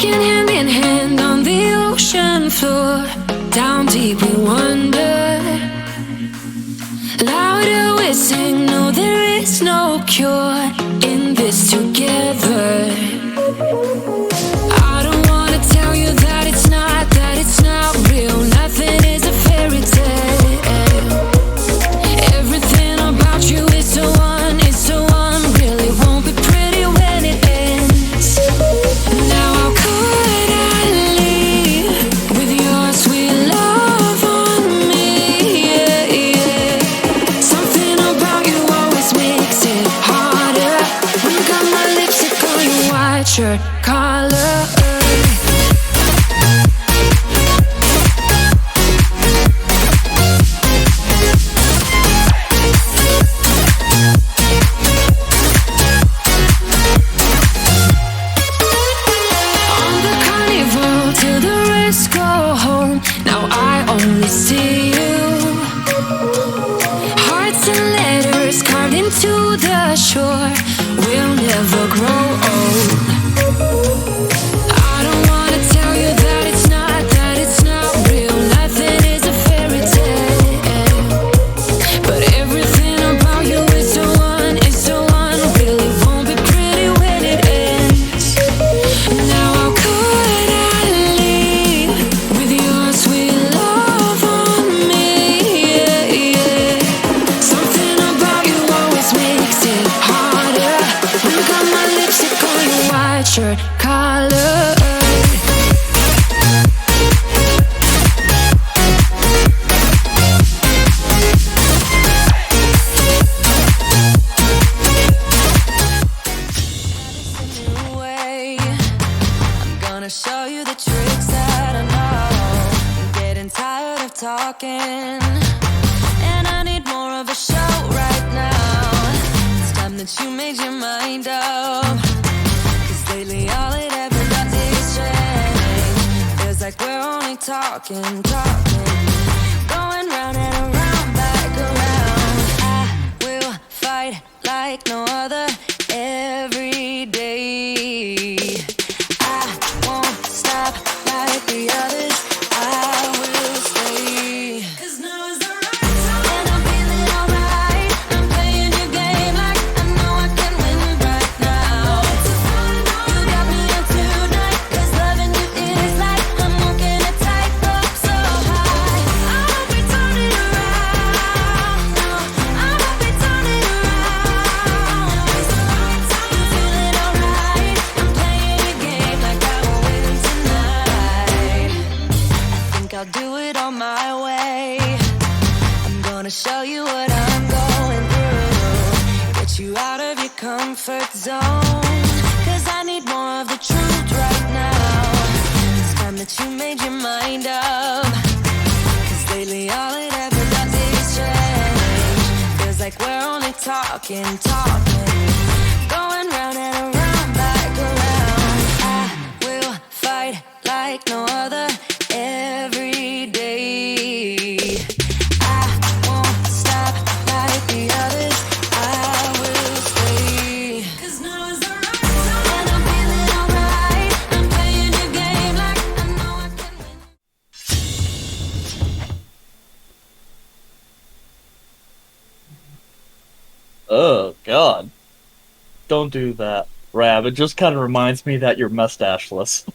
Walking hand in hand on the ocean floor, down deep we wander. Louder we sing, no there is no cure in this together. I don't wanna tell you that it's not real. Nothing is a fairy tale. Everything about you is so unreal. It won't be pretty when it ends. Now how could I leave with your sweet love on me? Yeah, yeah. Something about you always makes it harder. When you got my lipstick on your white shirt collar. See you. Hearts and letters carved into the shore. We'll never grow old. I don't wanna tell you that it's not real. Nothing is a fairy tale. But everything about you is so unreal. It won't be pretty when it ends. Now how could I leave with your sweet love on me? Yeah, yeah. Something about you always makes it harder. When you got my lipstick on your white shirt collar. I'm gonna show you the tricks that I know. I'm getting tired of talking, and I need more of a show right now. It's time that you made your mind up, 'cause lately all it ever does is change. Feels like we're only talking, going round and around, back around. I will fight like no other every day. I won't stop like the others. I will stay. 'Cause now is the right time, and I'm feeling alright. I'm playing your game like I know I can win right now. You got me up tonight, 'cause loving you is like I'm walking a tightrope so high. I won't be turning around. No, I won't be turning around. It's the right time. I'm feeling alright. I'm playing your game like I will win tonight. I think I'll do it on my way. I'm gonna show you what I'm going through. Get you out of your comfort zone. 'Cause I need more of the truth right now. It's time that you made your mind up. 'Cause lately all it ever does is change. Feels like we're only talking, going round and around, back around. I will fight like no other every day. I won't stop like the others. I will stay. 'Cause now is the right time, and I'm feeling alright. I'm playing your game like I know I can win. Oh, God. Don't do that, Rab. It just kind of reminds me that you're mustacheless.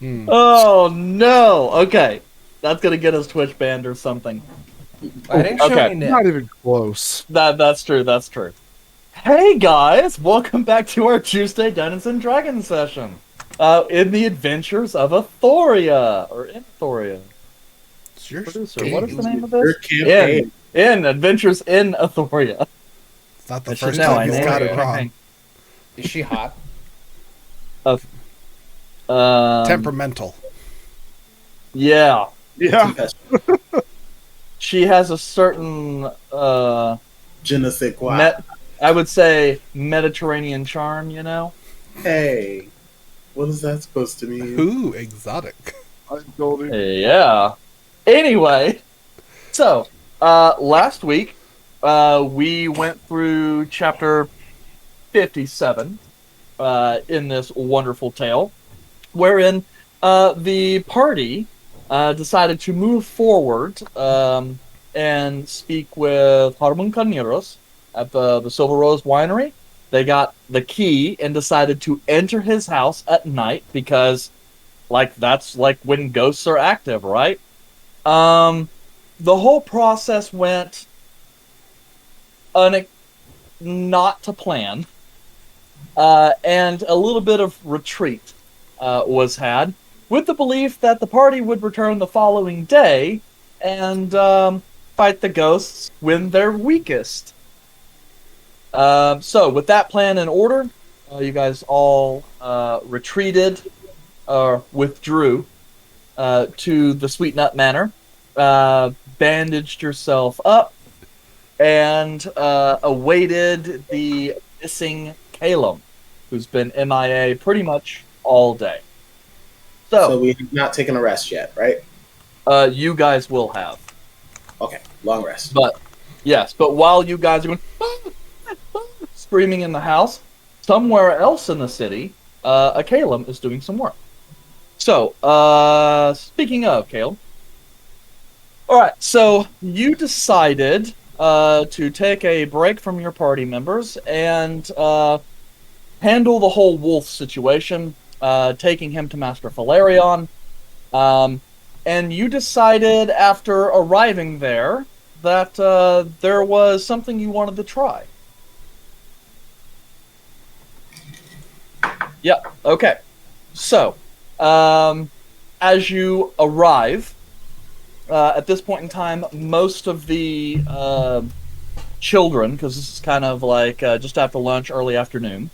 Oh, no! Okay. That's gonna get us Twitch banned or something. I didn't show Okay. any Not even close. That's true. Hey, guys! Welcome back to our Tuesday Dungeons & Dragons session. In the Adventures of Athoria. Or in Athoria. It's your Producer, game. what is the name of Your this? campaign. In Adventures in Athoria. It's not the I should first know, time I you've got named it it. wrong. Is she hot? Temperamental. Yeah. Yeah. She has a certain, Je ne sais quoi. I would say Mediterranean charm, you know? Hey, what is that supposed to mean? Ooh, exotic. Yeah. Anyway, so, last week, we went through chapter 57, in this wonderful tale, wherein the party decided to move forward and speak with Harmon Carneros at the Silver Rose Winery. They got the key and decided to enter his house at night because, like, that's like when ghosts are active, right? The whole process went not to plan, and a little bit of retreat was had, with the belief that the party would return the following day and fight the ghosts when they're weakest. So, with that plan in order, you guys all retreated, or withdrew, to the Sweet Nut Manor, bandaged yourself up, and awaited the missing Kaelum, who's been MIA pretty much all day. So we have not taken a rest yet, right? You guys will have. Okay, long rest. But, yes, but while you guys are going screaming in the house, somewhere else in the city, a Kaelum is doing some work. So, speaking of Kaelum, alright, so you decided to take a break from your party members and handle the whole wolf situation, taking him to Master Valerion. And you decided after arriving there that there was something you wanted to try. Yeah, okay. So, as you arrive, at this point in time, most of the children, because this is kind of like just after lunch, early afternoon,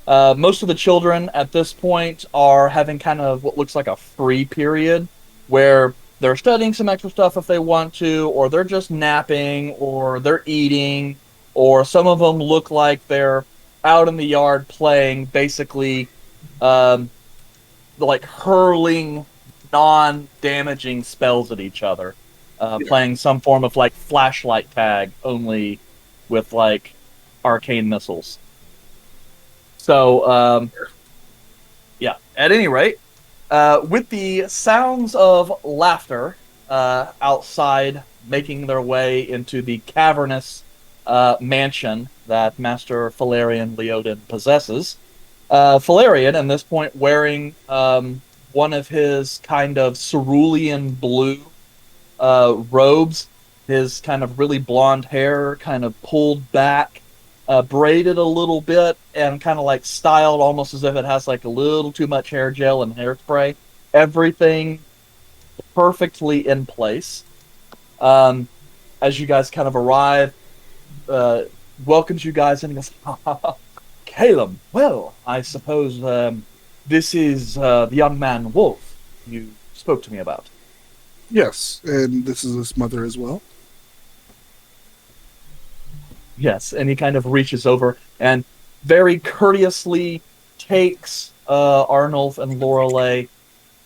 most of the children at this point are having kind of what looks like a free period, where they're studying some extra stuff if they want to, or they're just napping, or they're eating, or some of them look like they're out in the yard playing, basically, like hurling non-damaging spells at each other, playing some form of like flashlight tag, only with like arcane missiles. So, yeah, at any rate, with the sounds of laughter outside making their way into the cavernous mansion that Master Valerion Leodin possesses, Valerion, at this point, wearing one of his kind of cerulean blue robes, his kind of really blonde hair kind of pulled back, braided a little bit, and kind of like styled almost as if it has like a little too much hair gel and hairspray. Everything perfectly in place. As you guys kind of arrive, welcomes you guys in and goes, "Ha, ha, ha. Kaelum, well, I suppose this is the young man Wolf you spoke to me about." Yes, and this is his mother as well. Yes, and he kind of reaches over and very courteously takes Arnulf and Lorelei,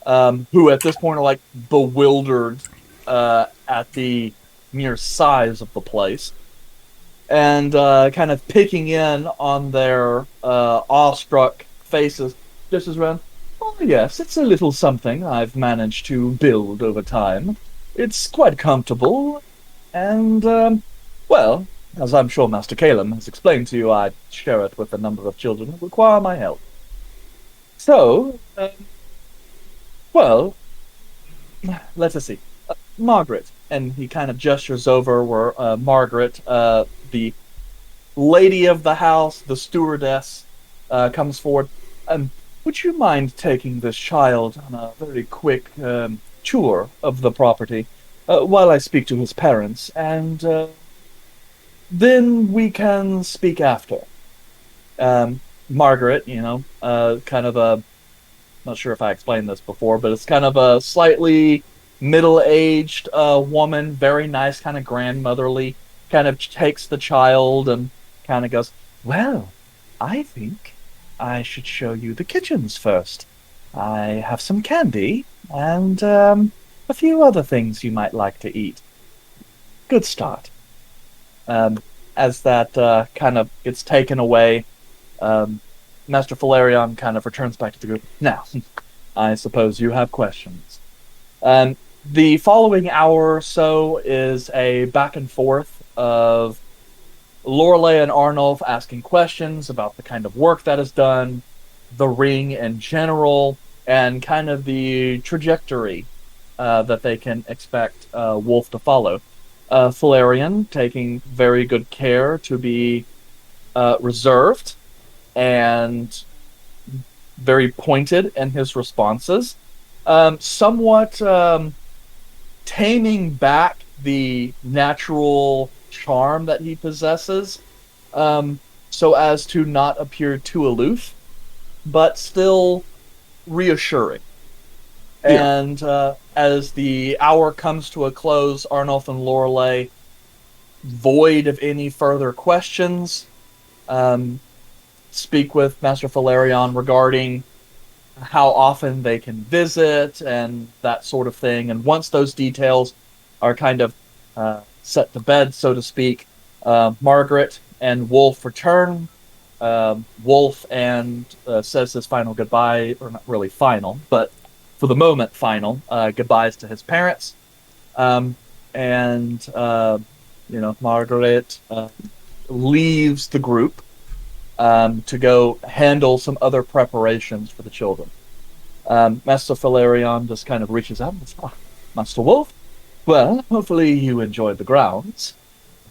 who at this point are like bewildered at the mere size of the place, and kind of picking in on their awestruck faces, just as around, "Oh yes, it's a little something I've managed to build over time. It's quite comfortable, and, well, as I'm sure Master Kaelum has explained to you, I share it with a number of children who require my help. So, well, let us see. Margaret," and he kind of gestures over where Margaret, the lady of the house, the stewardess, comes forward. "Would you mind taking this child on a very quick tour of the property while I speak to his parents, and then we can speak after." Margaret, kind of a, not sure if I explained this before, but it's kind of a slightly middle-aged woman, very nice, kind of grandmotherly, kind of takes the child and kind of goes, "Well, I think I should show you the kitchens first. I have some candy and a few other things you might like to eat. Good start." As that kind of gets taken away, Master Valerion kind of returns back to the group. Now, I suppose you have questions. The following hour or so is a back and forth of Lorelei and Arnulf asking questions about the kind of work that is done, the ring in general, and kind of the trajectory that they can expect Wolf to follow. Valerion taking very good care to be reserved and very pointed in his responses. Somewhat taming back the natural charm that he possesses, so as to not appear too aloof, but still reassuring. Yeah. And as the hour comes to a close, Arnulf and Lorelei, void of any further questions, speak with Master Valerion regarding how often they can visit and that sort of thing. And once those details are kind of set to bed, so to speak, Margaret and Wolf return. Wolf and says his final goodbye, or not really final, but for the moment final goodbyes to his parents. Margaret leaves the group to go handle some other preparations for the children. Master Valerion just kind of reaches out and says, Master Wolf, well, hopefully you enjoyed the grounds.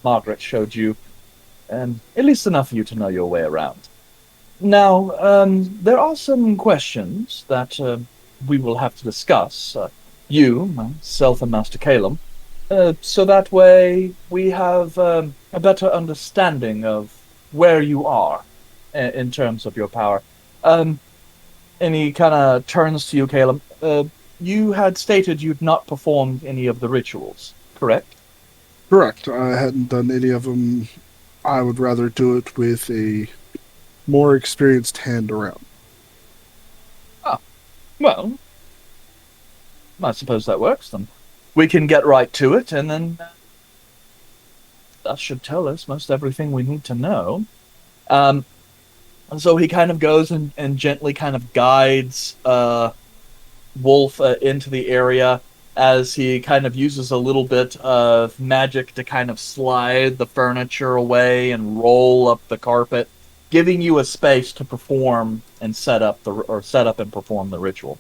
Margaret showed you at least enough for you to know your way around. Now, there are some questions that we will have to discuss, you, myself, and Master Kaelum, so that way we have a better understanding of where you are in terms of your power. And he kind of turns to you, Kaelum. You had stated you'd not performed any of the rituals, correct? Correct. I hadn't done any of them. I would rather do it with a more experienced hand around. Well, I suppose that works, then. We can get right to it, and then that should tell us most everything we need to know. And so he kind of goes and gently kind of guides Wolf into the area as he kind of uses a little bit of magic to kind of slide the furniture away and roll up the carpet, giving you a space to perform and set up and perform the ritual.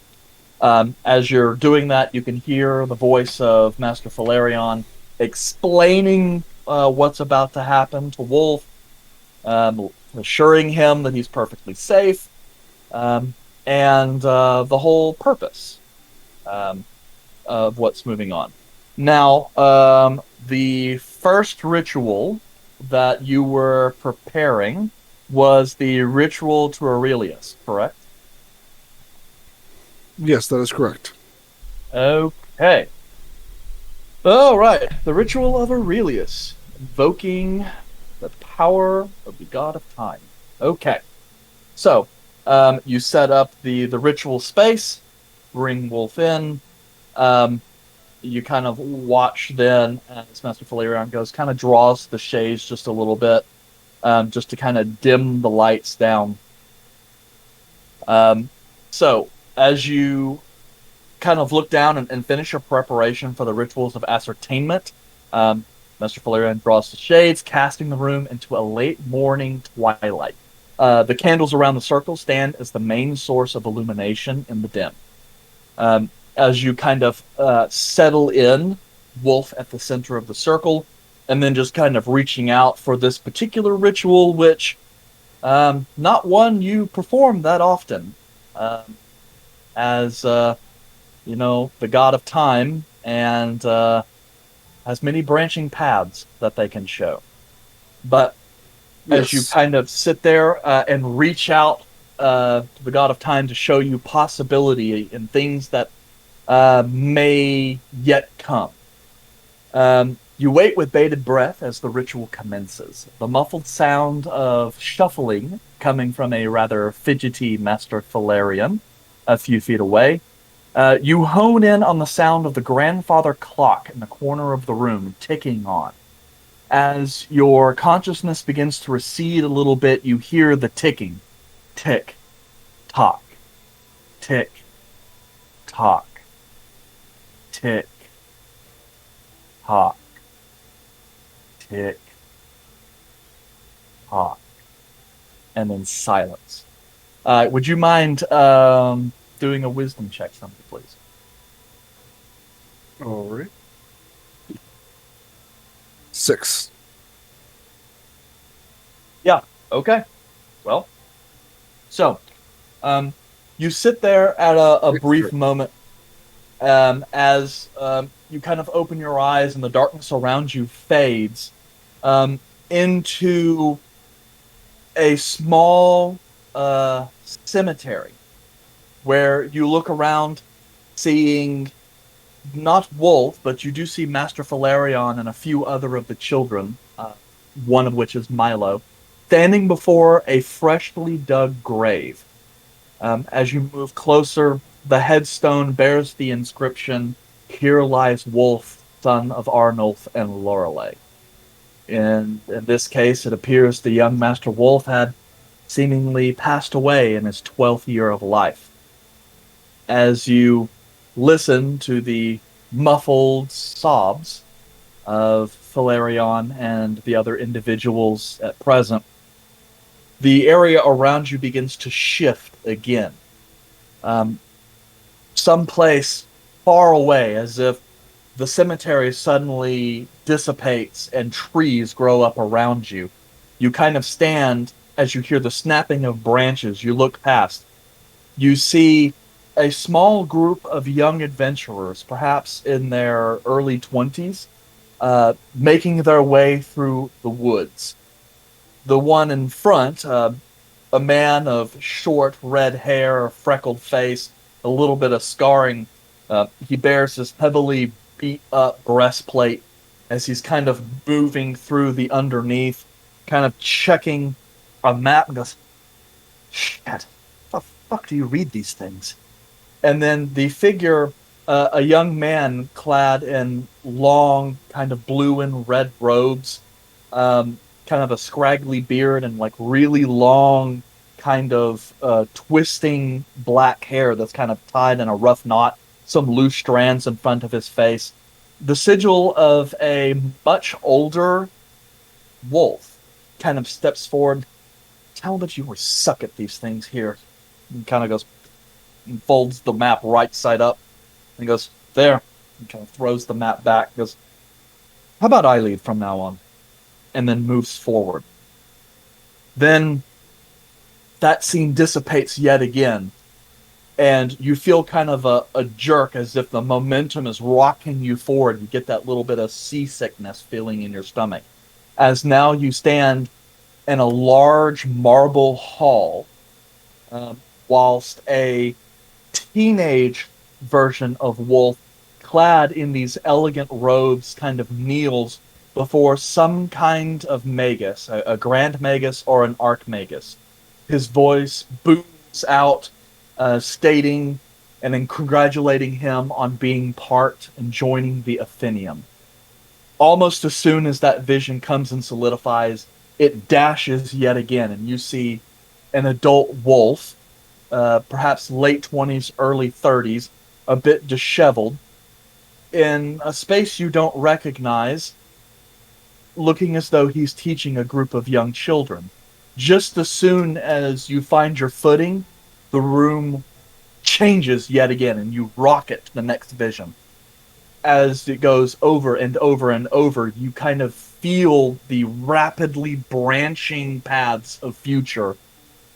As you're doing that, you can hear the voice of Master Valerion explaining what's about to happen to Wolf, assuring him that he's perfectly safe, and the whole purpose of what's moving on. Now, the first ritual that you were preparing was the Ritual to Aurelius, correct? Yes, that is correct. Okay. All right. The Ritual of Aurelius, invoking the power of the God of Time. Okay. So, you set up the ritual space, bring Wolf in. You kind of watch then as Master Valerion goes, kind of draws the shades just a little bit, just to kind of dim the lights down. So, as you kind of look down and finish your preparation for the rituals of ascertainment, Master Valerion draws the shades, casting the room into a late morning twilight. The candles around the circle stand as the main source of illumination in the dim. As you kind of settle in, Wolf at the center of the circle, and then just kind of reaching out for this particular ritual, which not one you perform that often. As the God of Time, and has many branching paths that they can show. But as you kind of sit there and reach out to the God of Time to show you possibility in things that may yet come, you wait with bated breath as the ritual commences. The muffled sound of shuffling coming from a rather fidgety Master Valerion a few feet away. You hone in on the sound of the grandfather clock in the corner of the room ticking on. As your consciousness begins to recede a little bit, you hear the ticking. Tick, tock, tick, tock, tick, tock, tick, tock, and then silence. Would you mind doing a wisdom check, somebody, please? All right. 6. Yeah. Okay. Well, so you sit there at a brief moment as you kind of open your eyes and the darkness around you fades into a small cemetery where you look around seeing not Wolf, but you do see Master Valerion and a few other of the children, one of which is Milo, standing before a freshly dug grave. As you move closer, the headstone bears the inscription, "Here lies Wolf, son of Arnulf and Lorelei." In this case, it appears the young Master Wolf had seemingly passed away in his 12th year of life. As you listen to the muffled sobs of Valerion and the other individuals at present, the area around you begins to shift again. Someplace far away, as if the cemetery suddenly dissipates and trees grow up around you. You kind of stand as you hear the snapping of branches. You look past. You see a small group of young adventurers, perhaps in their early 20s, making their way through the woods. The one in front, a man of short red hair, freckled face, a little bit of scarring. He bears this heavily beat up breastplate as he's kind of moving through the underneath, kind of checking a map and goes, "Shit, how the fuck do you read these things?" And then the figure, a young man clad in long, kind of blue and red robes, kind of a scraggly beard and like really long, kind of twisting black hair that's kind of tied in a rough knot, some loose strands in front of his face. The sigil of a much older wolf kind of steps forward. "Tell that you were suck at these things here." And kind of goes and folds the map right side up and goes, "There." And kind of throws the map back. Goes, "How about I lead from now on?" And then moves forward. Then that scene dissipates yet again, and you feel kind of a jerk as if the momentum is rocking you forward. You get that little bit of seasickness feeling in your stomach, as now you stand in a large marble hall, whilst a teenage version of Wolf, clad in these elegant robes, kind of kneels before some kind of magus, a grand magus or an archmagus. His voice booms out, stating and then congratulating him on being part and joining the Athenium. Almost as soon as that vision comes and solidifies, it dashes yet again, and you see an adult wolf, perhaps late 20s, early 30s, a bit disheveled, in a space you don't recognize, looking as though he's teaching a group of young children. Just as soon as you find your footing, the room changes yet again, and you rocket to the next vision. As it goes over and over and over, you kind of feel the rapidly branching paths of future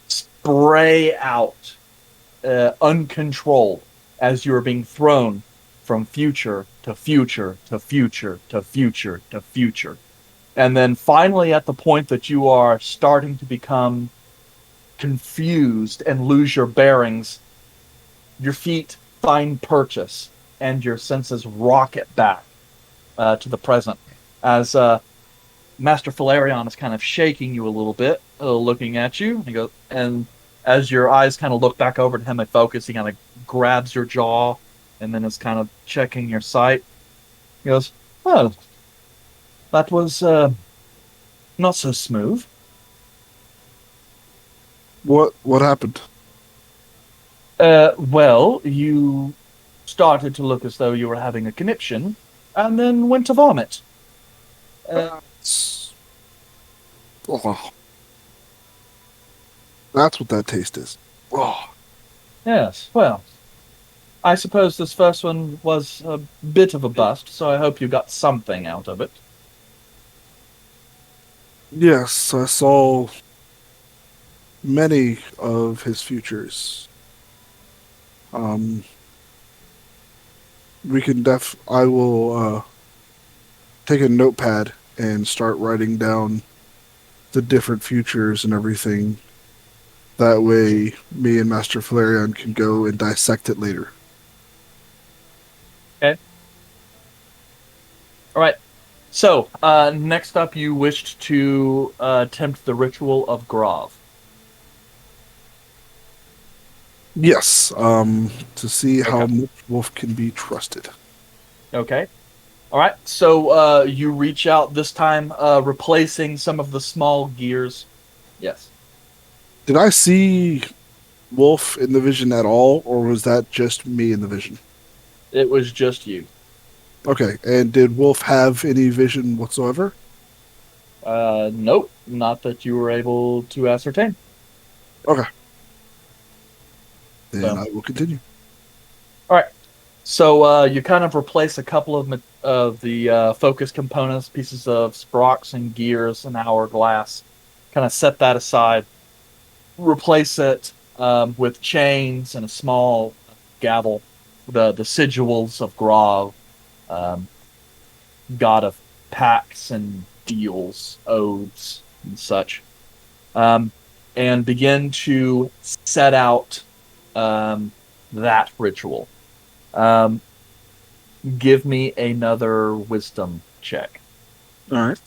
spray out uncontrolled as you are being thrown from future to future to future to future to future. And then finally, at the point that you are starting to become confused and lose your bearings, your feet find purchase and your senses rocket back to the present. As Master Valerion is kind of shaking you a little bit, looking at you, and he goes, and as your eyes kind of look back over to him and focus, he kind of grabs your jaw and then is kind of checking your sight. He goes, "Well, that was not so smooth. What happened? Well, you started to look as though you were having a conniption, and then went to vomit. Oh, that's what that taste is. Oh, Yes, well, I suppose this first one was a bit of a bust, so I hope you got something out of it. yes, I saw many of his futures. Um, I will take a notepad and start writing down the different futures and everything. That way, me and Master Valerion can go and dissect it later. Okay. All right. So, next up, you wished to attempt the Ritual of Grov. Yes, to see how Okay. much Wolf can be trusted. Okay. All right. So, you reach out this time, replacing some of the small gears. Yes. Did I see Wolf in the vision at all, or was that just me in the vision? It was just you. Okay, and did Wolf have any vision whatsoever? Nope. Not that you were able to ascertain. Okay. Then So. I will continue. All right. So you kind of replace a couple of the focus components, pieces of sprox and gears and hourglass. Kind of set that aside. Replace it with chains and a small gavel. The sigils of Grov, um, god of pacts and deals, oaths and such, and begin to set out that ritual. Um, Give me another wisdom check. All right.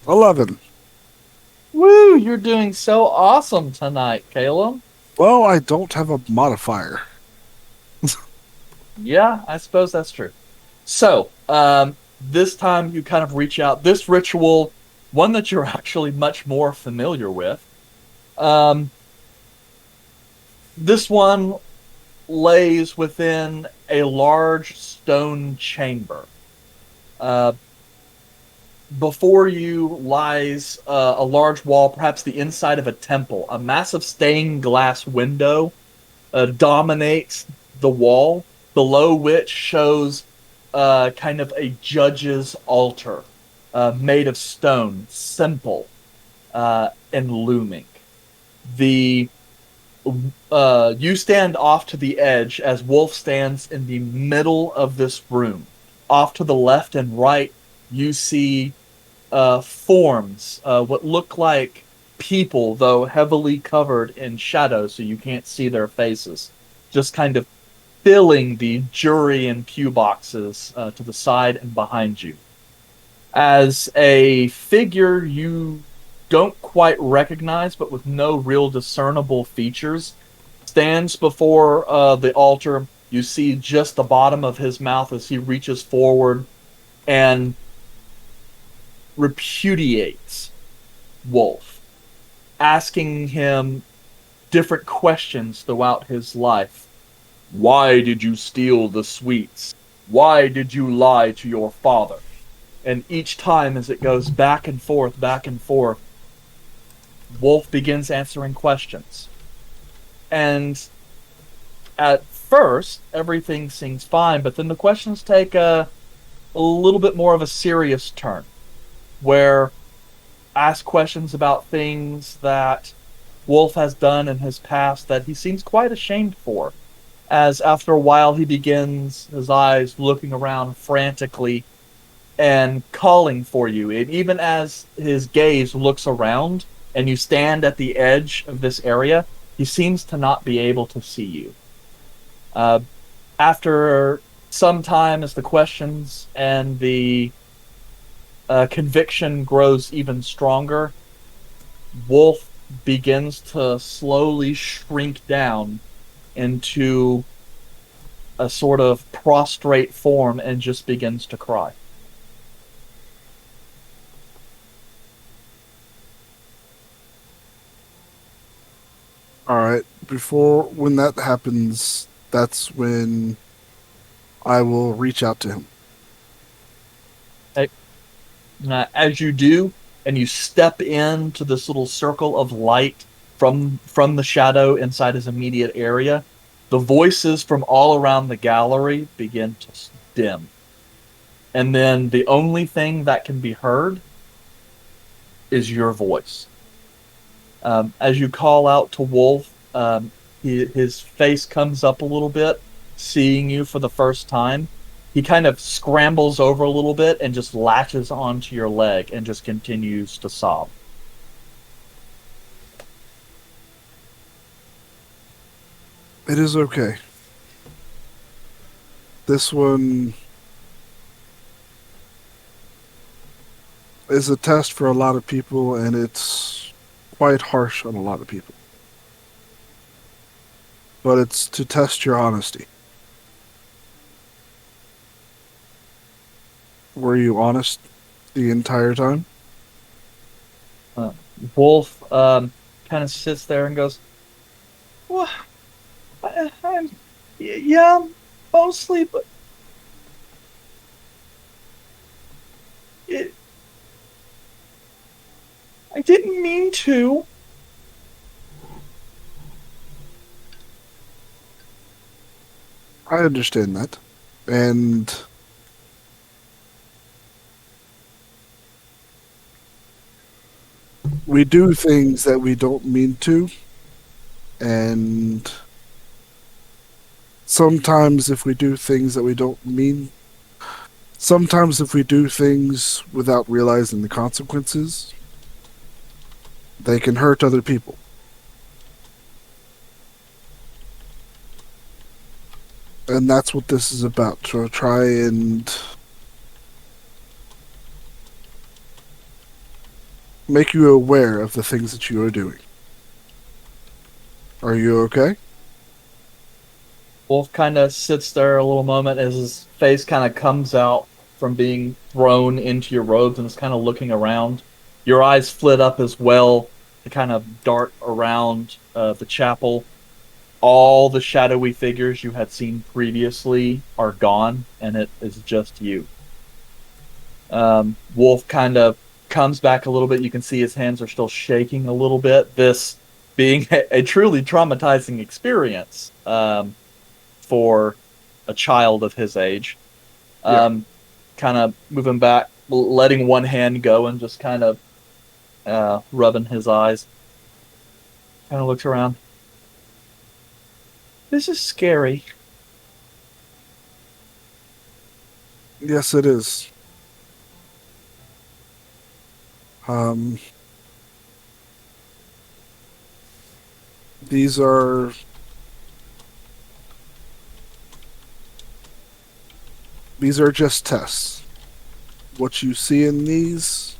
$11. Woo! You're doing so awesome tonight, Kaelum. Well, I don't have a modifier. Yeah, I suppose that's true. So, this time you kind of reach out. This ritual, one that you're actually much more familiar with. Um, this one lays within a large stone chamber. Uh, Before you lies a large wall, perhaps the inside of a temple. A massive stained glass window dominates the wall, below which shows kind of a judge's altar made of stone, simple and looming. The You stand off to the edge as Wolf stands in the middle of this room. Off to the left and right, you see forms, what look like people, though heavily covered in shadow, so you can't see their faces. Just kind of filling the jury and pew boxes to the side and behind you. As a figure you don't quite recognize, but with no real discernible features, stands before the altar. You see just the bottom of his mouth as he reaches forward and repudiates Wolf, asking him different questions throughout his life. Why did you steal the sweets? Why did you lie to your father? And each time as it goes back and forth, Wolf begins answering questions. And at first, everything seems fine, but then the questions take a little bit more of a serious turn, where ask questions about things that Wolf has done in his past that he seems quite ashamed for. As after a while he begins, his eyes looking around frantically and calling for you. And even as his gaze looks around and you stand at the edge of this area, he seems to not be able to see you. After some time, as the questions and the conviction grows even stronger, Wolf begins to slowly shrink down into a sort of prostrate form and just begins to cry. All right. When that happens, that's when I will reach out to him. As you do, and you step into this little circle of light from the shadow inside his immediate area, the voices from all around the gallery begin to dim. And then the only thing that can be heard is your voice. As you call out to Wolf, his face comes up a little bit, seeing you for the first time. He kind of scrambles over a little bit and just latches onto your leg and just continues to sob. It is okay. This one is a test for a lot of people, and it's quite harsh on a lot of people. But it's to test your honesty. Were you honest the entire time? Wolf kind of sits there and goes, "Well, yeah, mostly, but I didn't mean to." I understand that. And we do things that we don't mean to. And sometimes if we do things that we don't mean, sometimes if we do things without realizing the consequences, they can hurt other people. And that's what this is about, to try and make you aware of the things that you are doing. Are you okay? Wolf kind of sits there a little moment as his face kind of comes out from being thrown into your robes and is kind of looking around. Your eyes flit up as well to kind of dart around the chapel. All the shadowy figures you had seen previously are gone, and it is just you. Wolf kind of comes back a little bit. You can see his hands are still shaking a little bit. This being a truly traumatizing experience for a child of his age. Kind of moving back, letting one hand go and just kind of rubbing his eyes. Kind of looks around. This is scary. Yes, it is. These are just tests. What you see in these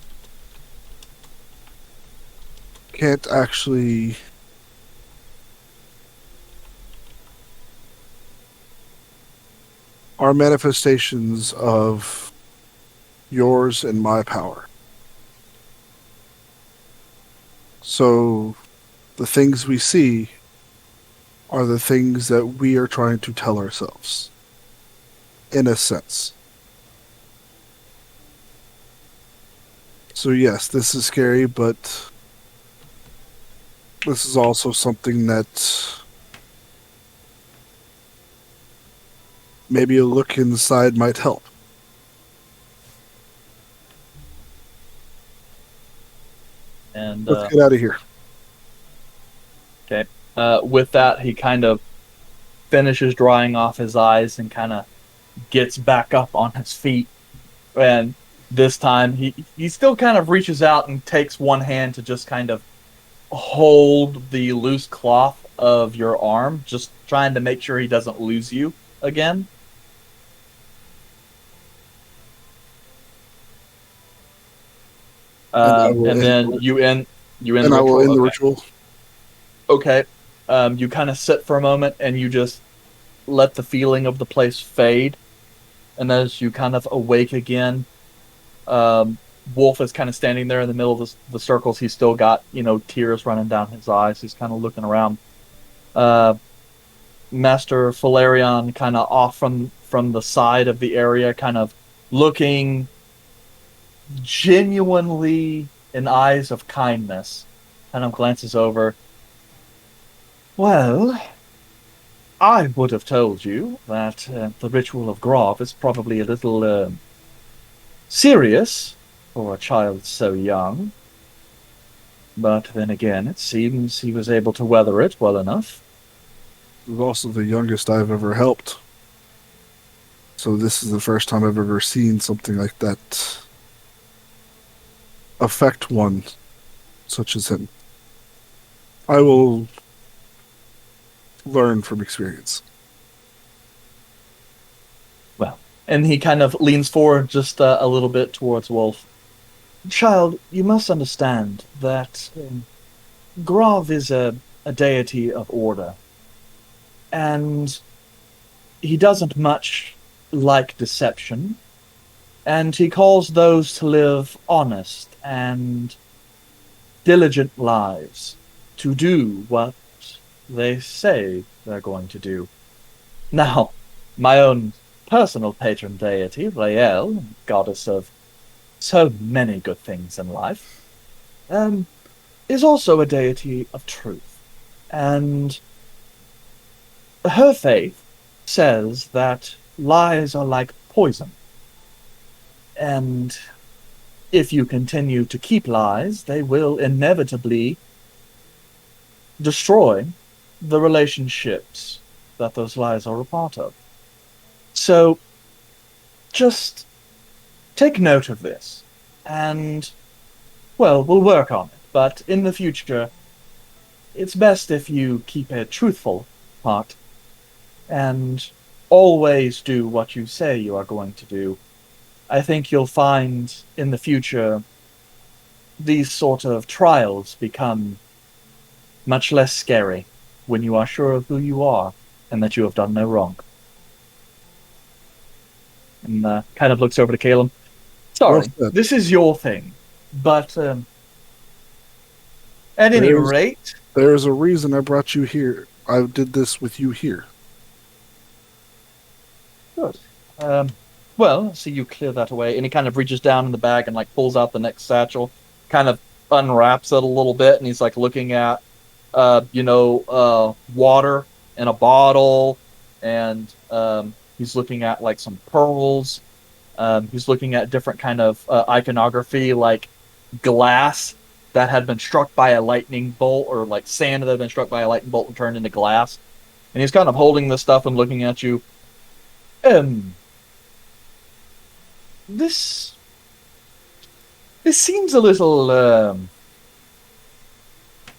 can't actually are manifestations of yours and my power. So the things we see are the things that we are trying to tell ourselves, in a sense. So yes, this is scary, but this is also something that maybe a look inside might help. And let's get out of here. Okay. With that, he kind of finishes drying off his eyes and kind of gets back up on his feet. And this time, he still kind of reaches out and takes one hand to just kind of hold the loose cloth of your arm, just trying to make sure he doesn't lose you again. And then you end the ritual. I will end the ritual. Okay. You kind of sit for a moment and you just let the feeling of the place fade. And as you kind of awake again, Wolf is kind of standing there in the middle of the circles. He's still got, tears running down his eyes. He's kind of looking around. Master Valerion kind of off from the side of the area, kind of looking genuinely in eyes of kindness, kind of glances over. Well, I would have told you that the Ritual of Grov is probably a little serious for a child so young. But then again, it seems he was able to weather it well enough. He was also the youngest I've ever helped. So this is the first time I've ever seen something like that affect one such as him. I will learn from experience. Well, and he kind of leans forward just a little bit towards Wolf. Child, you must understand that Grov is a deity of order. And he doesn't much like deception. And he calls those to live honest and diligent lives, to do what they say they're going to do. Now, my own personal patron deity, Rael, goddess of so many good things in life, is also a deity of truth. And her faith says that lies are like poison. And if you continue to keep lies, they will inevitably destroy the relationships that those lies are a part of. So, just take note of this, and, well, we'll work on it. But in the future, it's best if you keep a truthful heart, and always do what you say you are going to do. I think you'll find in the future these sort of trials become much less scary when you are sure of who you are and that you have done no wrong. And kind of looks over to Kaelum. Sorry, this is your thing, but at any rate... There's a reason I brought you here. I did this with you here. Good. Well, see you clear that away. And he kind of reaches down in the bag and pulls out the next satchel, kind of unwraps it a little bit, and he's looking at, water in a bottle, and he's looking at some pearls. He's looking at different kind of iconography, like glass that had been struck by a lightning bolt, or sand that had been struck by a lightning bolt and turned into glass. And he's kind of holding this stuff and looking at you. This seems a little,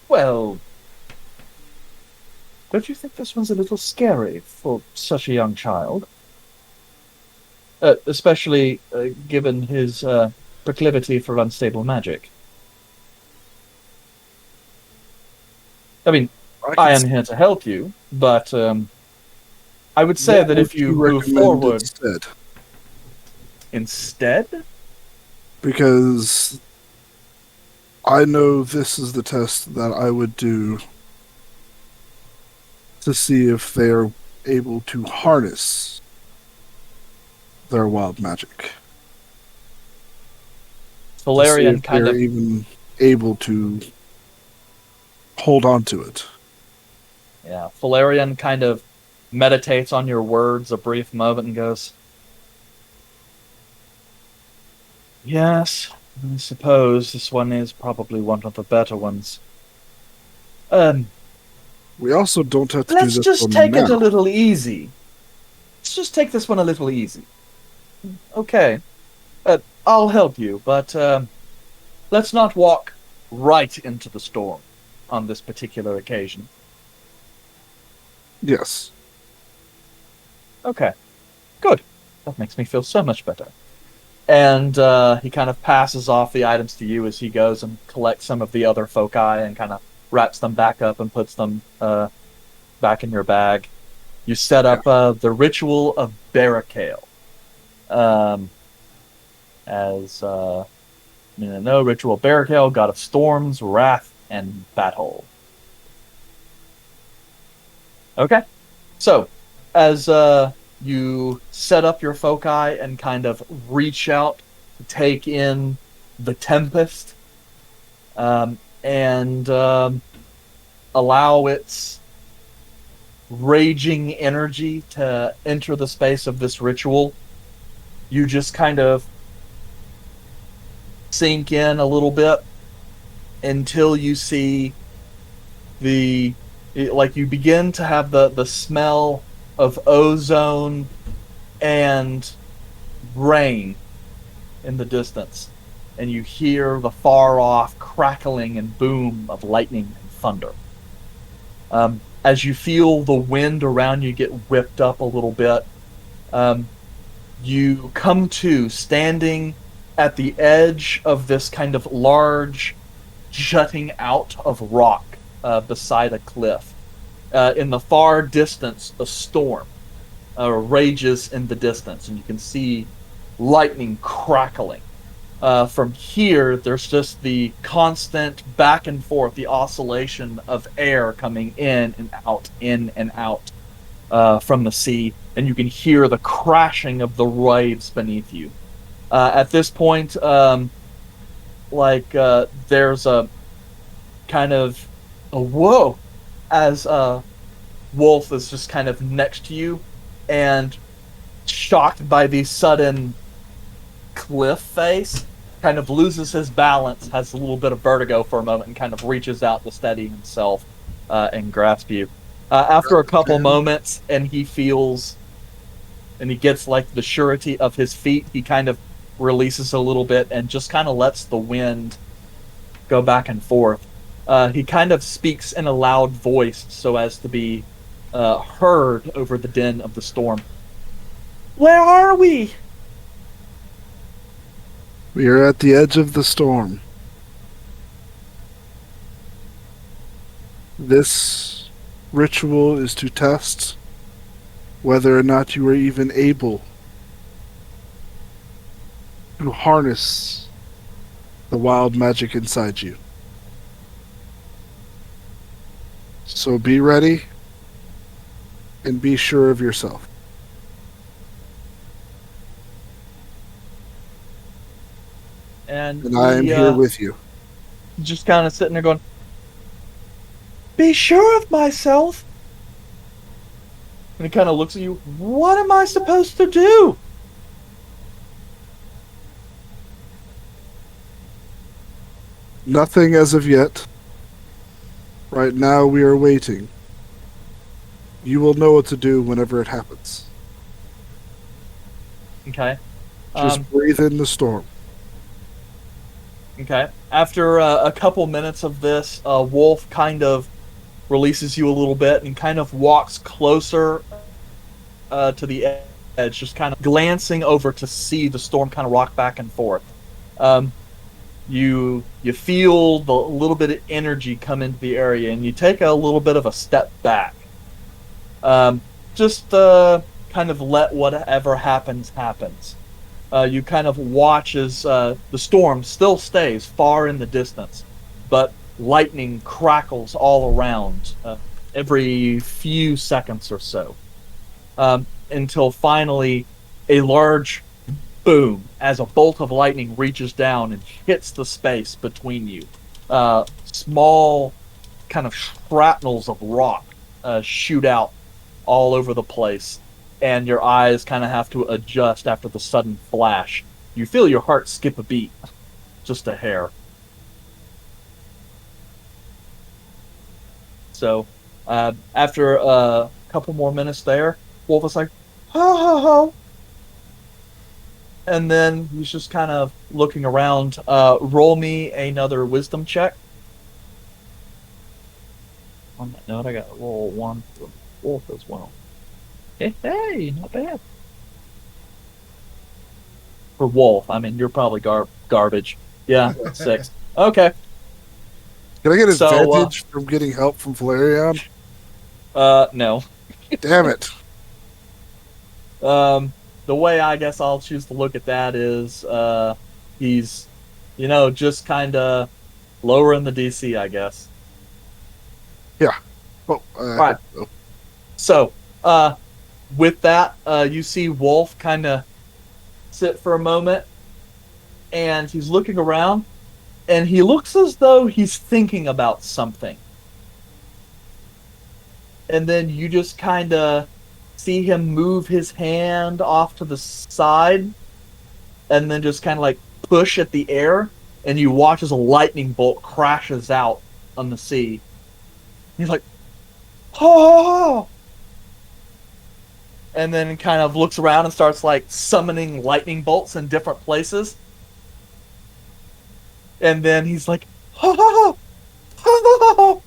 well, don't you think this one's a little scary for such a young child? Especially given his proclivity for unstable magic. I mean, I am here to help you, but I would say that if you move forward... Instead? Because I know this is the test that I would do to see if they are able to harness their wild magic. Valerion kind of... they're even able to hold on to it. Yeah, Valerion kind of meditates on your words a brief moment and goes... Yes, I suppose this one is probably one of the better ones. We also don't have to do let's this just one take now. it a little easy. Let's just take this one a little easy. Okay. I'll help you, but let's not walk right into the storm on this particular occasion. Yes. Okay. Good. That makes me feel so much better. And he kind of passes off the items to you as he goes and collects some of the other foci and kind of wraps them back up and puts them back in your bag. You set up the Ritual of Barricale. Ritual of Barricale, God of Storms, Wrath, and Battle. Okay. So, as you set up your foci and kind of reach out to take in the Tempest, and allow its raging energy to enter the space of this ritual, you just kind of sink in a little bit until you see you begin to have the smell of ozone and rain in the distance, and you hear the far off crackling and boom of lightning and thunder. As you feel the wind around you get whipped up a little bit, you come to standing at the edge of this kind of large jutting out of rock beside a cliff. In the far distance, a storm rages in the distance, and you can see lightning crackling. From here, there's just the constant back and forth, the oscillation of air coming in and out from the sea, and you can hear the crashing of the waves beneath you. At this point, there's a kind of a whoa as Wolf is just kind of next to you, and shocked by the sudden cliff face, kind of loses his balance, has a little bit of vertigo for a moment, and kind of reaches out to steady himself and grasp you. After a couple moments, and he gets like the surety of his feet, he kind of releases a little bit and just kind of lets the wind go back and forth. He kind of speaks in a loud voice so as to be heard over the din of the storm. Where are we? We are at the edge of the storm. This ritual is to test whether or not you are even able to harness the wild magic inside you. So be ready and be sure of yourself. And I am here with you. Just kind of sitting there going, be sure of myself? And he kind of looks at you, what am I supposed to do? Nothing as of yet. Right now we are waiting. You will know what to do whenever it happens. Okay. Just breathe in the storm. Okay. After a couple minutes of this, Wolf kind of releases you a little bit and kind of walks closer to the edge, just kind of glancing over to see the storm kind of rock back and forth. You feel the little bit of energy come into the area, and you take a little bit of a step back. Just kind of let whatever happens. You kind of watch as the storm still stays far in the distance, but lightning crackles all around every few seconds or so, until finally a large boom as a bolt of lightning reaches down and hits the space between you. Small kind of shrapnels of rock shoot out all over the place, and your eyes kind of have to adjust after the sudden flash. You feel your heart skip a beat, just a hair. So, after a couple more minutes there, Wolf is like, ho ho ho. And then he's just kind of looking around. Roll me another wisdom check. On that note, I got to roll one for Wolf as well. Hey, not bad. For Wolf, I mean, you're probably garbage. Yeah, 6. Okay. Can I get advantage from getting help from Valerion? No. Damn it. The way I guess I'll choose to look at that is he's, just kind of lowering the DC, I guess. Yeah. Oh, Right. So, with that, you see Wolf kind of sit for a moment, and he's looking around, and he looks as though he's thinking about something. And then you just kind of see him move his hand off to the side, and then just kind of like push at the air, and you watch as a lightning bolt crashes out on the sea. He's like, oh! And then kind of looks around and starts like summoning lightning bolts in different places. And then he's like, oh! Oh!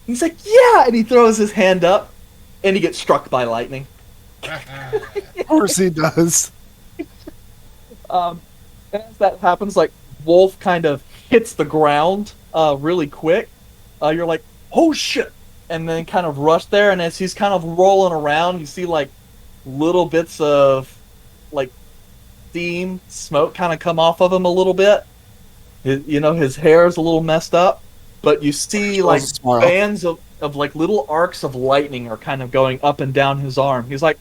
He's like, yeah! And he throws his hand up, and he gets struck by lightning. Of course he does. And as that happens, like, Wolf kind of hits the ground really quick. You're like, oh shit! And then kind of rush there, and as he's kind of rolling around, you see like little bits of like steam, smoke kind of come off of him a little bit. His hair is a little messed up, but you see like bands of like little arcs of lightning are kind of going up and down his arm. He's like,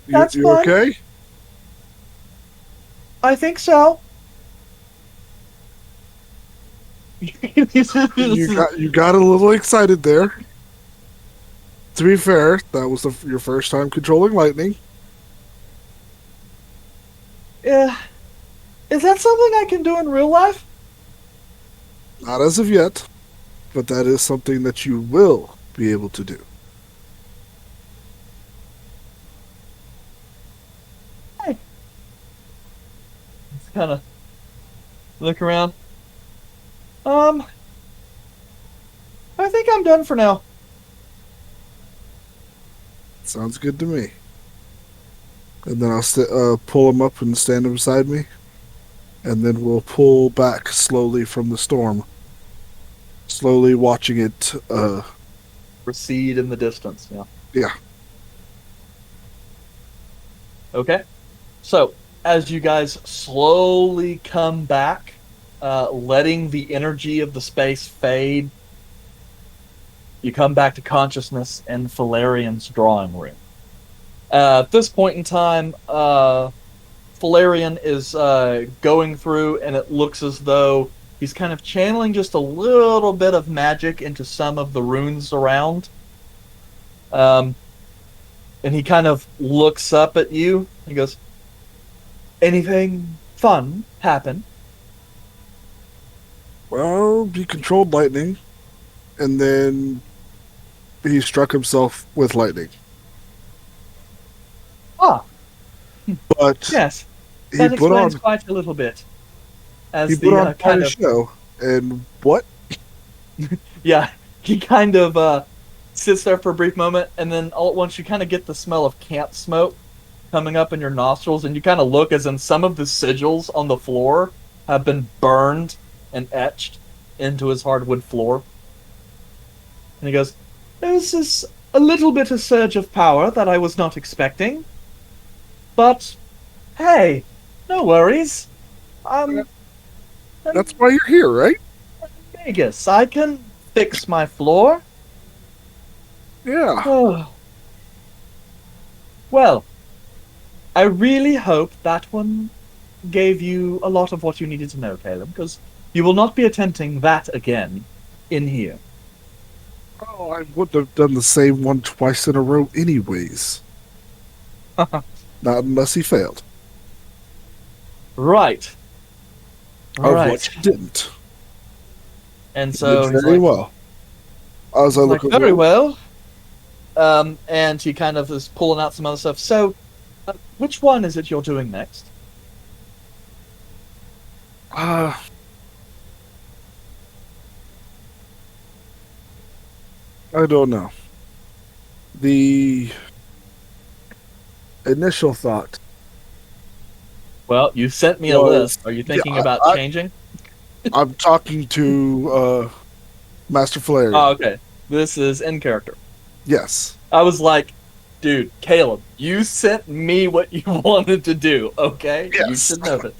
"That's you fine. okay? I think so." You got a little excited there. To be fair, that was your first time controlling lightning. Yeah. Is that something I can do in real life? Not as of yet, but that is something that you will be able to do. Hey. Just kind of look around. I think I'm done for now. Sounds good to me. And then I'll pull him up and stand him beside me. And then we'll pull back slowly from the storm. Slowly watching it, Recede in the distance, yeah. Yeah. Okay. So, as you guys slowly come back, letting the energy of the space fade, you come back to consciousness in Valerion's drawing room. At this point in time, Valerion is going through, and it looks as though he's kind of channeling just a little bit of magic into some of the runes around. And he kind of looks up at you. He goes, "Anything fun happen?" Well, he controlled lightning. And then he struck himself with lightning. Ah, But yes. he That put on explains quite a little bit. As he the put on kind quite a of show. And what? yeah, he kind of sits there for a brief moment, and then all at once you kind of get the smell of camp smoke coming up in your nostrils, and you kind of look as in some of the sigils on the floor have been burned and etched into his hardwood floor. And he goes, "This is a little bit of surge of power that I was not expecting. But, hey, no worries. That's why you're here, right? Vegas, I can fix my floor." Yeah. Oh. Well, I really hope that one gave you a lot of what you needed to know, Kaelum, because you will not be attempting that again in here. Oh, I wouldn't have done the same one twice in a row anyways. Not unless he failed. Right. Of Right. what you didn't. And so Did he's very like, well. As I like, look very over, well. And he kind of is pulling out some other stuff. So, which one is it you're doing next? I don't know. The initial thought. Well, you sent me a Well, list. Are you thinking yeah, about changing? I'm talking to Master Valerion. Oh, okay. This is in character. Yes. I was like, dude, Caleb, you sent me what you wanted to do, okay? You Yes. should know that.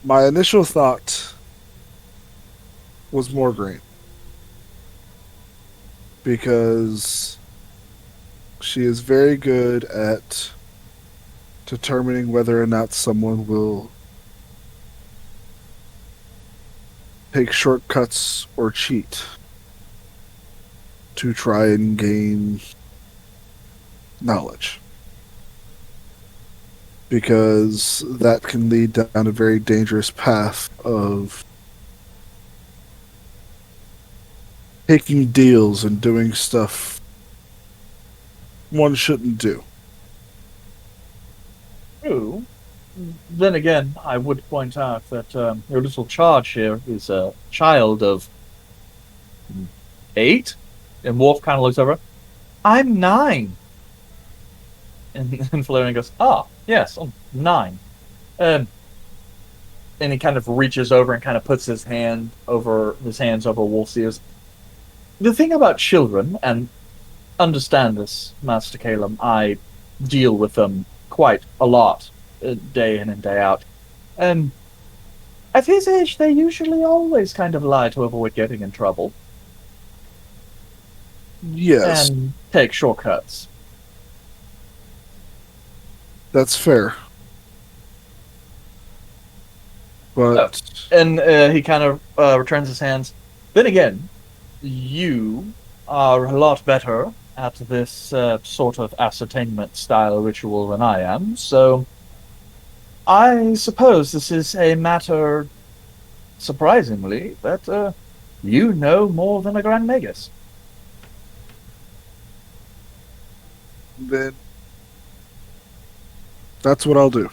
My initial thought was Morgraine. Because she is very good at determining whether or not someone will take shortcuts or cheat to try and gain knowledge. Because that can lead down a very dangerous path of taking deals and doing stuff one shouldn't do. True. Then again, I would point out that your little charge here is a child of 8, and Wolf kind of looks over. I'm 9, and Valerian goes, "Ah, yes, I'm 9." And he kind of reaches over and kind of puts his hands over Wolf's ears. The thing about children, and understand this, Master Kaelum, I deal with them quite a lot, day in and day out. And at his age, they usually always kind of lie to avoid getting in trouble. Yes, And take shortcuts. that's fair. But And he kind of returns his hands. Then again, you are a lot better at this sort of ascertainment style ritual than I am, so I suppose this is a matter, surprisingly, that you know more than a Grand Magus. then that's what I'll do.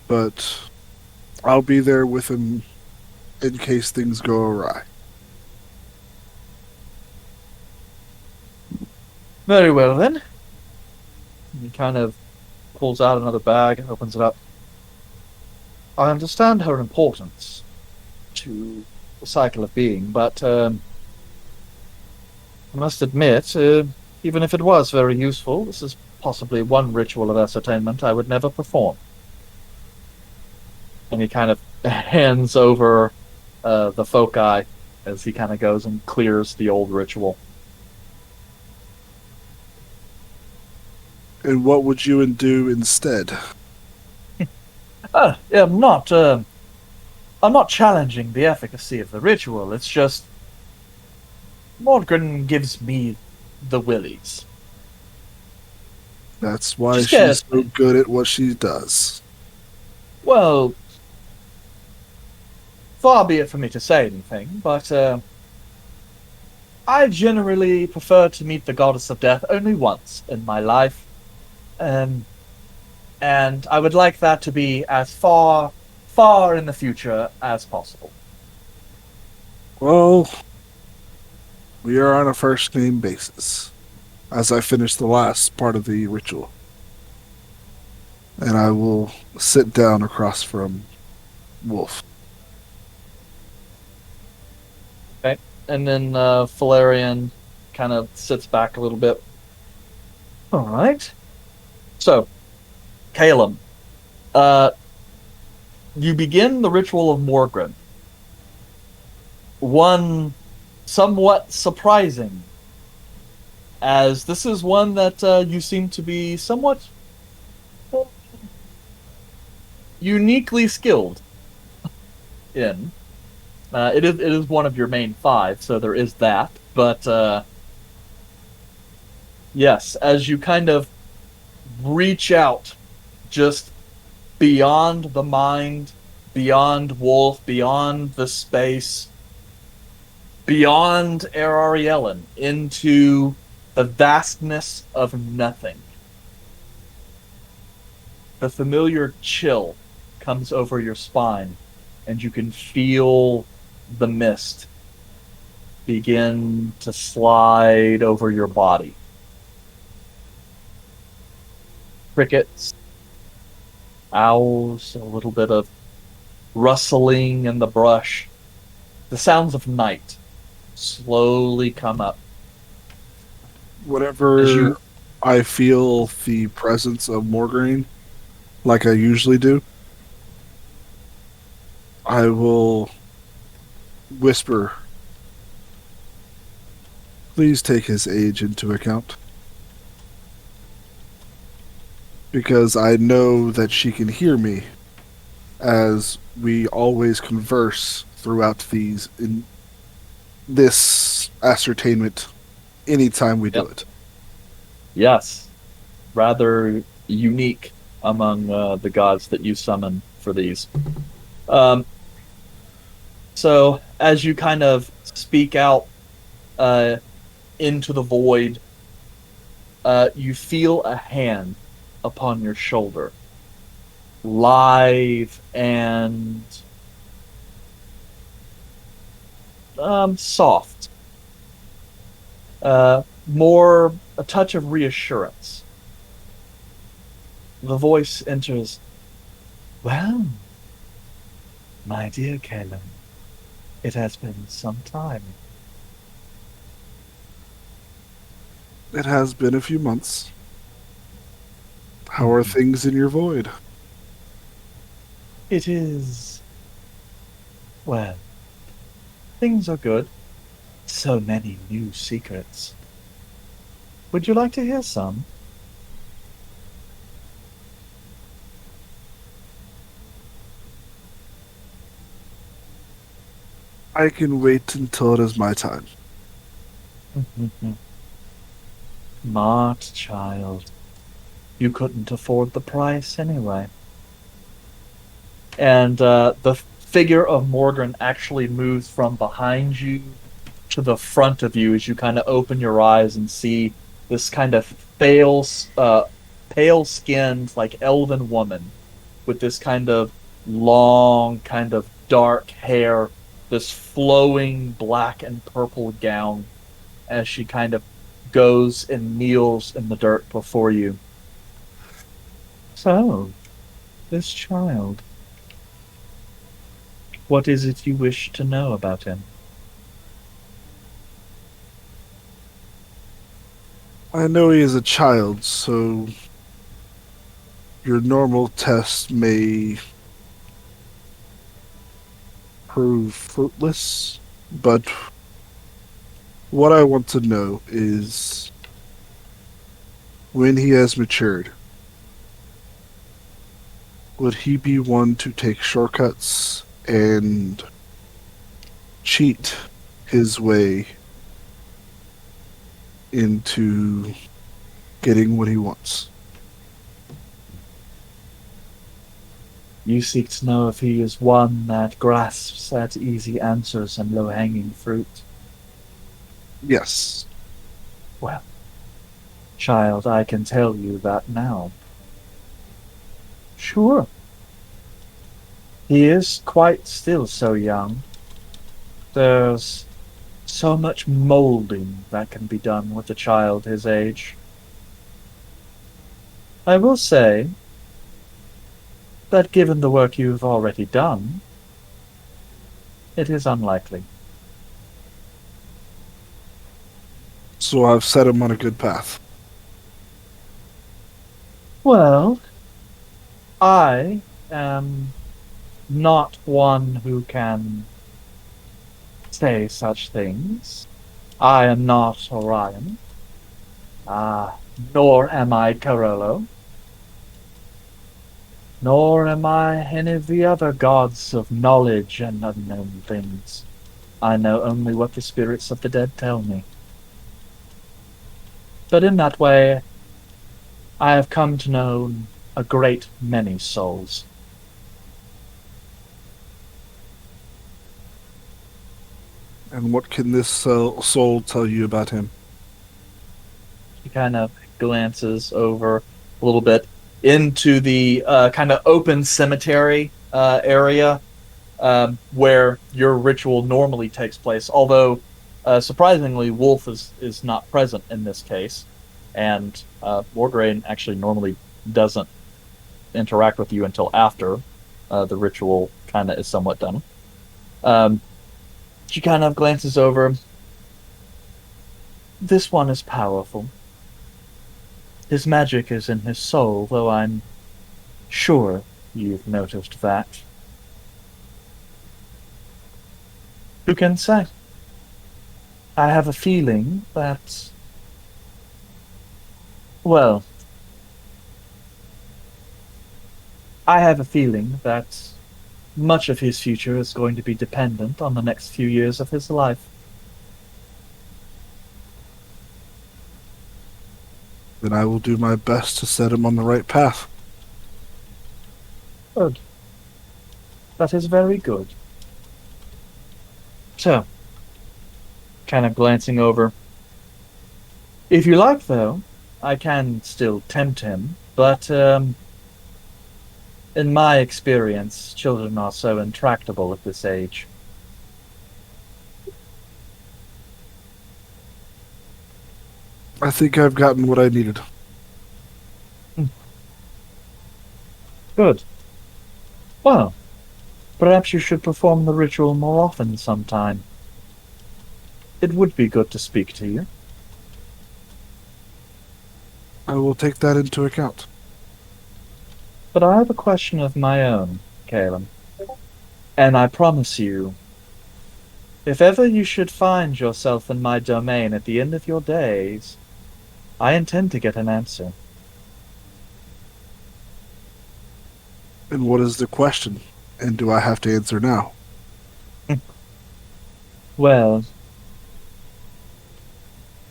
But I'll be there with him in case things go awry. Very well, then. He kind of pulls out another bag and opens it up. I understand her importance to the cycle of being, but I must admit, even if it was very useful, this is possibly one ritual of ascertainment I would never perform. And he kind of hands over the foci as he kind of goes and clears the old ritual. And what would you do instead? I'm not challenging the efficacy of the ritual. It's just Morgan gives me the willies. That's why Just she's so good at what she does. Well, far be it for me to say anything, but I generally prefer to meet the goddess of death only once in my life. And I would like that to be as far in the future as possible. Well, we are on a first name basis as I finish the last part of the ritual. And I will sit down across from Wolf. Okay. And then Valerion kind of sits back a little bit. All right. So, Kaelum, you begin the ritual of Morgan. One somewhat surprising, as this is one that you seem to be somewhat uniquely skilled in. It is one of your main 5, so there is that. But yes, as you kind of reach out just beyond the mind, beyond Wolf, beyond the space, beyond Aurelion, into the vastness of nothing. The familiar chill comes over your spine, and you can feel the mist begin to slide over your body. Crickets, owls, a little bit of rustling in the brush, the sounds of night slowly come up. Whenever As you- I feel the presence of Morgraine, like I usually do, I will whisper, "Please take his age into account." Because I know that she can hear me, as we always converse throughout this ascertainment anytime we do Yep. it. Yes, rather unique among the gods that you summon for these. So as you kind of speak out into the void, you feel a hand upon your shoulder, live and soft. More a touch of reassurance. The voice enters. Well, my dear Kaelum, it has been some time. It has been a few months. How are things in your void? It is. Well, things are good. So many new secrets. Would you like to hear some? I can wait until it is my time. Smart child. You couldn't afford the price anyway. And the figure of Morgan actually moves from behind you to the front of you as you kind of open your eyes and see this kind of pale-skinned, like elven woman with this kind of long, kind of dark hair, this flowing black and purple gown as she kind of goes and kneels in the dirt before you. So, this child. What is it you wish to know about him? I know he is a child, so your normal test may prove fruitless, but what I want to know is when he has matured, would he be one to take shortcuts and cheat his way into getting what he wants? You seek to know if he is one that grasps at easy answers and low-hanging fruit. Yes. Well, child, I can tell you that now. Sure. He is quite still so young. There's so much molding that can be done with a child his age. I will say that given the work you've already done, it is unlikely. So I've set him on a good path. Well, I am not one who can say such things. I am not Orion. Nor am I Carolo. Nor am I any of the other gods of knowledge and unknown things. I know only what the spirits of the dead tell me. But in that way, I have come to know a great many souls. And what can this soul tell you about him? He kind of glances over a little bit into the kind of open cemetery area where your ritual normally takes place. Although, surprisingly, Wolf is not present in this case, and Morgraine actually normally doesn't interact with you until after the ritual kind of is somewhat done. She kind of glances over. This one is powerful. His magic is in his soul, though I'm sure you've noticed that. Who can say? I have a feeling that... Well, I have a feeling that much of his future is going to be dependent on the next few years of his life. Then I will do my best to set him on the right path. Good. That is very good. So, kind of glancing over. If you like, though, I can still tempt him, but, in my experience, children are so intractable at this age. I think I've gotten what I needed. Good. Well, perhaps you should perform the ritual more often sometime. It would be good to speak to you. I will take that into account. But I have a question of my own, Kaelum. And I promise you, if ever you should find yourself in my domain at the end of your days, I intend to get an answer. And what is the question? And do I have to answer now? Well,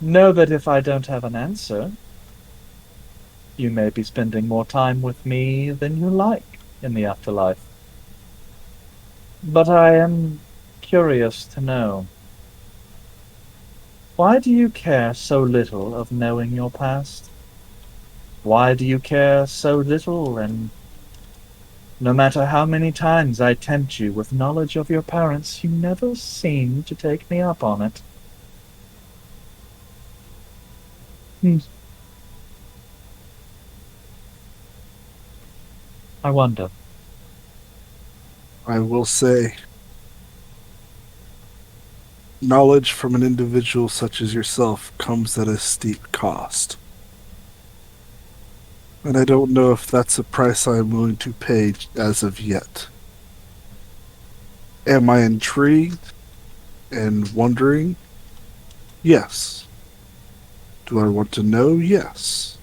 know that if I don't have an answer, you may be spending more time with me than you like in the afterlife. But I am curious to know, why do you care so little of knowing your past? Why do you care so little, and no matter how many times I tempt you with knowledge of your parents, you never seem to take me up on it? I wonder. I will say, knowledge from an individual such as yourself comes at a steep cost. And I don't know if that's a price I am willing to pay as of yet. Am I intrigued and wondering? Yes. Do I want to know? Yes.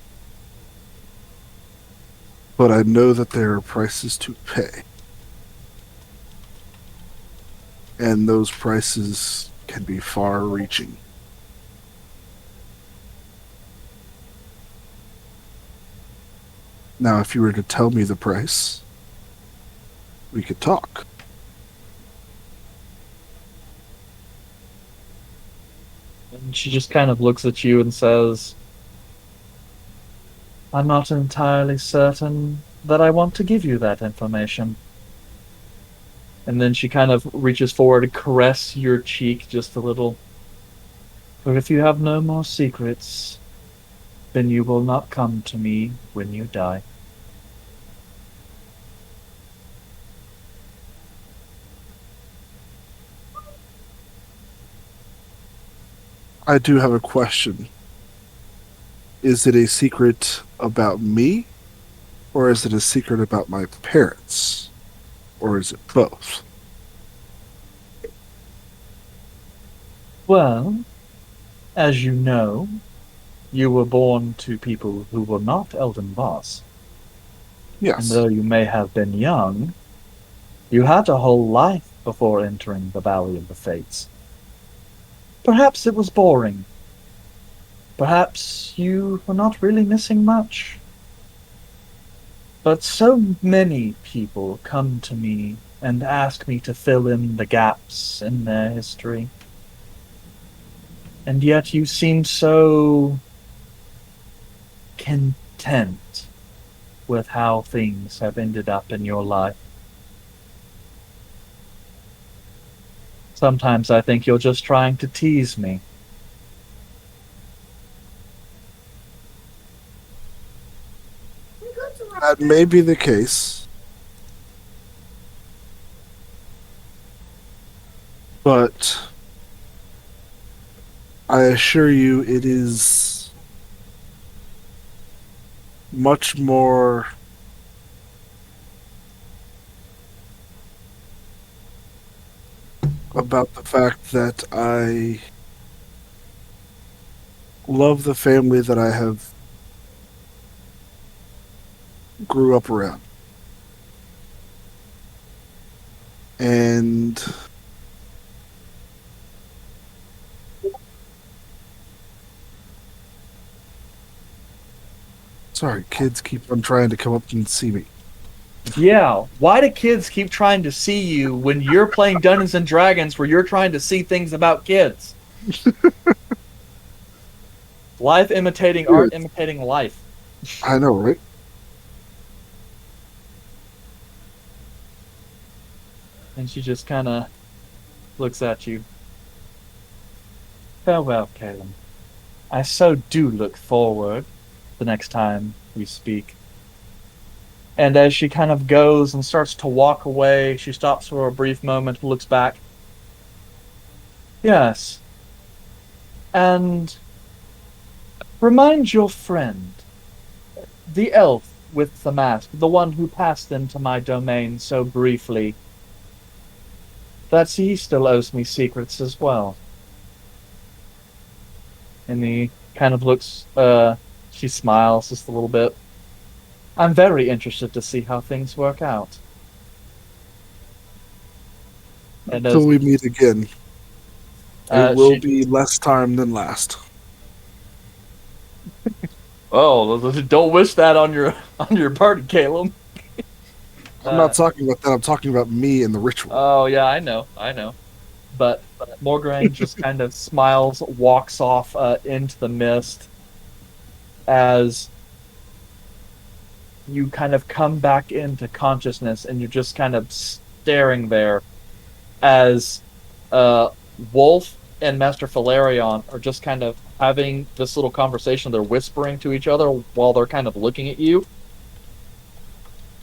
But I know that there are prices to pay. And those prices can be far-reaching. Now, if you were to tell me the price, we could talk. And she just kind of looks at you and says, I'm not entirely certain that I want to give you that information. And then she kind of reaches forward to caress your cheek just a little. But if you have no more secrets, then you will not come to me when you die. I do have a question. Is it a secret about me? Or is it a secret about my parents? Or is it both? Well, as you know, you were born to people who were not Elden Boss. And Yes. though you may have been young, you had a whole life before entering the Valley of the Fates. Perhaps it was boring. Perhaps you were not really missing much. But so many people come to me and ask me to fill in the gaps in their history. And yet you seem so content with how things have ended up in your life. Sometimes I think you're just trying to tease me. That may be the case. But I assure you, it is much more about the fact that I love the family that I have grew up around. And sorry, kids keep on trying to come up and see me. Yeah, why do kids keep trying to see you when you're playing Dungeons and Dragons where you're trying to see things about kids? Life imitating art imitating life. I know, right? And she just kind of looks at you. Farewell, Kaelum. I so do look forward the next time we speak. And as she kind of goes and starts to walk away, she stops for a brief moment, looks back. Yes. And remind your friend, the elf with the mask, the one who passed into my domain so briefly, that he still owes me secrets as well. And he kind of looks, she smiles just a little bit. I'm very interested to see how things work out. And Until we meet again, it will be less time than last. Oh, don't wish that on your party, Kaelum. I'm not talking about that. I'm talking about me and the ritual. Oh yeah, I know. But Morgraine just kind of smiles, walks off into the mist as you kind of come back into consciousness, and you're just kind of staring there as Wolf and Master Valerion are just kind of having this little conversation. They're whispering to each other while they're kind of looking at you.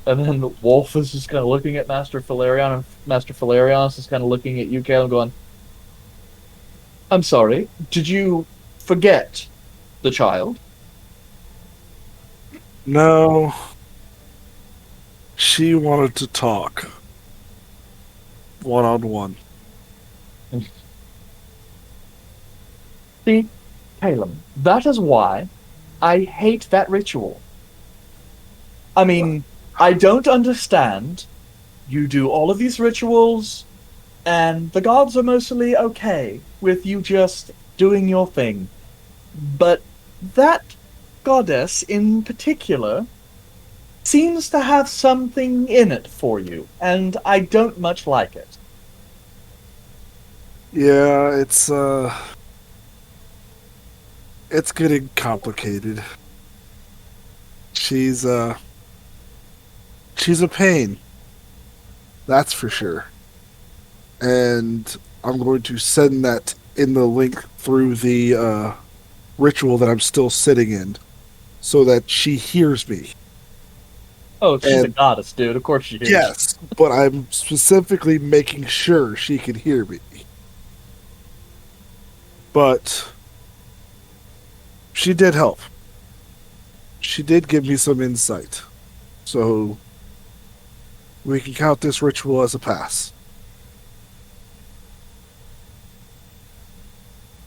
And then Wolf is just kind of looking at Master Valerion, and Master Valerion is just kind of looking at you, Kaelum, going, I'm sorry, did you forget the child? No. She wanted to talk. One-on-one. See, Kaelum, that is why I hate that ritual. I mean, I don't understand. You do all of these rituals, and the gods are mostly okay with you just doing your thing. But that goddess in particular seems to have something in it for you, and I don't much like it. Yeah, it's getting complicated. She's a pain. That's for sure. And I'm going to send that in the link through the ritual that I'm still sitting in so that she hears me. Oh, she's a goddess, dude. Of course she hears. Yes, but I'm specifically making sure she can hear me. But she did help. She did give me some insight. So we can count this ritual as a pass.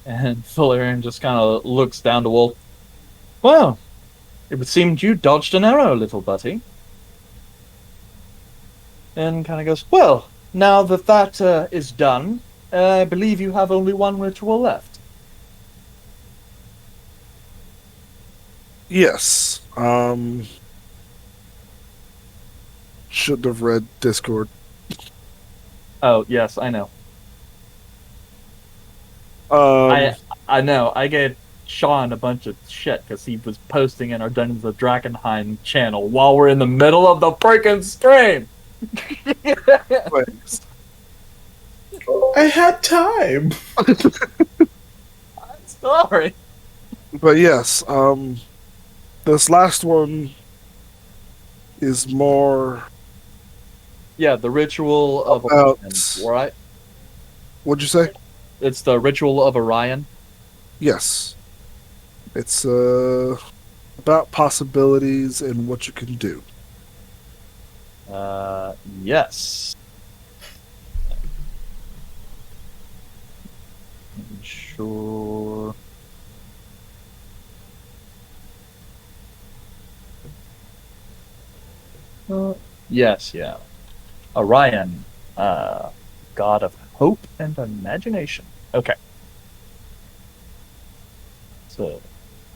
And Valerian just kind of looks down to Wolf. Well, it would seem you dodged an arrow, little buddy. And kind of goes, well, now that that is done, I believe you have only one ritual left. Yes. Shouldn't have read Discord. Oh, yes, I know. I know. I gave Sean a bunch of shit because he was posting in our Dungeons of Drakenheim channel while we're in the middle of the freaking stream. I had time. I'm sorry. But yes, this last one is more. Yeah, the ritual of About- Orion, right? What'd you say? It's the Ritual of Orion. Yes. It's about possibilities and what you can do. Yes. Sure. Yes, yeah. Orion, god of hope and imagination. Okay. So,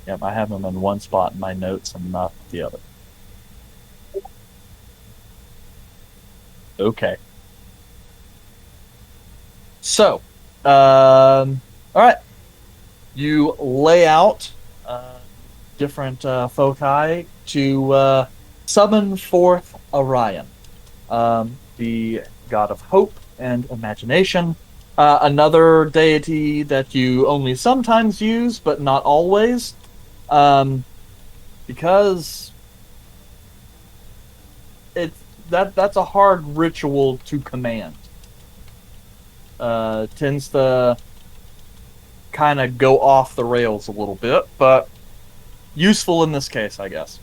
yeah, I have them in one spot in my notes and not the other. Okay. So, all right. You lay out different foci to summon forth Orion, the god of hope and imagination. Another deity that you only sometimes use, but not always, because that's a hard ritual to command. Tends to kind of go off the rails a little bit, but useful in this case, I guess.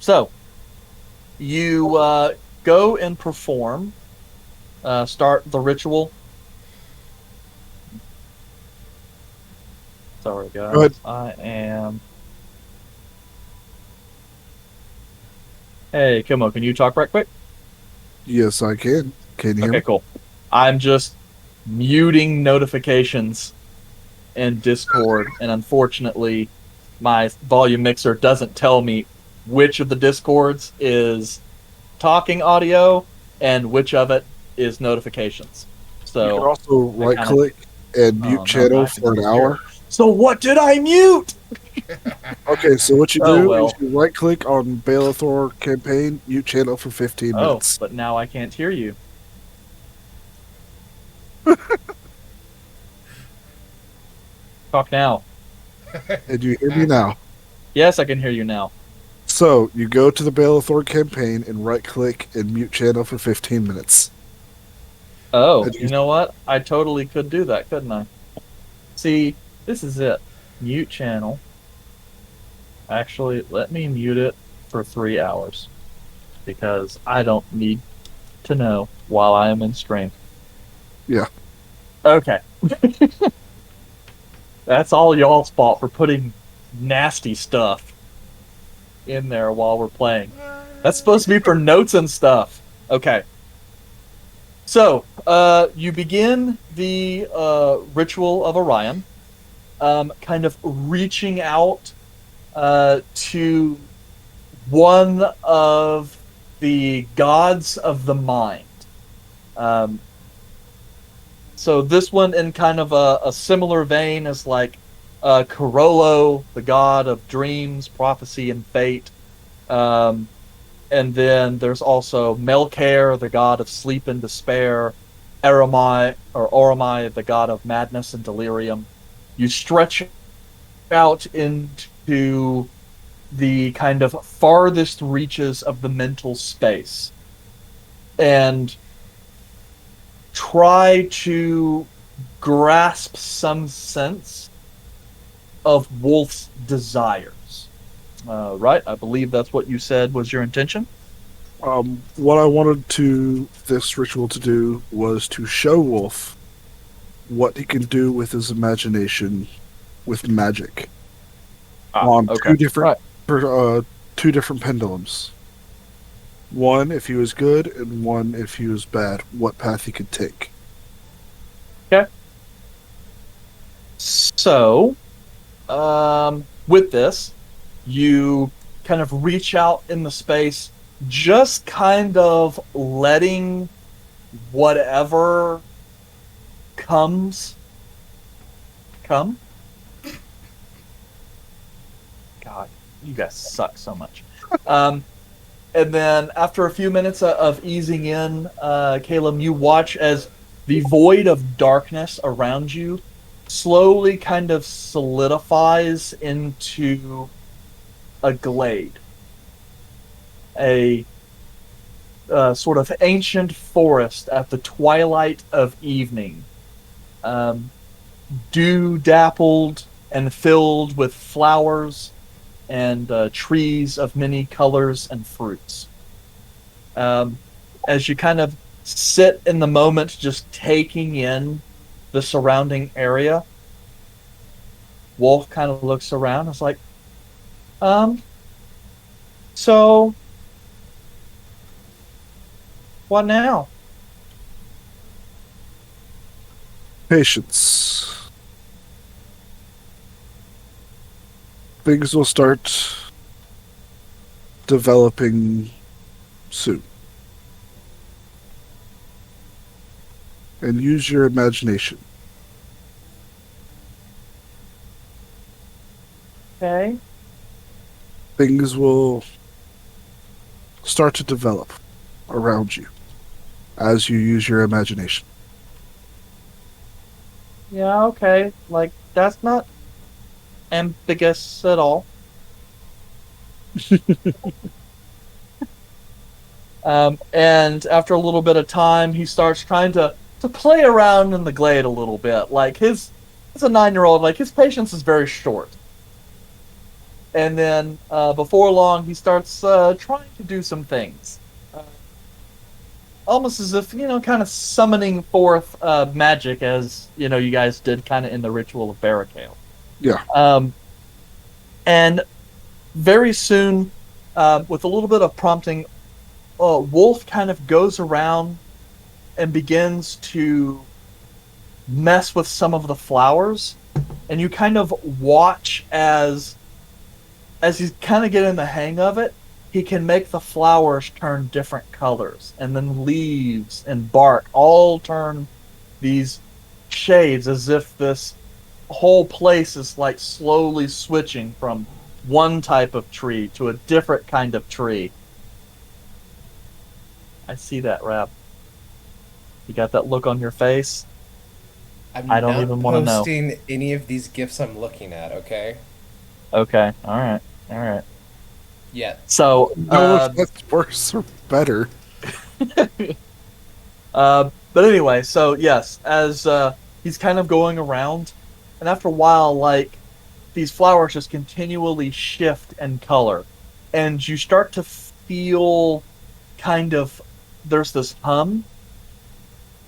So, you go and perform, start the ritual. Sorry, guys. Go ahead. I am... Hey, Kimo, can you talk right quick? Yes, I can. Can you hear Okay, me? cool. I'm just muting notifications in Discord, and unfortunately, my volume mixer doesn't tell me which of the Discords is talking audio and which of it is notifications. So You can also right click and mute channel for an hour. So what did I mute? Okay, so what you Oh, do well. is you right click on Baelathor campaign, mute channel for 15 Oh, minutes. but now I can't hear you. Talk now. And you hear me now. Yes, I can hear you now. So you go to the Baelathor campaign and right click and mute channel for 15 minutes. Oh, And you know what? I totally could do that, couldn't I? See, this is it. Mute channel. Actually, let me mute it for 3 hours. Because I don't need to know while I am in stream. Yeah. Okay. That's all y'all's fault for putting nasty stuff in there while we're playing. That's supposed to be for notes and stuff. Okay. So, you begin the Ritual of Orion, kind of reaching out to one of the gods of the mind. So this one in kind of a similar vein as like Corollo, the god of dreams, prophecy, and fate. And then there's also Melkare, the god of sleep and despair, Oromai, the god of madness and delirium. You stretch out into the kind of farthest reaches of the mental space and try to grasp some sense of Wolf's desires. Right? I believe that's what you said was your intention. What I wanted this ritual to do was to show Wolf what he can do with his imagination with magic on okay. two different pendulums. One if he was good, and one if he was bad. What path he could take. Okay. So, with this, you kind of reach out in the space, just kind of letting whatever comes come. God, you guys suck so much. And then after a few minutes of easing in, Kaelum, you watch as the void of darkness around you slowly kind of solidifies into a glade. A sort of ancient forest at the twilight of evening dew dappled and filled with flowers and trees of many colors and fruits. As you kind of sit in the moment, just taking in the surrounding area, Wolf kind of looks around. It's like, so what now? Patience. Things will start developing soon. And use your imagination. Okay. Things will start to develop around you as you use your imagination. Yeah, okay. Like, that's not ambiguous at all. And after a little bit of time, he starts trying to play around in the glade a little bit. Like, as a 9-year-old, like, his patience is very short. And then, before long, he starts trying to do some things. Almost as if, kind of summoning forth magic, as, you guys did kind of in the Ritual of Orion. Yeah. And very soon, with a little bit of prompting, Wolf kind of goes around and begins to mess with some of the flowers. And you kind of watch as he's kind of getting the hang of it, he can make the flowers turn different colors. And then leaves and bark all turn these shades, as if this whole place is like slowly switching from one type of tree to a different kind of tree. I see that, Rap. You got that look on your face? I don't even want to know. I'm not posting any of these gifs I'm looking at, okay? Okay, alright. Yeah. So, No, if that's worse or better. but anyway, so yes, as he's kind of going around, and after a while, like, these flowers just continually shift in color, and you start to feel kind of, there's this hum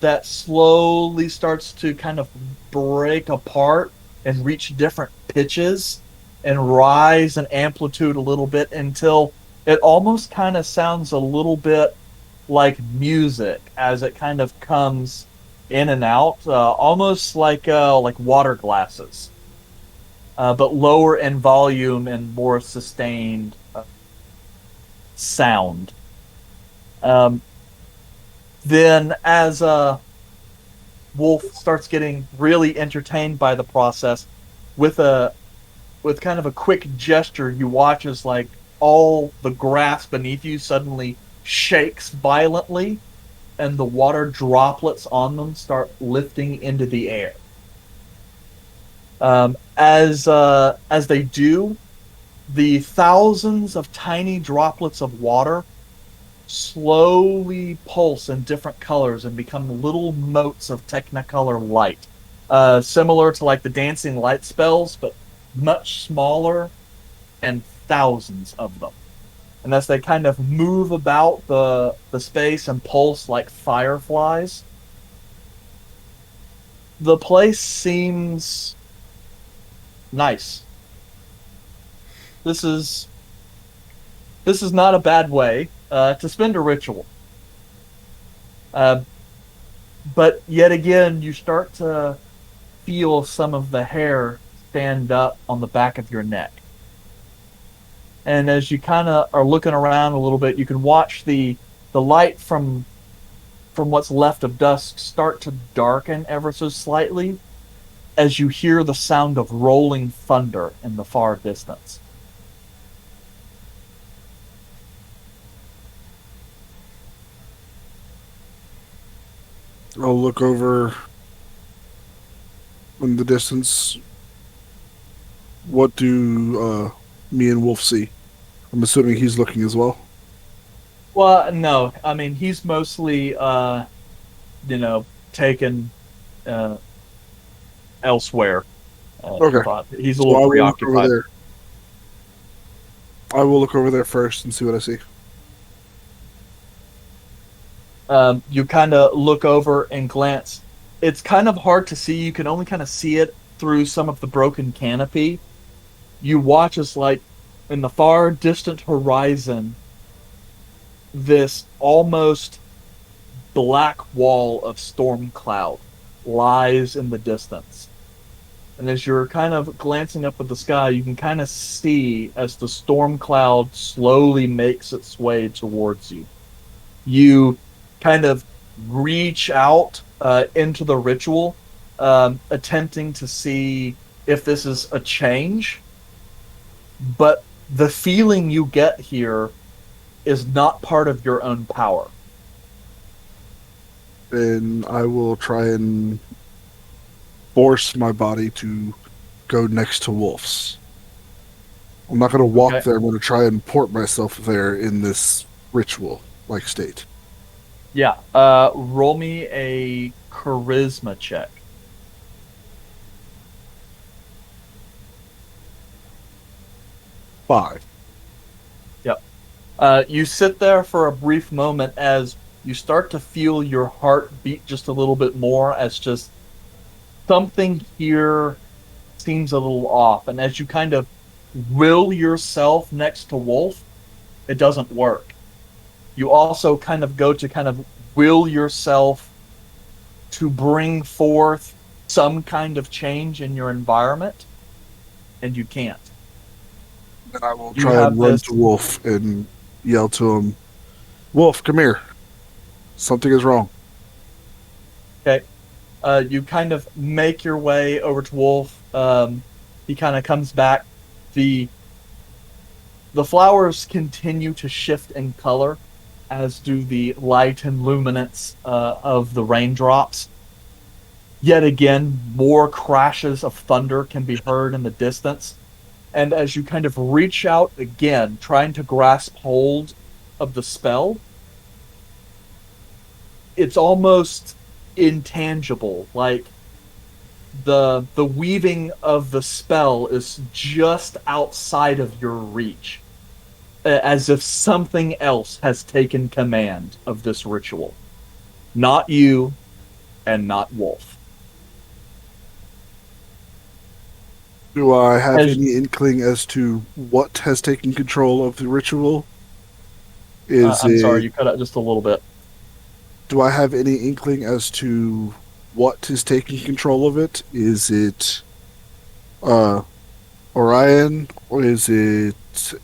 that slowly starts to kind of break apart and reach different pitches and rise in amplitude a little bit until it almost kind of sounds a little bit like music as it kind of comes in and out, almost like water glasses, but lower in volume and more sustained sound. Then as Wolf starts getting really entertained by the process, with kind of a quick gesture, you watch as like all the grass beneath you suddenly shakes violently, and the water droplets on them start lifting into the air. As they do, the thousands of tiny droplets of water slowly pulse in different colors and become little motes of technicolor light, similar to like the dancing light spells, but much smaller, and thousands of them. And as they kind of move about the space and pulse like fireflies, the place seems nice. This is not a bad way to spend a ritual. But yet again, you start to feel some of the hair stand up on the back of your neck. And as you kind of are looking around a little bit, you can watch the light from what's left of dusk start to darken ever so slightly as you hear the sound of rolling thunder in the far distance. I'll look over in the distance. What do me and Wolf see? I'm assuming he's looking as well. Well, no. I mean, he's mostly, taken elsewhere. Okay. He's a So little I will look over preoccupied. there. I will look over there first and see what I see. You kind of look over and glance. It's kind of hard to see. You can only kind of see it through some of the broken canopy. You watch as, like, in the far distant horizon, this almost black wall of storm cloud lies in the distance. And as you're kind of glancing up at the sky, you can kind of see as the storm cloud slowly makes its way towards you. You kind of reach out into the ritual, attempting to see if this is a change. But the feeling you get here is not part of your own power. And I will try and force my body to go next to Wolf's. I'm not going to walk Okay. there. I'm going to try and port myself there in this ritual-like state. Yeah. Roll me a charisma check. 5. Yep. You sit there for a brief moment as you start to feel your heart beat just a little bit more, as just something here seems a little off. And as you kind of will yourself next to Wolf, it doesn't work. You also kind of go to kind of will yourself to bring forth some kind of change in your environment, and you can't. And I will You try have and run this- to Wolf and yell to him, Wolf, come here. Something is wrong. Okay. You kind of make your way over to Wolf. He kind of comes back. The flowers continue to shift in color, as do the light and luminance of the raindrops. Yet again, more crashes of thunder can be heard in the distance. And as you kind of reach out again, trying to grasp hold of the spell, it's almost intangible. Like the weaving of the spell is just outside of your reach, as if something else has taken command of this ritual. Not you, and not Wolf. Do I have As- any inkling as to what has taken control of the ritual? Is I'm sorry, it? you cut out just a little bit. Do I have any inkling as to what is taking control of it? Is it Orion, or is it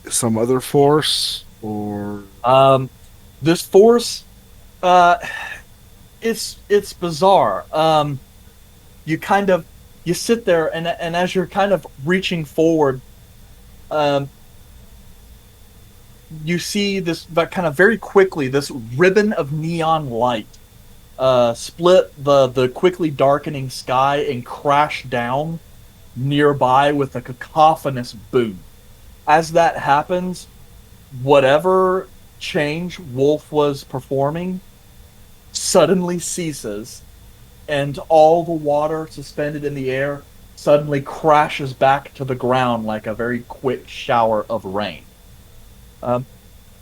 some other force, or This force, uh, it's bizarre. You kind of you sit there, and as you're kind of reaching forward, um, you see this, but kind of very quickly, this ribbon of neon light split the quickly darkening sky and crash down nearby with a cacophonous boom. As that happens, whatever change Wolf was performing suddenly ceases, and all the water suspended in the air suddenly crashes back to the ground like a very quick shower of rain.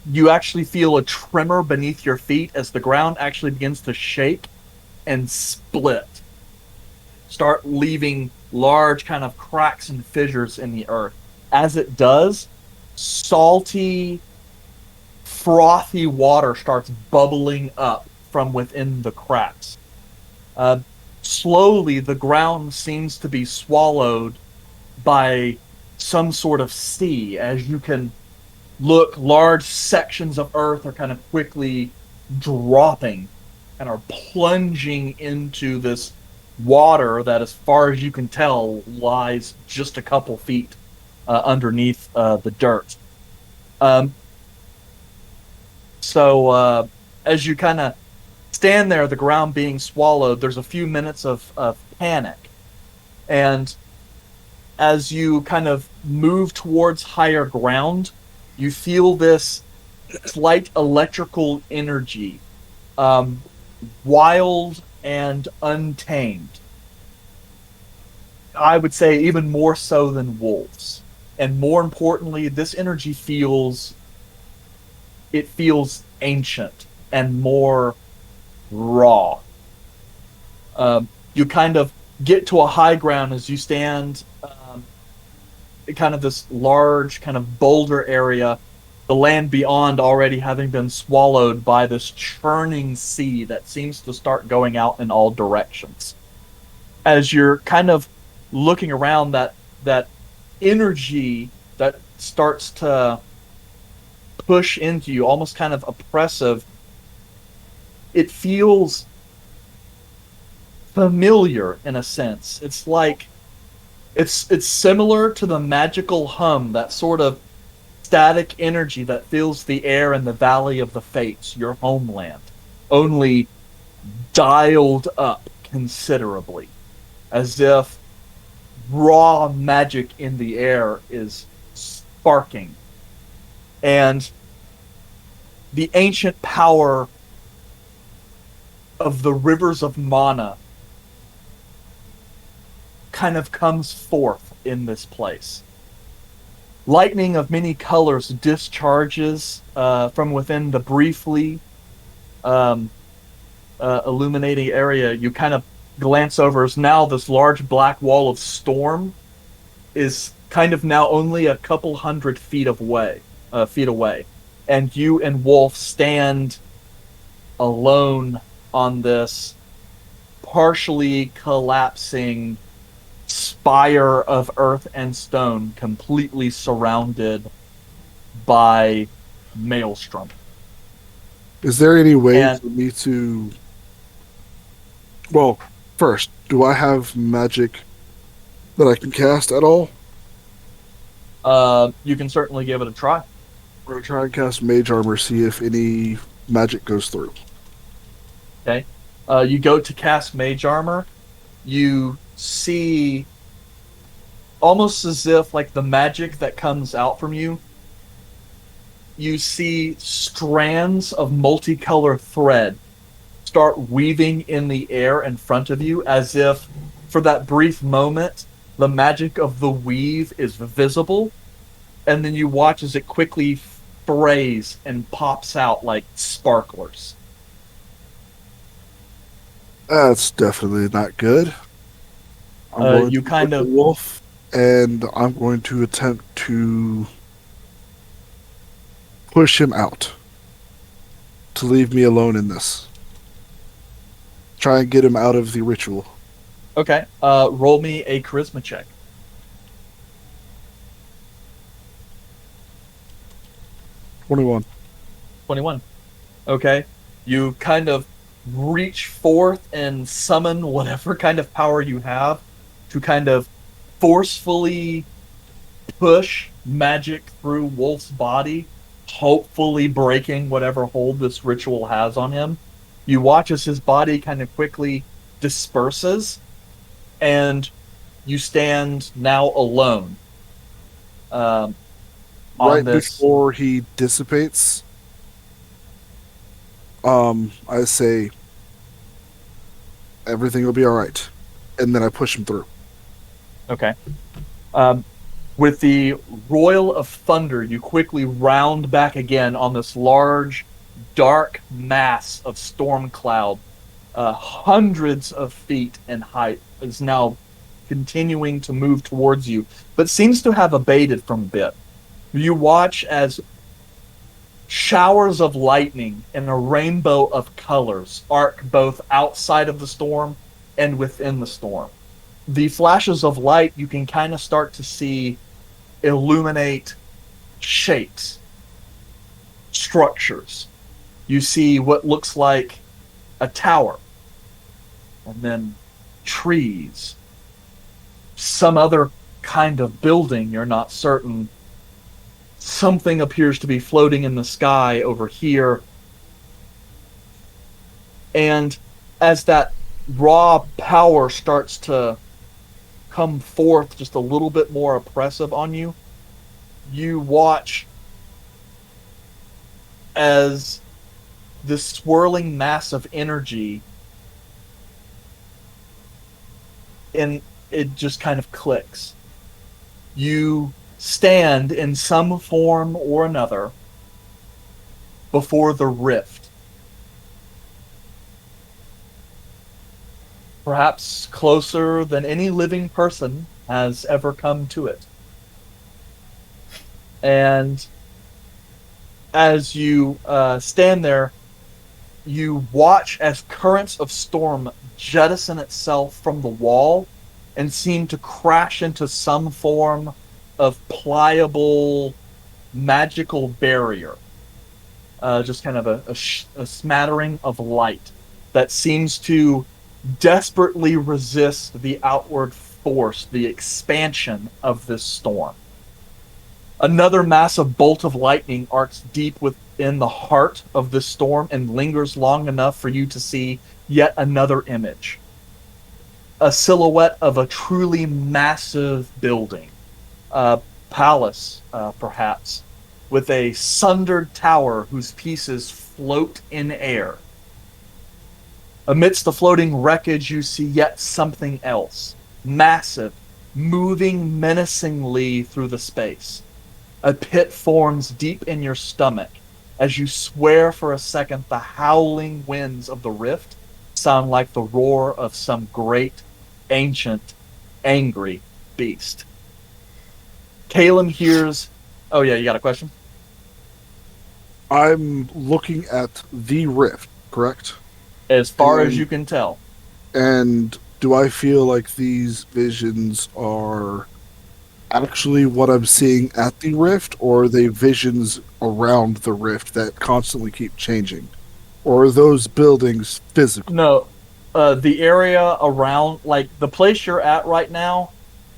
You actually feel a tremor beneath your feet as the ground actually begins to shake and split, start leaving large kind of cracks and fissures in the earth. As it does, salty, frothy water starts bubbling up from within the cracks. Slowly, the ground seems to be swallowed by some sort of sea. As you can look, large sections of earth are kind of quickly dropping and are plunging into this water that, as far as you can tell, lies just a couple feet underneath the dirt. So as you kind of stand there, the ground being swallowed, there's a few minutes of panic. And as you kind of move towards higher ground, you feel this slight electrical energy, wild and untamed. I would say even more so than wolves. And more importantly, this energy feels ancient and more raw. You kind of get to a high ground as you stand kind of this large kind of boulder area, the land beyond already having been swallowed by this churning sea that seems to start going out in all directions. As you're kind of looking around, that energy that starts to push into you, almost kind of oppressive, it feels familiar in a sense. It's like it's similar to the magical hum, that sort of static energy that fills the air in the Valley of the Fates, your homeland, only dialed up considerably, as if raw magic in the air is sparking. And the ancient power of the rivers of mana kind of comes forth in this place. Lightning of many colors discharges from within the briefly illuminating area. You kind of glance over as now this large black wall of storm is kind of now only a couple hundred feet away, and you and Wolf stand alone on this partially collapsing spire of earth and stone, completely surrounded by maelstrom. Is there any way And- for me to... Well, first, do I have magic that I can cast at all? You can certainly give it a try. We're going to try and cast Mage Armor, see if any magic goes through. Okay. You go to cast Mage Armor. You see, almost as if like the magic that comes out from you, you see strands of multicolored thread start weaving in the air in front of you, as if for that brief moment the magic of the weave is visible, and then you watch as it quickly frays and pops out like sparklers. That's definitely not good. I'm going You to kind look of- at Wolf, and I'm going to attempt to push him out to leave me alone in this. Try and get him out of the ritual. Okay. Roll me a charisma check. 21. 21. Okay. You kind of reach forth and summon whatever kind of power you have to kind of forcefully push magic through Wolf's body, hopefully breaking whatever hold this ritual has on him. You watch as his body kind of quickly disperses, and you stand now alone. On Right this. before he dissipates, I say, everything will be alright. And then I push him through. Okay. With the Royal of Thunder, you quickly round back again on this large, dark mass of storm cloud, hundreds of feet in height, is now continuing to move towards you, but seems to have abated from a bit. You watch as showers of lightning and a rainbow of colors arc both outside of the storm and within the storm. The flashes of light you can kind of start to see illuminate shapes, structures. You see what looks like a tower, and then trees, some other kind of building, you're not certain. Something appears to be floating in the sky over here. And as that raw power starts to come forth just a little bit more oppressive on you, you watch as this swirling mass of energy it just kind of clicks. You stand in some form or another before the rift. Perhaps closer than any living person has ever come to it. And as you stand there, you watch as currents of storm jettison itself from the wall and seem to crash into some form of pliable magical barrier. Just kind of a smattering of light that seems to desperately resist the outward force, the expansion of this storm. Another massive bolt of lightning arcs deep within the heart of this storm and lingers long enough for you to see yet another image. A silhouette of a truly massive building. A palace, perhaps, with a sundered tower whose pieces float in air. Amidst the floating wreckage, you see yet something else. Massive, moving menacingly through the space. A pit forms deep in your stomach as you swear for a second the howling winds of the rift sound like the roar of some great, ancient, angry beast. Kaelum hears... Oh yeah, you got a question? I'm looking at the rift, correct? As far as you can tell. And do I feel like these visions are actually what I'm seeing at the rift, or are they visions around the rift that constantly keep changing? Or are those buildings physical? No, the area around, like, the place you're at right now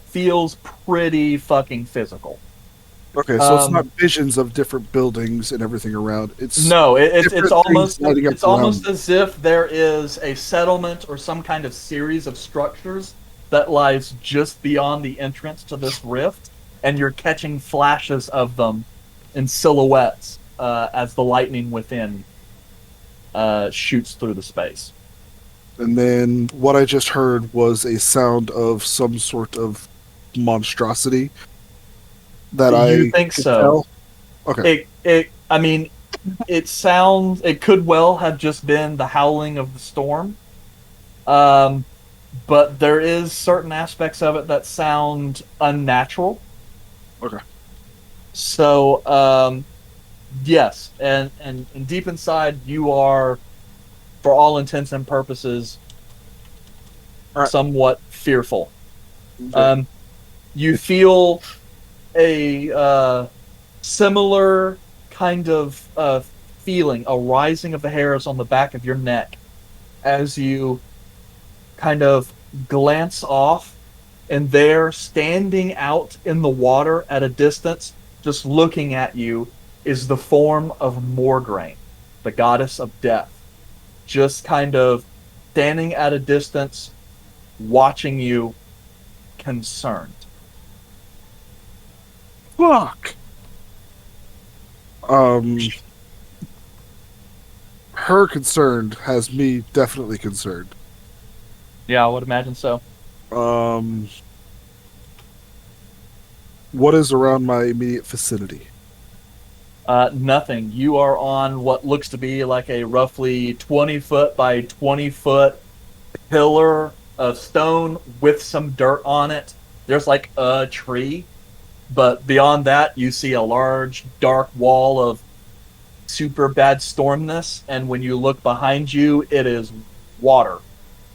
feels pretty fucking physical. Okay, so it's not visions of different buildings and everything around. It's it's different almost things lighting up it's almost around. as if there is a settlement or some kind of series of structures that lies just beyond the entrance to this rift, and you're catching flashes of them in silhouettes as the lightning within shoots through the space. And then what I just heard was a sound of some sort of monstrosity that You I think could so? tell. Okay. I mean, it could well have just been the howling of the storm. But there is certain aspects of it that sound unnatural. Okay. So, yes, and deep inside you are, for all intents and purposes, All right. somewhat fearful. Okay. You feel a similar kind of feeling, a rising of the hairs on the back of your neck as you kind of glance off, and there, standing out in the water at a distance, just looking at you, is the form of Morgraine, the goddess of death. Just kind of standing at a distance, watching you, concerned. Fuck. Her concerned has me definitely concerned. Yeah, I would imagine so. What is around my immediate vicinity? Nothing. You are on what looks to be like a roughly 20 foot by 20 foot pillar of stone with some dirt on it. There's like a tree, but beyond that, you see a large dark wall of super bad stormness, and when you look behind you, it is water.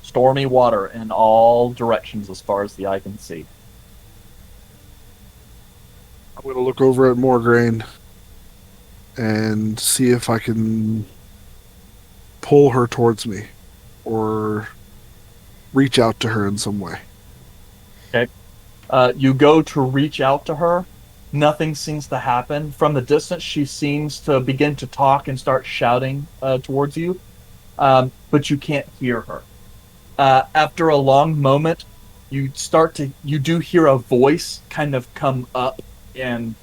Stormy water in all directions as far as the eye can see. I'm going to look over at Morgraine and see if I can pull her towards me or reach out to her in some way. Okay. You go to reach out to her. Nothing seems to happen. From the distance, she seems to begin to talk and start shouting towards you, but you can't hear her. After a long moment, you do hear a voice kind of come up and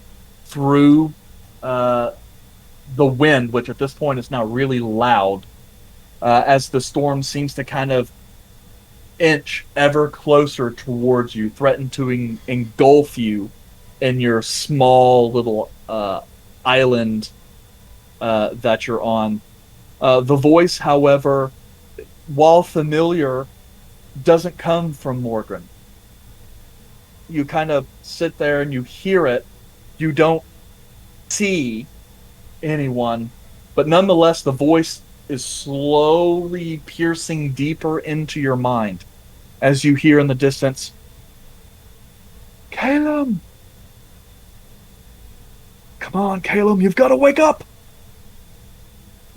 through the wind, which at this point is now really loud, as the storm seems to kind of inch ever closer towards you, threaten to engulf you in your small little island that you're on. The voice, however, while familiar, doesn't come from Morgan. You kind of sit there and you hear it. You don't see anyone, but nonetheless, the voice is slowly piercing deeper into your mind as you hear in the distance, Kaelum! Come on, Kaelum, you've got to wake up!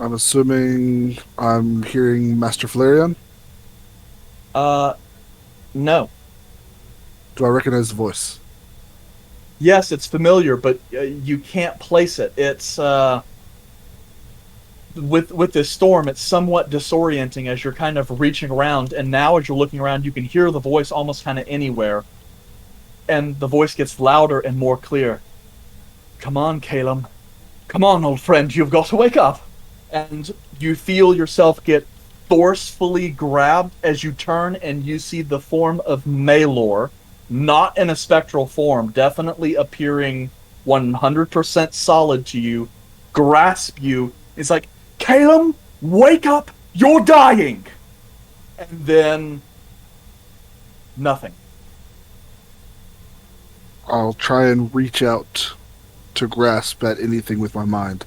I'm assuming I'm hearing Master Valerion. No. Do I recognize the voice? Yes, it's familiar, but you can't place it. It's, with this storm, it's somewhat disorienting as you're kind of reaching around, and now as you're looking around, you can hear the voice almost kind of anywhere. And the voice gets louder and more clear. Come on, Kaelum. Come on, old friend, you've got to wake up. And you feel yourself get forcefully grabbed as you turn and you see the form of Maelor, not in a spectral form, definitely appearing 100% solid to you, grasp you. It's like, Kaelum, wake up, you're dying! And then, nothing. I'll try and reach out to grasp at anything with my mind.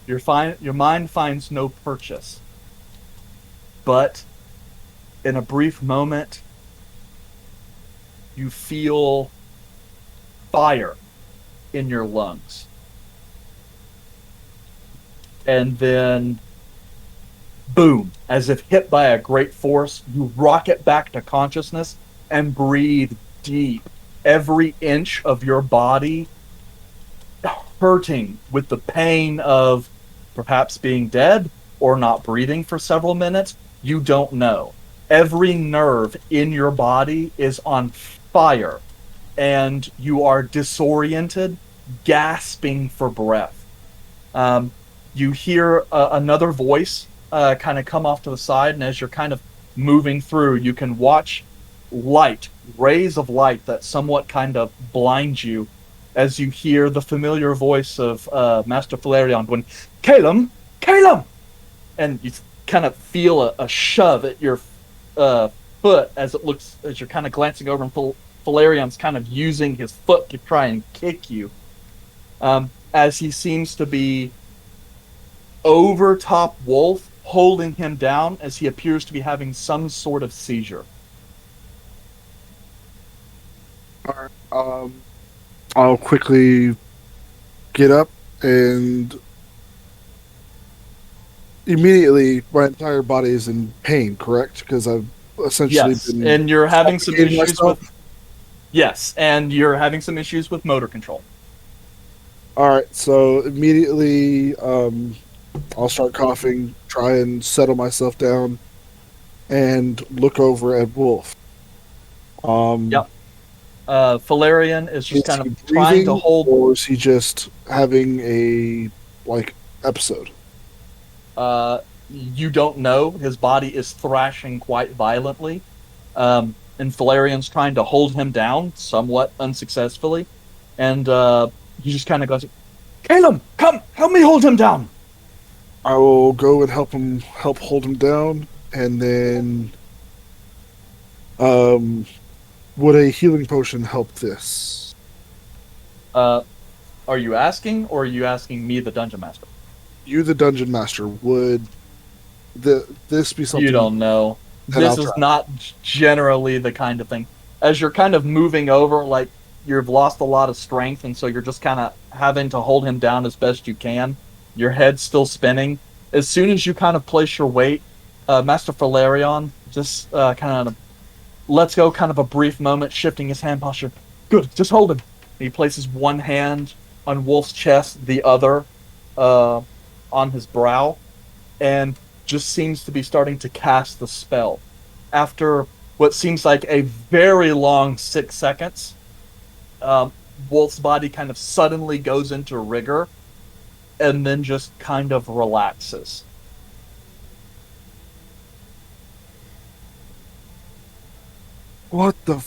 Your mind finds no purchase. But in a brief moment, you feel fire in your lungs. And then, boom, as if hit by a great force, you rocket back to consciousness and breathe deep. Every inch of your body hurting with the pain of perhaps being dead or not breathing for several minutes. You don't know. Every nerve in your body is on fire, and you are disoriented, gasping for breath. You hear another voice kind of come off to the side, and as you're kind of moving through, you can watch rays of light that somewhat kind of blind you as you hear the familiar voice of Master Valerion going, Kaelum! Kaelum! And you kind of feel a shove at your foot as you're kind of glancing over, and Valerion's kind of using his foot to try and kick you. As he seems to be over top Wolf, holding him down as he appears to be having some sort of seizure. Alright, I'll quickly get up, and immediately my entire body is in pain, correct? Because I've essentially Yes, been... and you're having some suffocating issues myself? with... Yes, and you're having some issues with motor control. Alright, so immediately I'll start coughing, try and settle myself down, and look over at Wolf. Yep. Valerion is just kind he of trying to breathing, hold... or is he just having a, episode? You don't know. His body is thrashing quite violently. And Valerion's trying to hold him down, somewhat unsuccessfully. And he just kind of goes, Kaelum, come, help me hold him down. I will go and help hold him down, and then would a healing potion help this? Are you asking, or are you asking me, the Dungeon Master? You, the Dungeon Master, would this be something... You don't know. Then This I'll is try. not generally the kind of thing. As you're kind of moving over, like, you've lost a lot of strength, and so you're just kind of having to hold him down as best you can. Your head's still spinning. As soon as you kind of place your weight, Master Valerion just kind of lets go, kind of a brief moment, shifting his hand posture. Good, just hold him. He places one hand on Wolf's chest, the other on his brow, and just seems to be starting to cast the spell. After what seems like a very long 6 seconds, Wolf's body kind of suddenly goes into rigor, and then just kind of relaxes. What the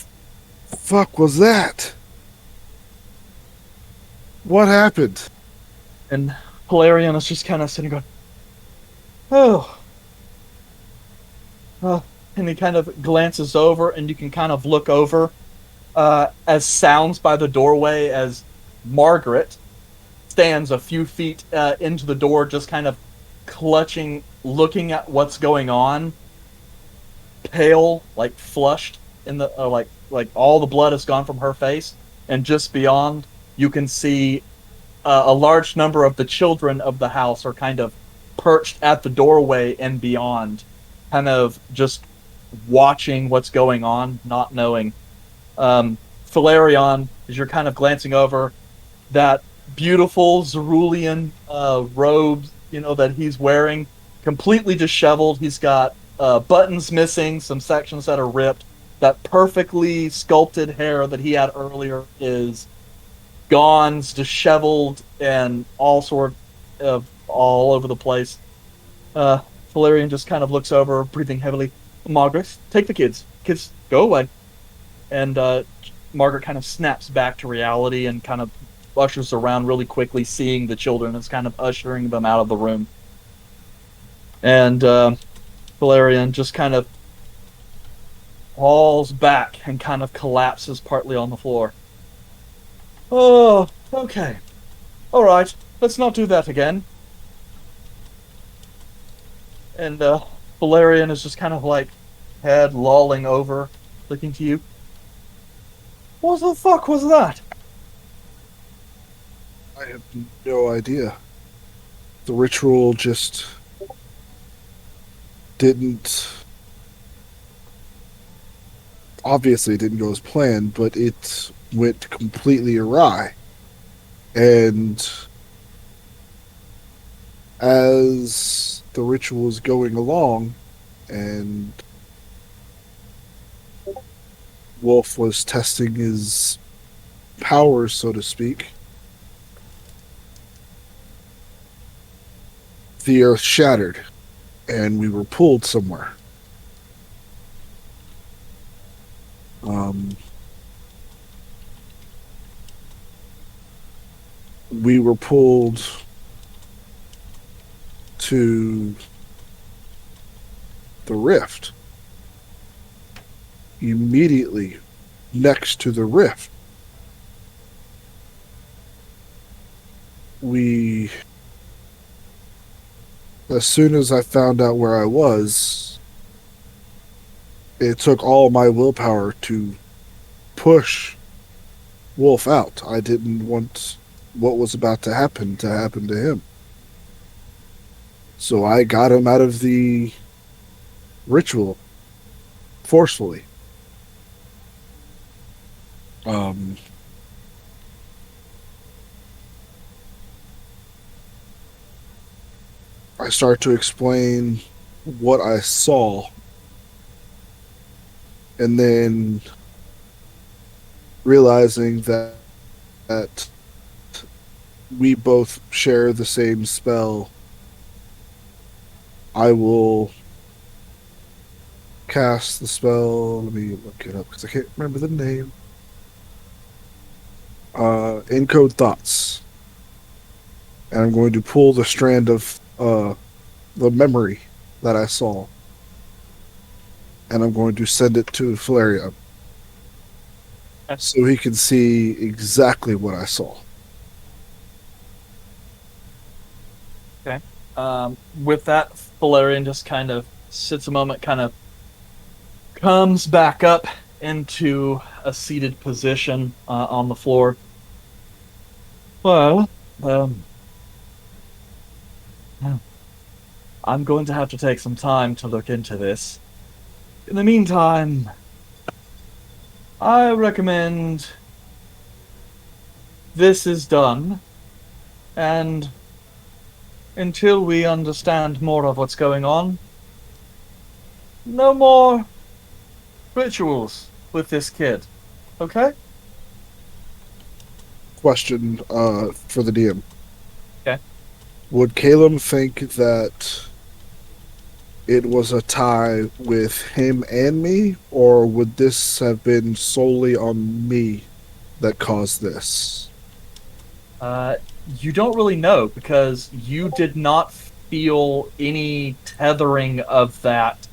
fuck was that? What happened? And Valerion is just kind of sitting going, oh. And he kind of glances over, and you can kind of look over as sounds by the doorway as Margaret stands a few feet into the door, just kind of clutching, looking at what's going on, pale, like flushed in the like all the blood has gone from her face, and just beyond you can see a large number of the children of the house are kind of perched at the doorway and beyond, kind of just watching what's going on, not knowing. Valerion, as you're kind of glancing over, that beautiful Cerulean robe, that he's wearing, completely disheveled. He's got buttons missing, some sections that are ripped. That perfectly sculpted hair that he had earlier is gone, disheveled, and all sort of all over the place. Valerian just kind of looks over, breathing heavily. Margaret, take the kids. Kids, go away. And Margaret kind of snaps back to reality and kind of ushers around really quickly, seeing the children as kind of ushering them out of the room. And Valerian just kind of falls back and kind of collapses partly on the floor. Oh, okay. All right, let's not do that again. And Valerian is just kind of like head lolling over, looking to you. What the fuck was that? I have no idea. The ritual just didn't. Obviously, it didn't go as planned, but it went completely awry. And as the ritual was going along, and Wolf was testing his powers, so to speak, the earth shattered, and we were pulled somewhere. We were pulled to the rift. Immediately next to the rift, as soon as I found out where I was, it took all my willpower to push Wolf out. I didn't want what was about to happen to him. So I got him out of the ritual forcefully. I start to explain what I saw, and then realizing that we both share the same spell, I will cast the spell. Let me look it up because I can't remember the name. Encode thoughts, and I'm going to pull the strand of the memory that I saw, and I'm going to send it to Valerion so he can see exactly what I saw. Okay. With that, Valerian just kind of sits a moment, kind of comes back up into a seated position on the floor. Well, I'm going to have to take some time to look into this. In the meantime, I recommend this is done, and until we understand more of what's going on, no more rituals with this kid. Okay? Question for the DM. Okay. Would Kaelum think that it was a tie with him and me, or would this have been solely on me that caused this? You don't really know because you did not feel any tethering of that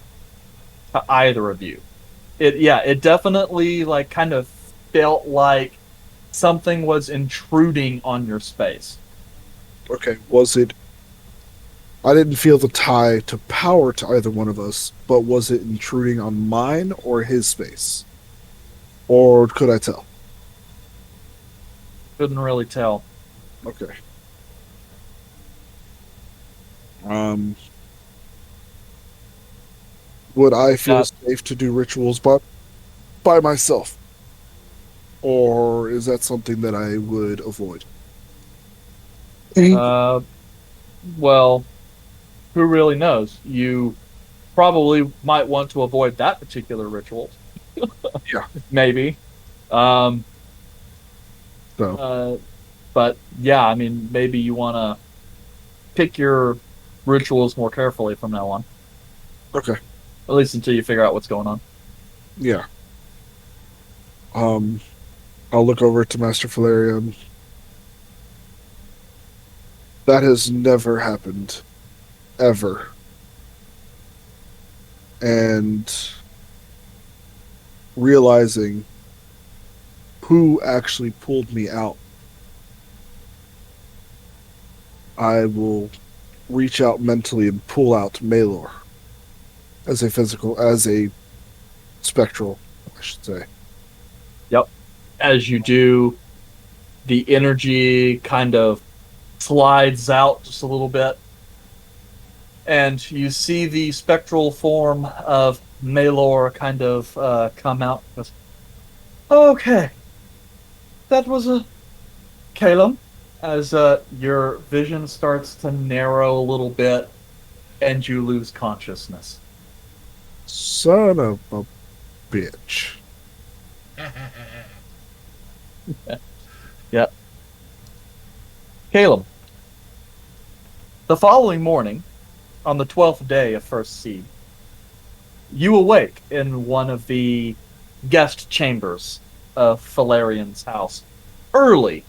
to either of you. It definitely like kind of felt like something was intruding on your space. Okay, was it? I didn't feel the tie to power to either one of us, but was it intruding on mine or his space? Or could I tell? Couldn't really tell. Okay. Um, would I feel Yeah. safe to do rituals by myself? Or is that something that I would avoid? Uh, well, who really knows? You probably might want to avoid that particular ritual. Yeah. Maybe. Um, So, uh, but yeah, I mean, maybe you want to pick your rituals more carefully from now on, okay. at least until you figure out what's going on. Yeah. Um, I'll look over to Master Valerion. That has never happened. Ever. And realizing who actually pulled me out, I will reach out mentally and pull out Malor as a spectral, I should say. Yep. As you do, the energy kind of slides out just a little bit, and you see the spectral form of Malor kind of come out. Goes, okay, that was a Kaelum. As your vision starts to narrow a little bit, and you lose consciousness. Son of a bitch. Yep. Kaelum. The following morning, on the 12th day of First Seed, you awake in one of the guest chambers of Valerion's house early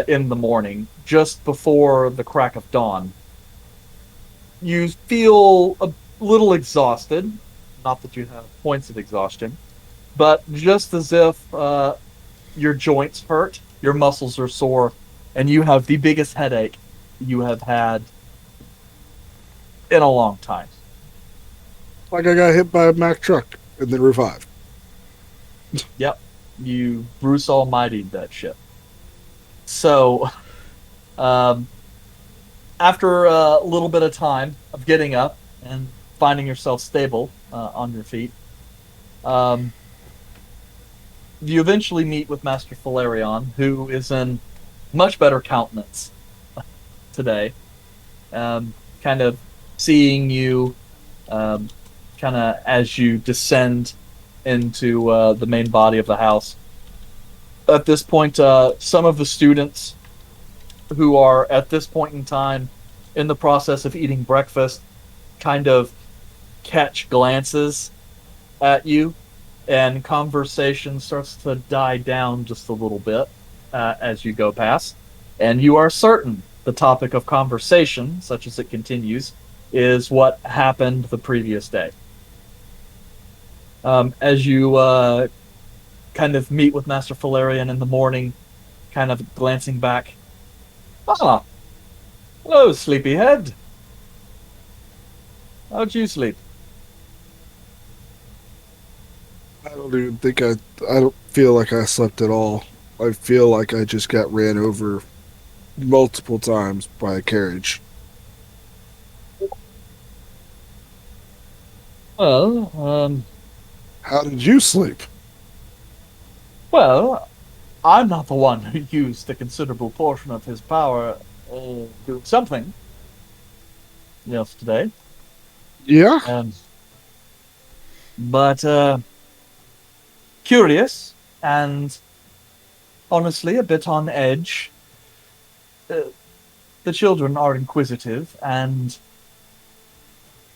in the morning, just before the crack of dawn. You feel a little exhausted, not that you have points of exhaustion, but just as if your joints hurt, your muscles are sore, and you have the biggest headache you have had in a long time. Like I got hit by a Mack truck and then revived. Yep, you Bruce Almighty'd that shit. So, um, after a little bit of time of getting up and finding yourself stable on your feet, um, you eventually meet with Master Valerion, who is in much better countenance today. Kind of seeing you, kind of as you descend into the main body of the house. At this point, some of the students who are at this point in time in the process of eating breakfast kind of catch glances at you, and conversation starts to die down just a little bit as you go past. And you are certain the topic of conversation, such as it continues, is what happened the previous day. As you kind of meet with Master Valerion in the morning, kind of glancing back. Ah, hello, sleepyhead. How'd you sleep? I don't even think I don't feel like I slept at all. I feel like I just got ran over multiple times by a carriage. Well, How did you sleep? well, I'm not the one who used a considerable portion of his power doing something yesterday. Yeah? But curious and honestly a bit on edge. The children are inquisitive, and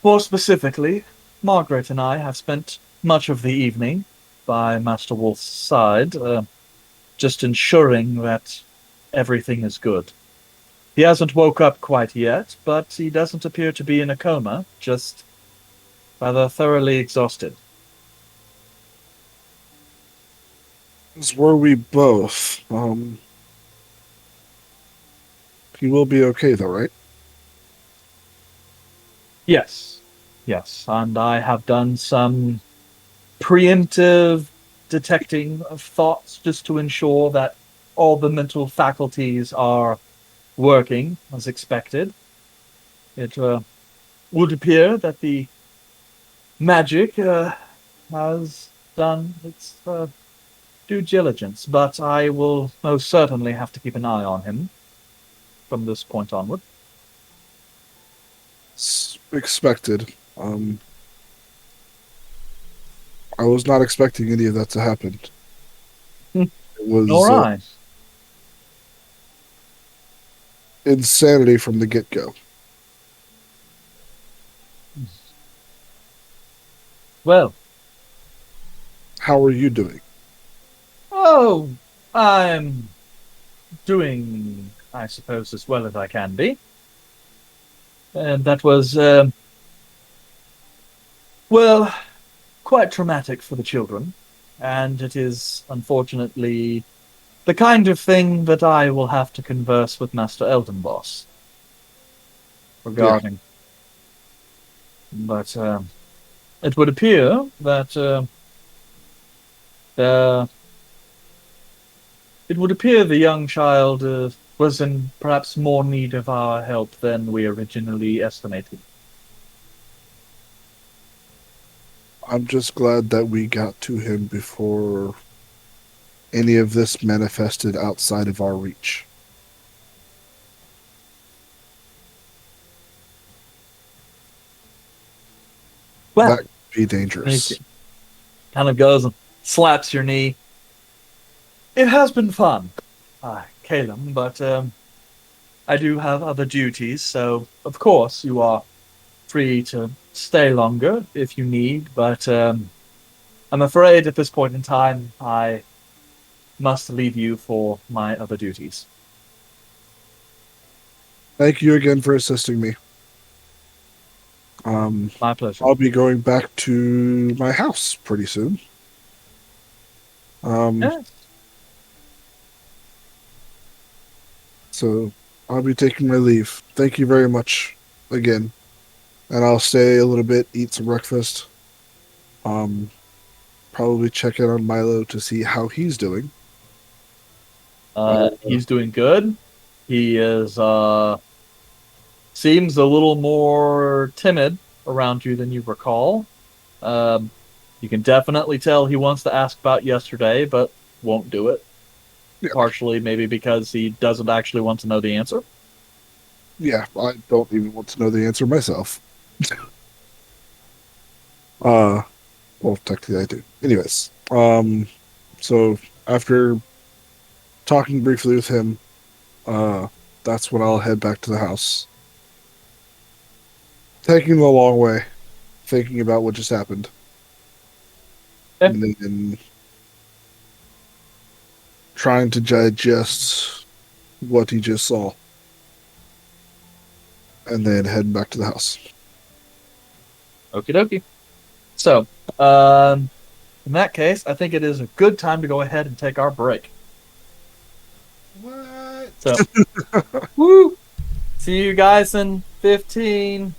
More specifically, Margaret and I have spent much of the evening by Master Wolf's side, just ensuring that everything is good. He hasn't woke up quite yet, but he doesn't appear to be in a coma, just rather thoroughly exhausted. As were we both. He will be okay, though, right? Yes, yes, and I have done some preemptive detecting of thoughts just to ensure that all the mental faculties are working as expected. It would appear that the magic has done its due diligence, but I will most certainly have to keep an eye on him from this point onward. It's expected. I was not expecting any of that to happen. Hmm. It was All right. insanity from the get-go. Well, How are you doing? oh, I'm doing, I suppose, as well as I can be. And that was, well, quite traumatic for the children. And it is, unfortunately, the kind of thing that I will have to converse with Master Eldenboss regarding. But it would appear that it would appear the young child was in perhaps more need of our help than we originally estimated. I'm just glad that we got to him before any of this manifested outside of our reach. Well, That could be dangerous. he kind of goes and slaps your knee. It has been fun, Kaelum, but I do have other duties, so of course you are free to stay longer if you need, but I'm afraid at this point in time I must leave you for my other duties. Thank you again for assisting me. My pleasure. I'll be going back to my house pretty soon. Yes. So I'll be taking my leave. Thank you very much again. And I'll stay a little bit, eat some breakfast. Probably check in on Milo to see how he's doing. He's doing good. He is seems a little more timid around you than you recall. You can definitely tell he wants to ask about yesterday, but won't do it. Yeah. Partially maybe because he doesn't actually want to know the answer. Yeah, I don't even want to know the answer myself. Well, technically I do. Anyways, so after talking briefly with him, that's when I'll head back to the house. Taking the long way, thinking about what just happened. Okay. And then trying to digest what he just saw. And then heading back to the house. Okie dokie. So, in that case, I think it is a good time to go ahead and take our break. What? So, woo! See you guys in 15.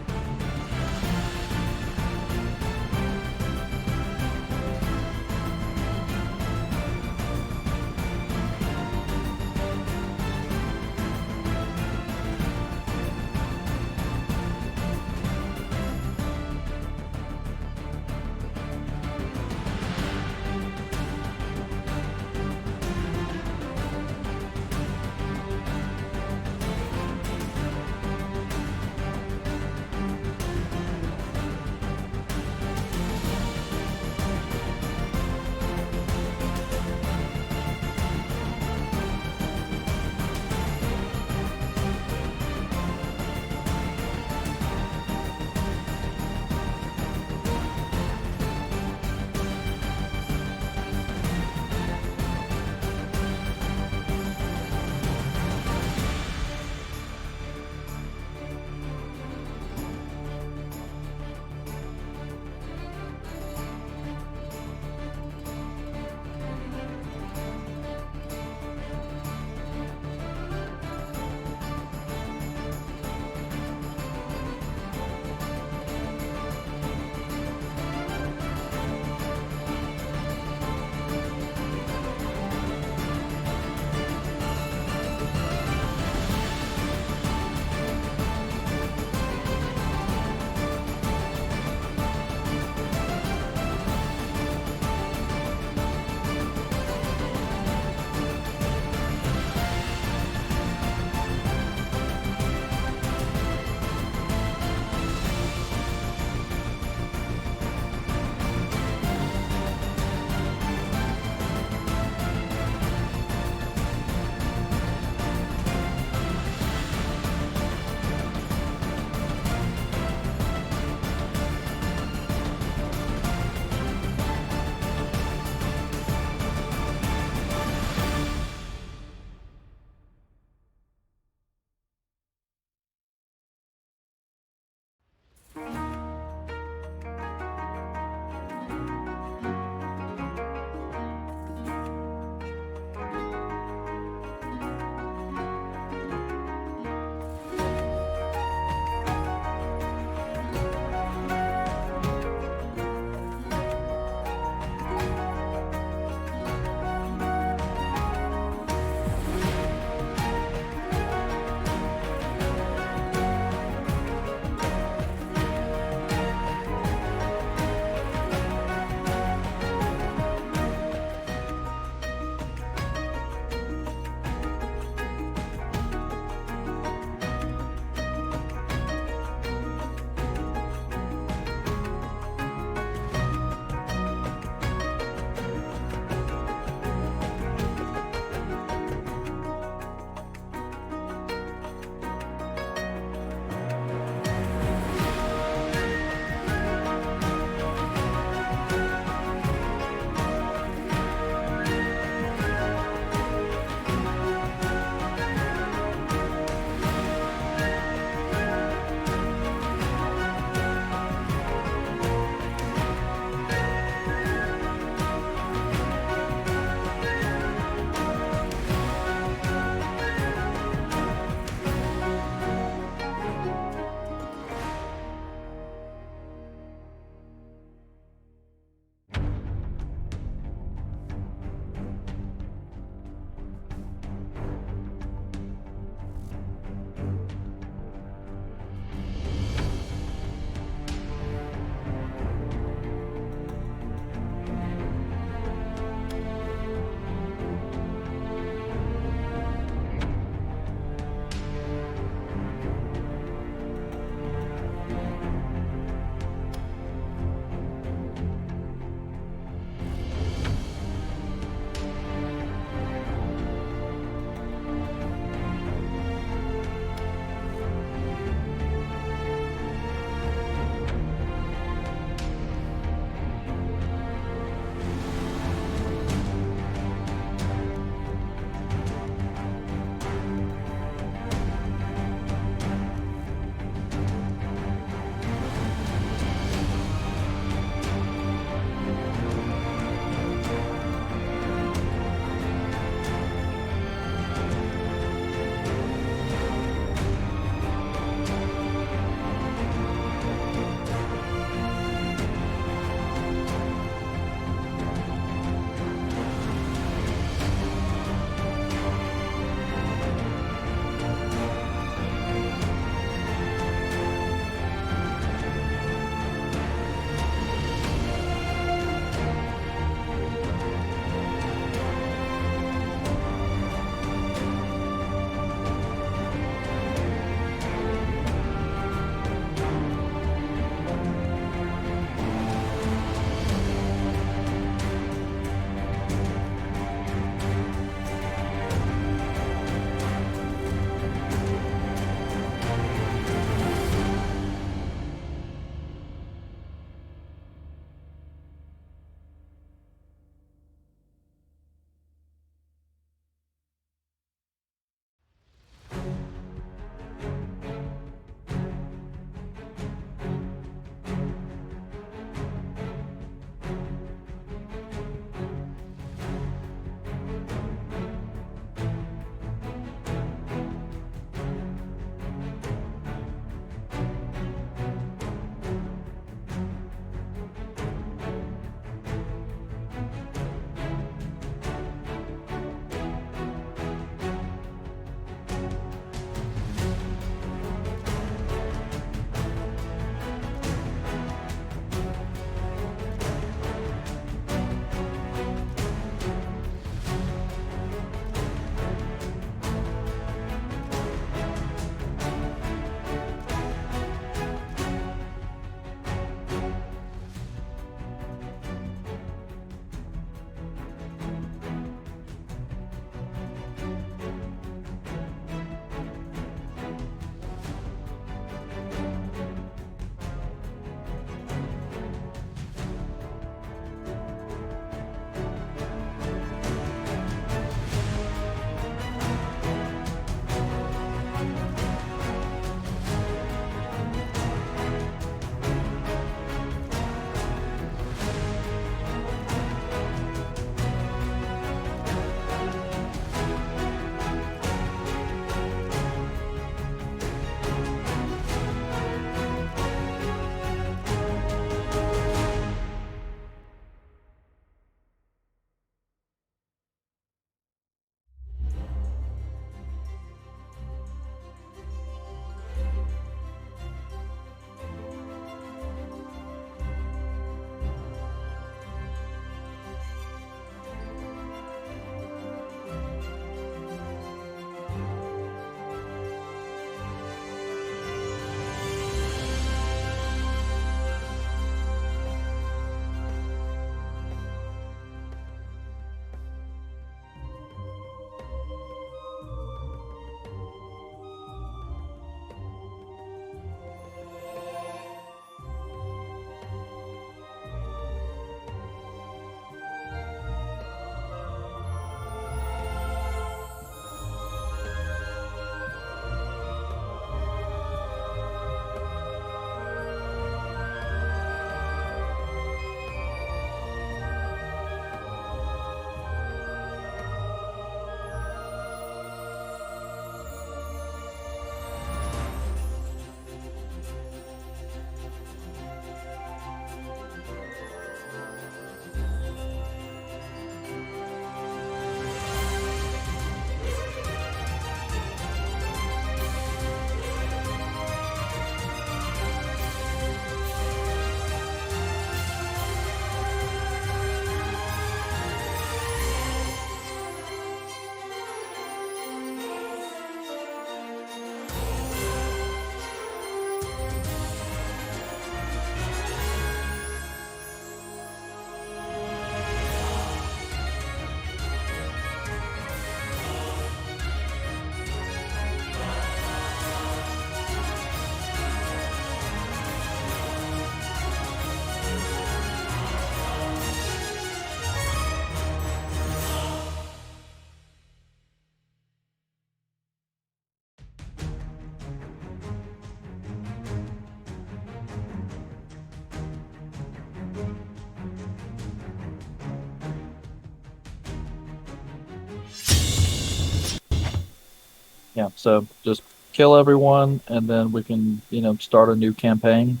Yeah, so just kill everyone, and then we can, start a new campaign.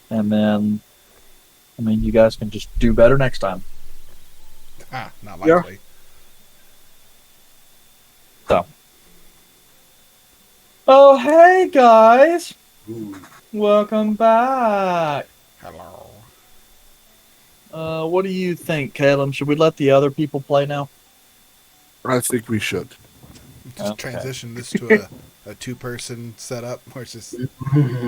And then, I mean, you guys can just do better next time. Not Yeah. likely. So. Oh, hey, guys! Ooh. Welcome back! Hello. What do you think, Kaelum? Should we let the other people play now? I think we should. Just Okay. transition this to a two-person setup, where it's just.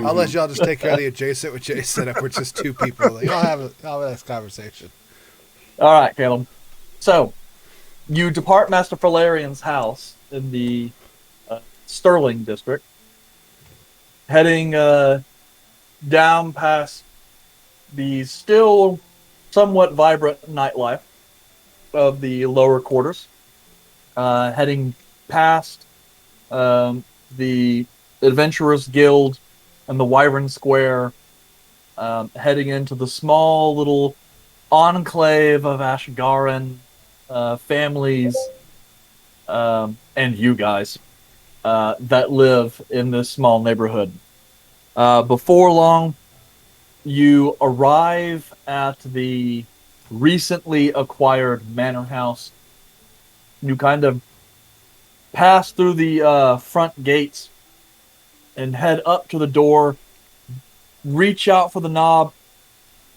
I'll let y'all just take care of the adjacent with Jace setup, where it's just two people. Like, I'll have a nice conversation. All right, Kaelum. So, you depart Master Valerion's house in the Sterling district, heading down past the still somewhat vibrant nightlife of the lower quarters, heading past the Adventurers Guild and the Wyvern Square, heading into the small little enclave of Ashgaran families and you guys that live in this small neighborhood. Before long, you arrive at the recently acquired manor house. You kind of pass through the front gates and head up to the door, reach out for the knob,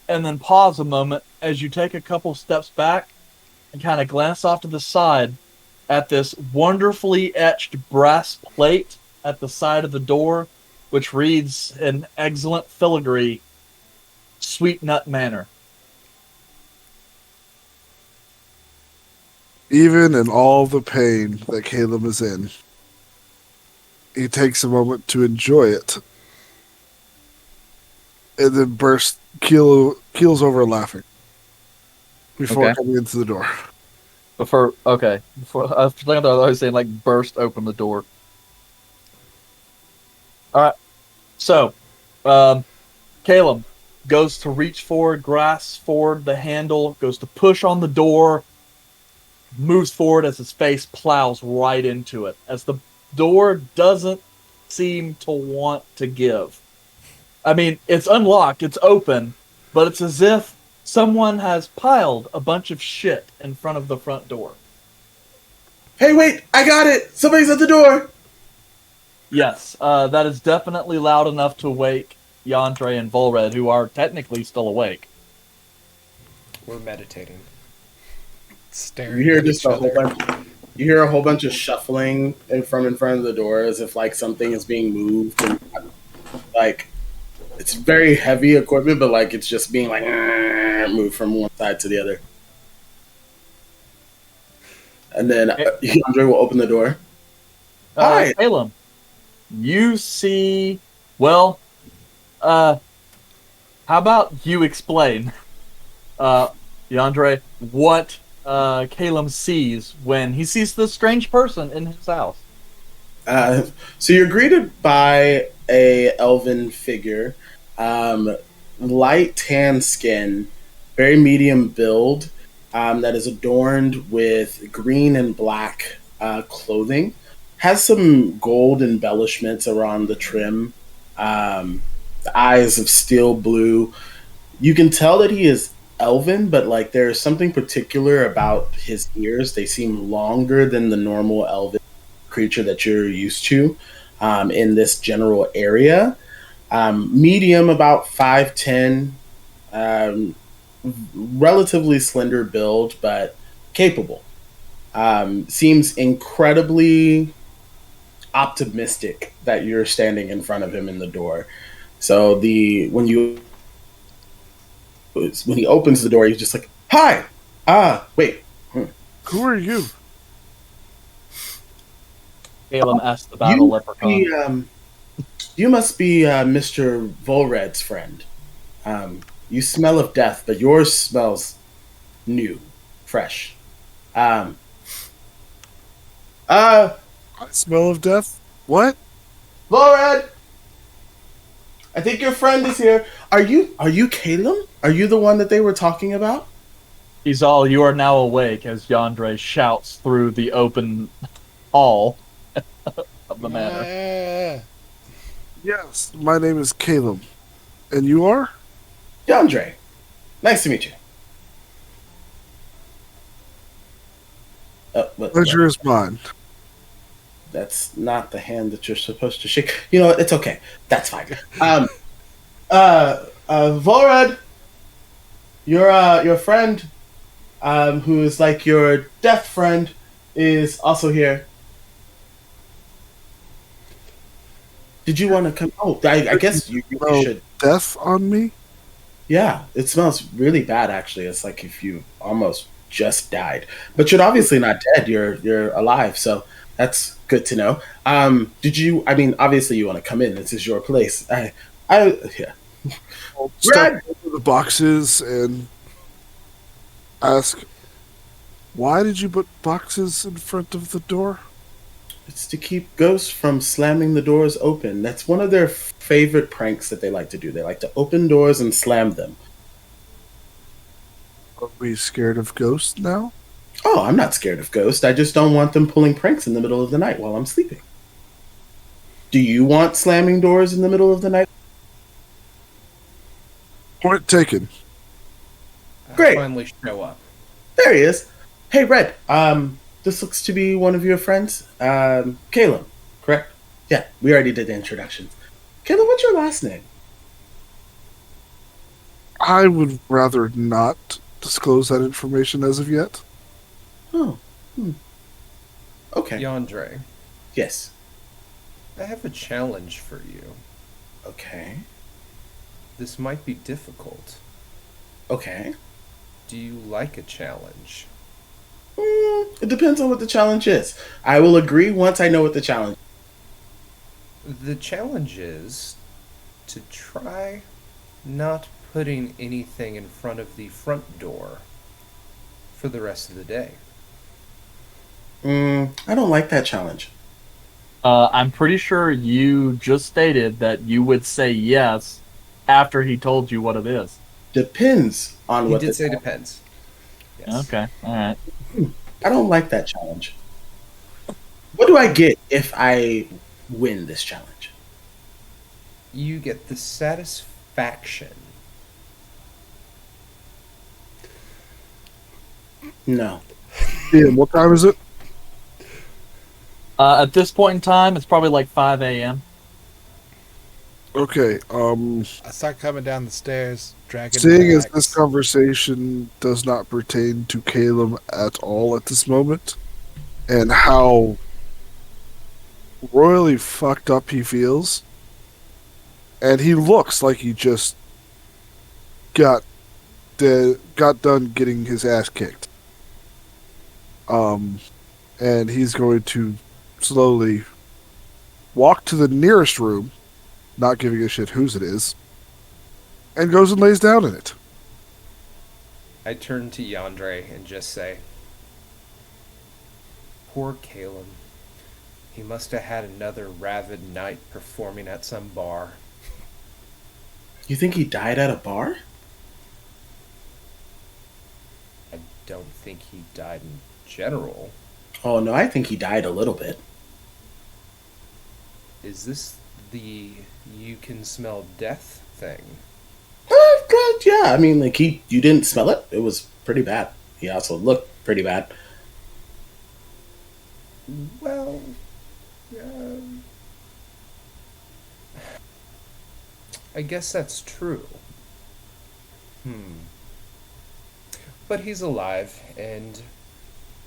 and then pause a moment as you take a couple steps back and kind of glance off to the side at this wonderfully etched brass plate at the side of the door, which reads in excellent filigree, Sweet Nut Manor. Even in all the pain that Caleb is in, he takes a moment to enjoy it. And then keels over laughing before Okay. coming into the door. Before I was thinking I was always saying like burst open the door. All right, so Kaelum goes to reach forward, grasps forward the handle, goes to push on the door, moves forward as his face plows right into it, as the door doesn't seem to want to give. I mean, it's unlocked, it's open, but it's as if someone has piled a bunch of shit in front of the front door. Hey, wait! I got it! Somebody's at the door! Yes, that is definitely loud enough to wake Yandre and Volred, who are technically still awake. We're meditating. Staring You hear at just each a whole other. bunch. You hear a whole bunch of shuffling in front of the door, as if like something is being moved, and like it's very heavy equipment, but like it's just being like moved from one side to the other. And then Andre will open the door. Hi. Kaelum, you see... Well, how about you explain, Yandre, what Kaelum sees when he sees this strange person in his house? So you're greeted by a elven figure, light tan skin, very medium build, that is adorned with green and black clothing. Has some gold embellishments around the trim. The eyes of steel blue. You can tell that he is elven, but like there's something particular about his ears. They seem longer than the normal elven creature that you're used to in this general area. Medium, about 5'10", relatively slender build, but capable. Seems incredibly optimistic that you're standing in front of him in the door. So when he opens the door, he's just like, "Hi, wait, Who are you? Kaelum asks the battle leprechaun. you must be Mr. Volred's friend. You smell of death, but yours smells new, fresh. I smell of death. What? Volred, I think your friend is here. Are you Kaelum? Are you the one that they were talking about?" He's all, you are now awake, as Yandre shouts through the open hall the manor. Yes, my name is Kaelum. And you are? Yandre, nice to meet you. Pleasure is mine. That's not the hand that you're supposed to shake. You know what? It's okay. That's fine. Vorad, your friend, who is like your deaf friend, is also here. Did you want to come? Oh, I guess you Smell should. death on me? Yeah, it smells really bad. Actually, it's like if you almost just died, but you're obviously not dead. You're alive, so that's good to know. Did you? I mean, obviously you want to come in. This is your place. Yeah. I'll Brad! step over the boxes and ask, why did you put boxes in front of the door? It's to keep ghosts from slamming the doors open. That's one of their favorite pranks that they like to do. They like to open doors and slam them. Are we scared of ghosts now? Oh, I'm not scared of ghosts. I just don't want them pulling pranks in the middle of the night while I'm sleeping. Do you want slamming doors in the middle of the night? Point taken. Great. Finally show up. There he is. Hey, Red. This looks to be one of your friends. Kaelum, correct? Yeah, we already did the introductions. Kaelum, what's your last name? I would rather not disclose that information as of yet. Oh. Okay. Yandre, Yes. I have a challenge for you. Okay. This might be difficult. Okay. Do you like a challenge? It depends on what the challenge is. I will agree once I know what the challenge is. The challenge is to try not putting anything in front of the front door for the rest of the day. I don't like that challenge. I'm pretty sure you just stated that you would say yes after he told you what it is. Depends on He what did the say depends. Yes. Okay, all right. I don't like that challenge. What do I get if I win this challenge? You get the satisfaction. No. Ian, what time is it? At this point in time, it's probably like 5 a.m. Okay, I start coming down the stairs, dragging. seeing as bags. this conversation does not pertain to Caleb at all at this moment, and how royally fucked up he feels, and he looks like he just got done getting his ass kicked. And he's going to slowly walk to the nearest room, not giving a shit whose it is, and goes and lays down in it. I turn to Yandre and just say, poor Kaelum. He must have had another ravid night performing at some bar. You think he died at a bar? I don't think he died in general. Oh no, I think he died a little bit. Is this the you can smell death thing? God, yeah, I mean, like you didn't smell it. It was pretty bad. He also looked pretty bad. Well, I guess that's true. But he's alive and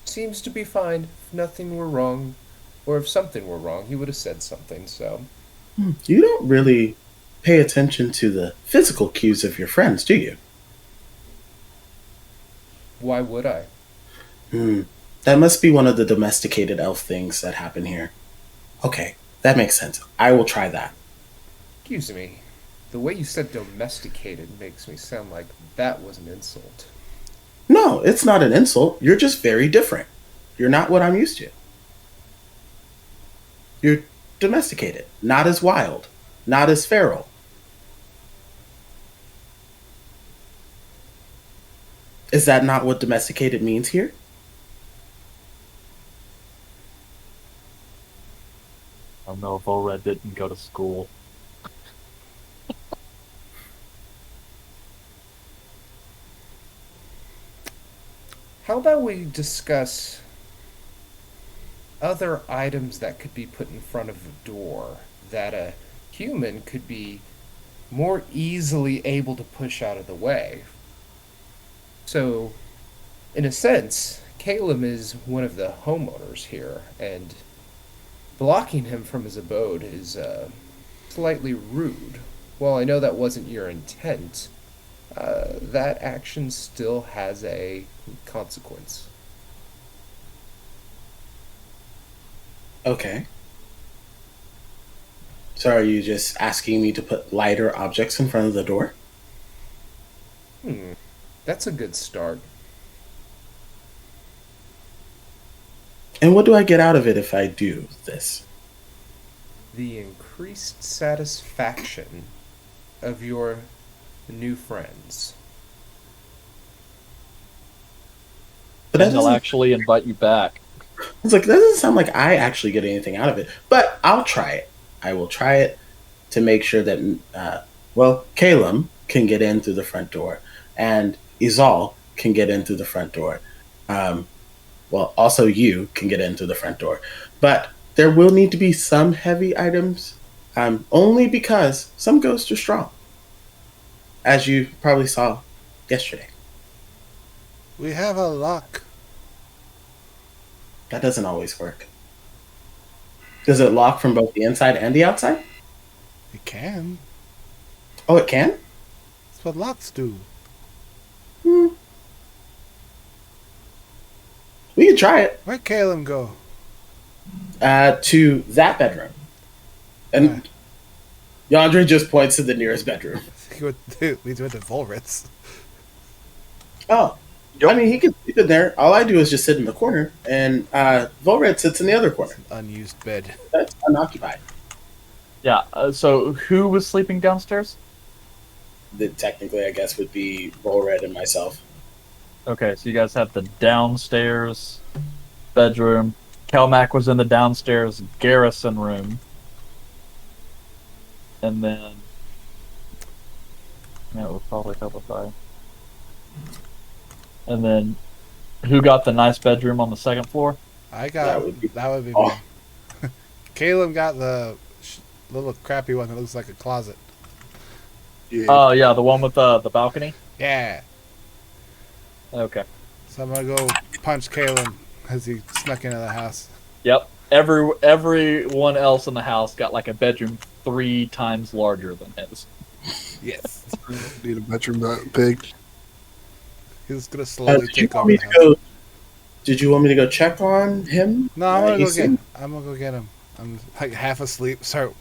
seems to be fine. If nothing were wrong, or if something were wrong, he would have said something, so. You don't really pay attention to the physical cues of your friends, do you? Why would I? That must be one of the domesticated elf things that happen here. Okay, that makes sense. I will try that. Excuse me. The way you said domesticated makes me sound like that was an insult. No, it's not an insult. You're just very different. You're not what I'm used to. You're domesticated, not as wild, not as feral. Is that not what domesticated means here? I don't know if Volred didn't go to school. How about we discuss other items that could be put in front of a door that a human could be more easily able to push out of the way? So, in a sense, Kaelum is one of the homeowners here, and blocking him from his abode is slightly rude. While I know that wasn't your intent, that action still has a consequence. Okay. So are you just asking me to put lighter objects in front of the door? That's a good start. And what do I get out of it if I do this? The increased satisfaction of your new friends. But that And they'll doesn't, actually invite you back. it's like, that doesn't sound like I actually get anything out of it. But I'll try it. I will try it to make sure that, Kaelum can get in through the front door, and Izal can get in through the front door. Also you can get in through the front door. But there will need to be some heavy items, only because some ghosts are strong, as you probably saw yesterday. We have a lock. That doesn't always work. Does it lock from both the inside and the outside? It can. Oh, it can? That's what locks do. Hmm. We can try it. Where'd Kaelum go? To that bedroom. And Yandre just points to the nearest bedroom. We went to Volritz. Oh. Yep. I mean, he can sleep in there. All I do is just sit in the corner, and Volred sits in the other corner. Unused bed. That's unoccupied. Yeah, so who was sleeping downstairs? That technically, I guess, would be Volred and myself. Okay, so you guys have the downstairs bedroom. Kelmac was in the downstairs garrison room. And then... Yeah, it would probably help if I... And then, who got the nice bedroom on the second floor? I got that would be Oh. me. Kaelum got the little crappy one that looks like a closet. Yeah. Oh, yeah, the one with the balcony? Yeah. Okay. So I'm gonna go punch Kaelum as he snuck into the house. Yep. Everyone else in the house got like a bedroom 3 times larger than his. Yes. Need a bedroom that big. He's gonna slowly Did you take want over me the to house. go? Did you want me to go check on him? No, I'm gonna He's in- go get him. I'm like half asleep. Start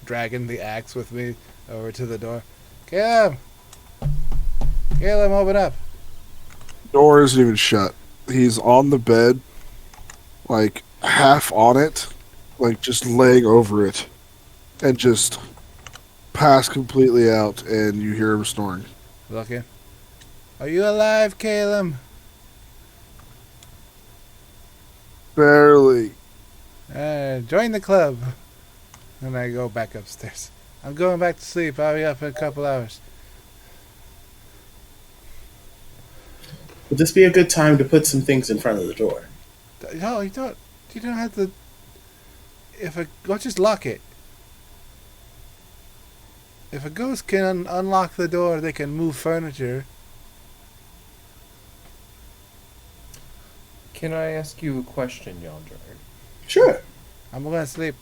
dragging the axe with me over to the door. Caleb, open up. Door isn't even shut. He's on the bed, like half on it, like just laying over it, and just passed completely out, and you hear him snoring. Looking. Are you alive, Caleb? Barely. Join the club. And I go back upstairs. I'm going back to sleep. I'll be up in a couple hours. Would this be a good time to put some things in front of the door? No, you don't. You don't have to. Don't just lock it. If a ghost can unlock the door, they can move furniture. Can I ask you a question, Yandre? Sure. I'm gonna sleep.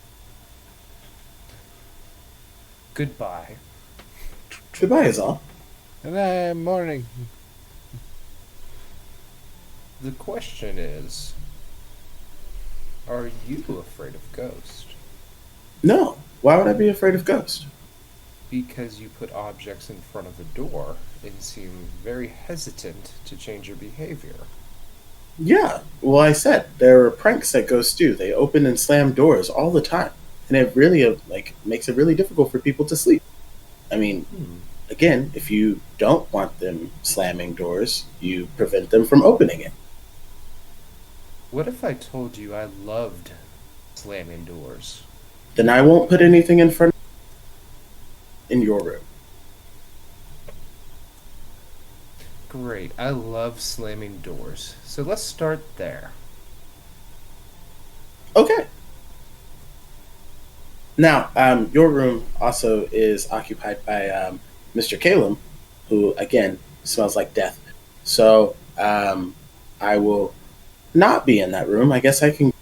Goodbye. Goodbye, is all. Good morning. The question is, are you afraid of ghosts? No. Why would I be afraid of ghosts? Because you put objects in front of the door and seem very hesitant to change your behavior. Yeah. Well, I said there are pranks that ghosts do. They open and slam doors all the time, and it really makes it really difficult for people to sleep. I mean, again, if you don't want them slamming doors, you prevent them from opening it. What if I told you I loved slamming doors? then I won't put anything in front in your room. Great. I love slamming doors. So let's start there. Okay. Now, your room also is occupied by Mr. Kaelum, who, again, smells like death. So, I will not be in that room. I guess I can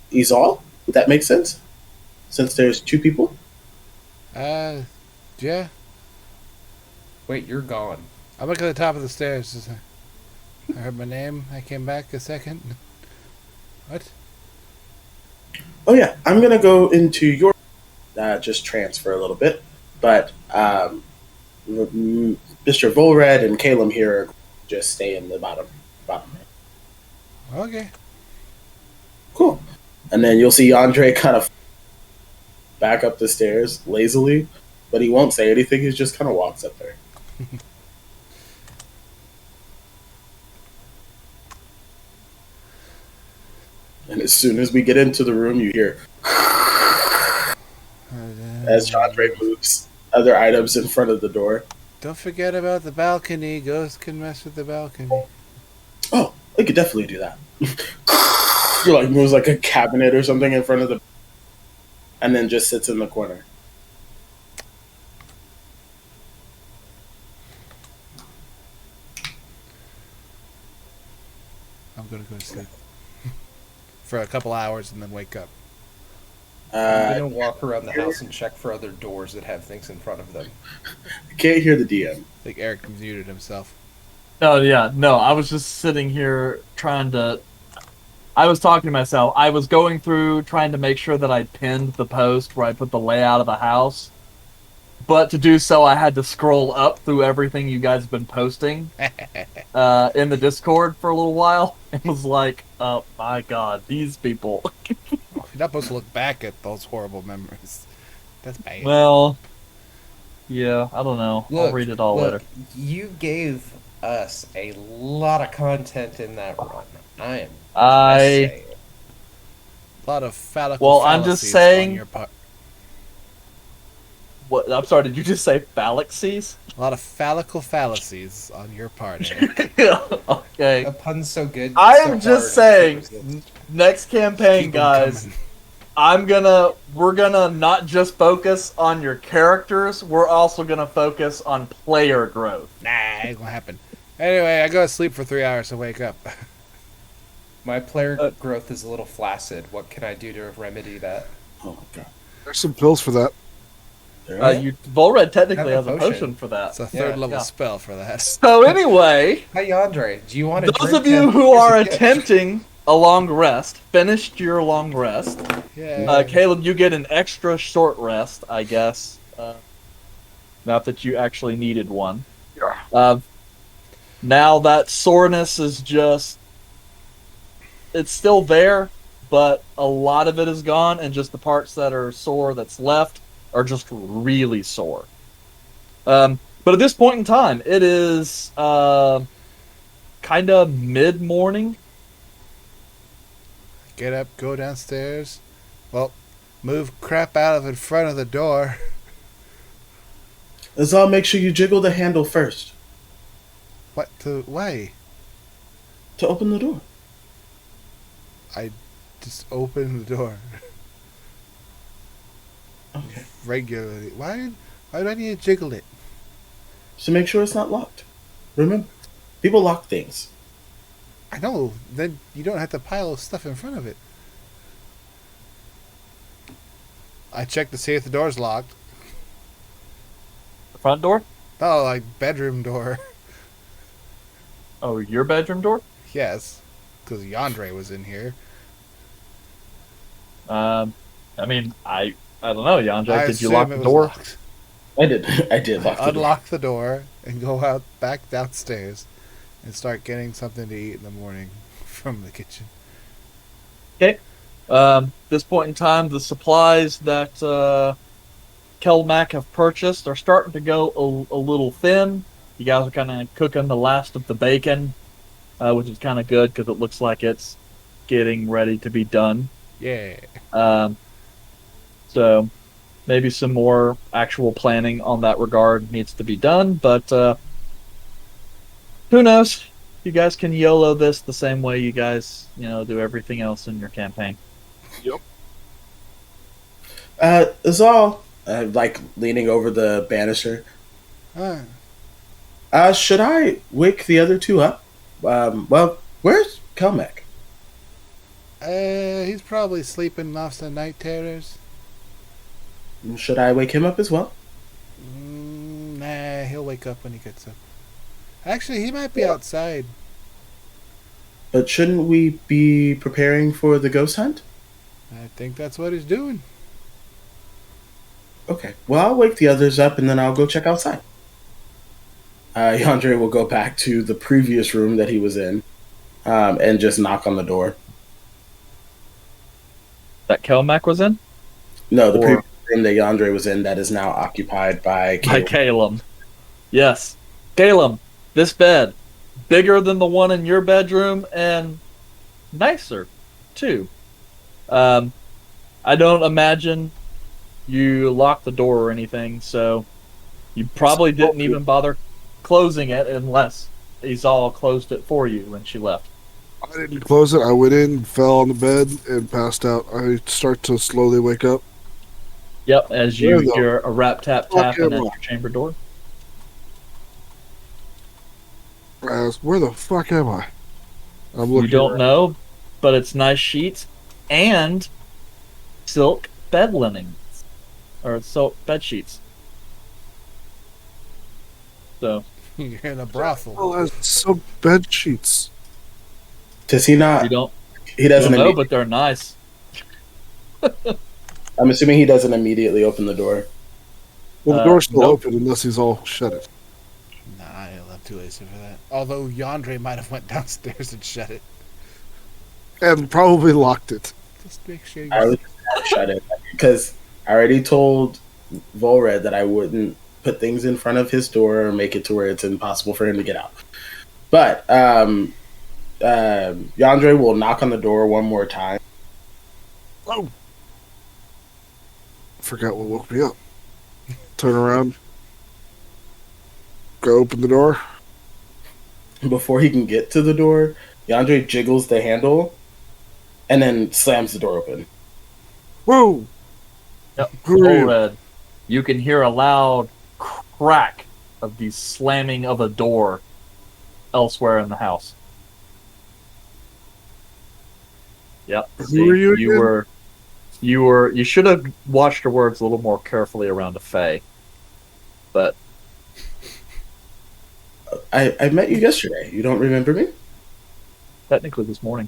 ease all. Would that make sense? Since there's two people? Yeah. Wait, you're gone. I'm up at the top of the stairs. I heard my name. I came back a second. What? Oh, yeah. I'm going to go into your just transfer a little bit. But Mr. Volred and Kaelum here just stay in the bottom. Okay. Cool. And then you'll see Andre kind of back up the stairs lazily, but he won't say anything. He just kind of walks up there. And as soon as we get into the room, you hear as Andre moves other items in front of the door. Don't forget about the balcony. Ghosts can mess with the balcony. Oh, we could definitely do that. He like moves like a cabinet or something in front of the, and then just sits in the corner. I'm gonna go to sleep for a couple hours and then wake up. I'm gonna walk around the house and check for other doors that have things in front of them. I can't hear the DM. I think Eric muted himself. Oh yeah, no, I was just sitting here trying to. I was talking to myself. I was going through trying to make sure that I pinned the post where I put the layout of the house. But to do so, I had to scroll up through everything you guys have been posting in the Discord for a little while. It was like, oh my god, these people. You're not supposed to look back at those horrible memories. That's bad. Well, yeah, I don't know. I'll read it all later. You gave us a lot of content in that run. I A lot of phallical Well, I'm just fallacies saying- on your part. What? I'm sorry. Did you just say phallaxies? A lot of phallical fallacies on your part, Eric. Okay. A pun's so good. I so am just hard, saying. it was- Next campaign, Keep 'em guys. coming. We're gonna not just focus on your characters. We're also gonna focus on player growth. Nah, ain't gonna happen. Anyway, I go to sleep for 3 hours to wake up. My player growth is a little flaccid. What can I do to remedy that? Oh my god. There's some pills for that. Volred technically Have has a a potion potion. for that. It's a third Yeah, level yeah. spell for that. So anyway, Hey, Andre, do you want to those of you who are attempting a long rest, finished your long rest. Yeah. Caleb, you get an extra short rest, I guess. Not that you actually needed one. Now that soreness is just... It's still there, but a lot of it is gone, and just the parts that are sore that's left are just really sore. But at this point in time, it is kind of mid-morning. Get up, go downstairs. Well, move crap out of in front of the door. Let's all make sure you jiggle the handle first What the way? to open the door. I just open the door Okay. regularly. Why do I need to jiggle it? So make sure it's not locked. Remember, people lock things. I know. Then you don't have to pile stuff in front of it. I check to see if the door's locked. The front door? Oh, like bedroom door. Oh, your bedroom door? Yes, because Yandere was in here. I mean, I don't know, Yandere. I Did you assume lock it the was door? locked. I did lock the door. Unlock the door and go out back downstairs and start getting something to eat in the morning from the kitchen. Okay. This point in time, the supplies that Kelmac have purchased are starting to go a little thin. You guys are kind of cooking the last of the bacon, which is kind of good because it looks like it's getting ready to be done. Yeah. So maybe some more actual planning on that regard needs to be done, but who knows? You guys can YOLO this the same way you guys, do everything else in your campaign. Yep. Zal, like leaning over the banister. Huh. Should I wake the other two up? Well, where's Kelmec? He's probably sleeping off some night terrors. Should I wake him up as well? Nah, he'll wake up when he gets up. Actually, he might be outside. But shouldn't we be preparing for the ghost hunt? I think that's what he's doing. Okay. Well, I'll wake the others up and then I'll go check outside. Yandere will go back to the previous room that he was in and just knock on the door. That Kelmac was in? No, the Or- previous room that Yandere was in that is now occupied by By Kaelum. Kaelum. Yes. Kaelum, this bed. Bigger than the one in your bedroom and nicer, too. I don't imagine you locked the door or anything, so you probably didn't even bother closing it unless Izal closed it for you when she left. I didn't close it. I went in, fell on the bed, and passed out. I start to slowly wake up. Yep, as you Where the hear a rap tap fuck tapping am at I? your chamber door. I asked, where the fuck am I? I'm looking. You don't around. know, but it's nice sheets and silk bed linens. Or silk bed sheets. So, You're in a brothel. Oh, that's so bed sheets. Does he not? you don't, He you doesn't. don't know, but they're nice. I'm assuming he doesn't immediately open the door. Well, the door's still nope. open unless he's all shut it. Nah, he'll have too lazy for that. Although Yandere might have went downstairs and shut it. And probably locked it. Just make sure I you... would shut it because I already told Volred that I wouldn't put things in front of his door or make it to where it's impossible for him to get out. But Yandere will knock on the door one more time. Oh. Forgot what woke me up. Turn around. Go open the door. Before he can get to the door, Yandere jiggles the handle and then slams the door open. Whoa! Yep. Who are you? Red. You can hear a loud crack of the slamming of a door elsewhere in the house. Yep. Who are you again? You should have watched your words a little more carefully around a Fae. But I met you yesterday. You don't remember me? technically this morning.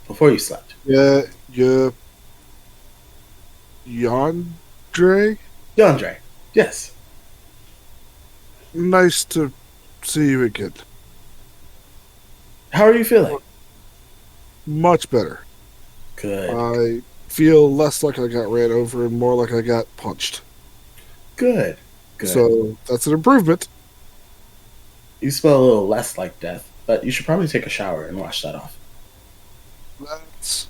Before you slept. Yeah. Yandere? Yandere. Yes. Nice to see you again. How are you feeling? Much better. Good. I feel less like I got ran over and more like I got punched. Good. So that's an improvement. You smell a little less like death, but you should probably take a shower and wash that off. That's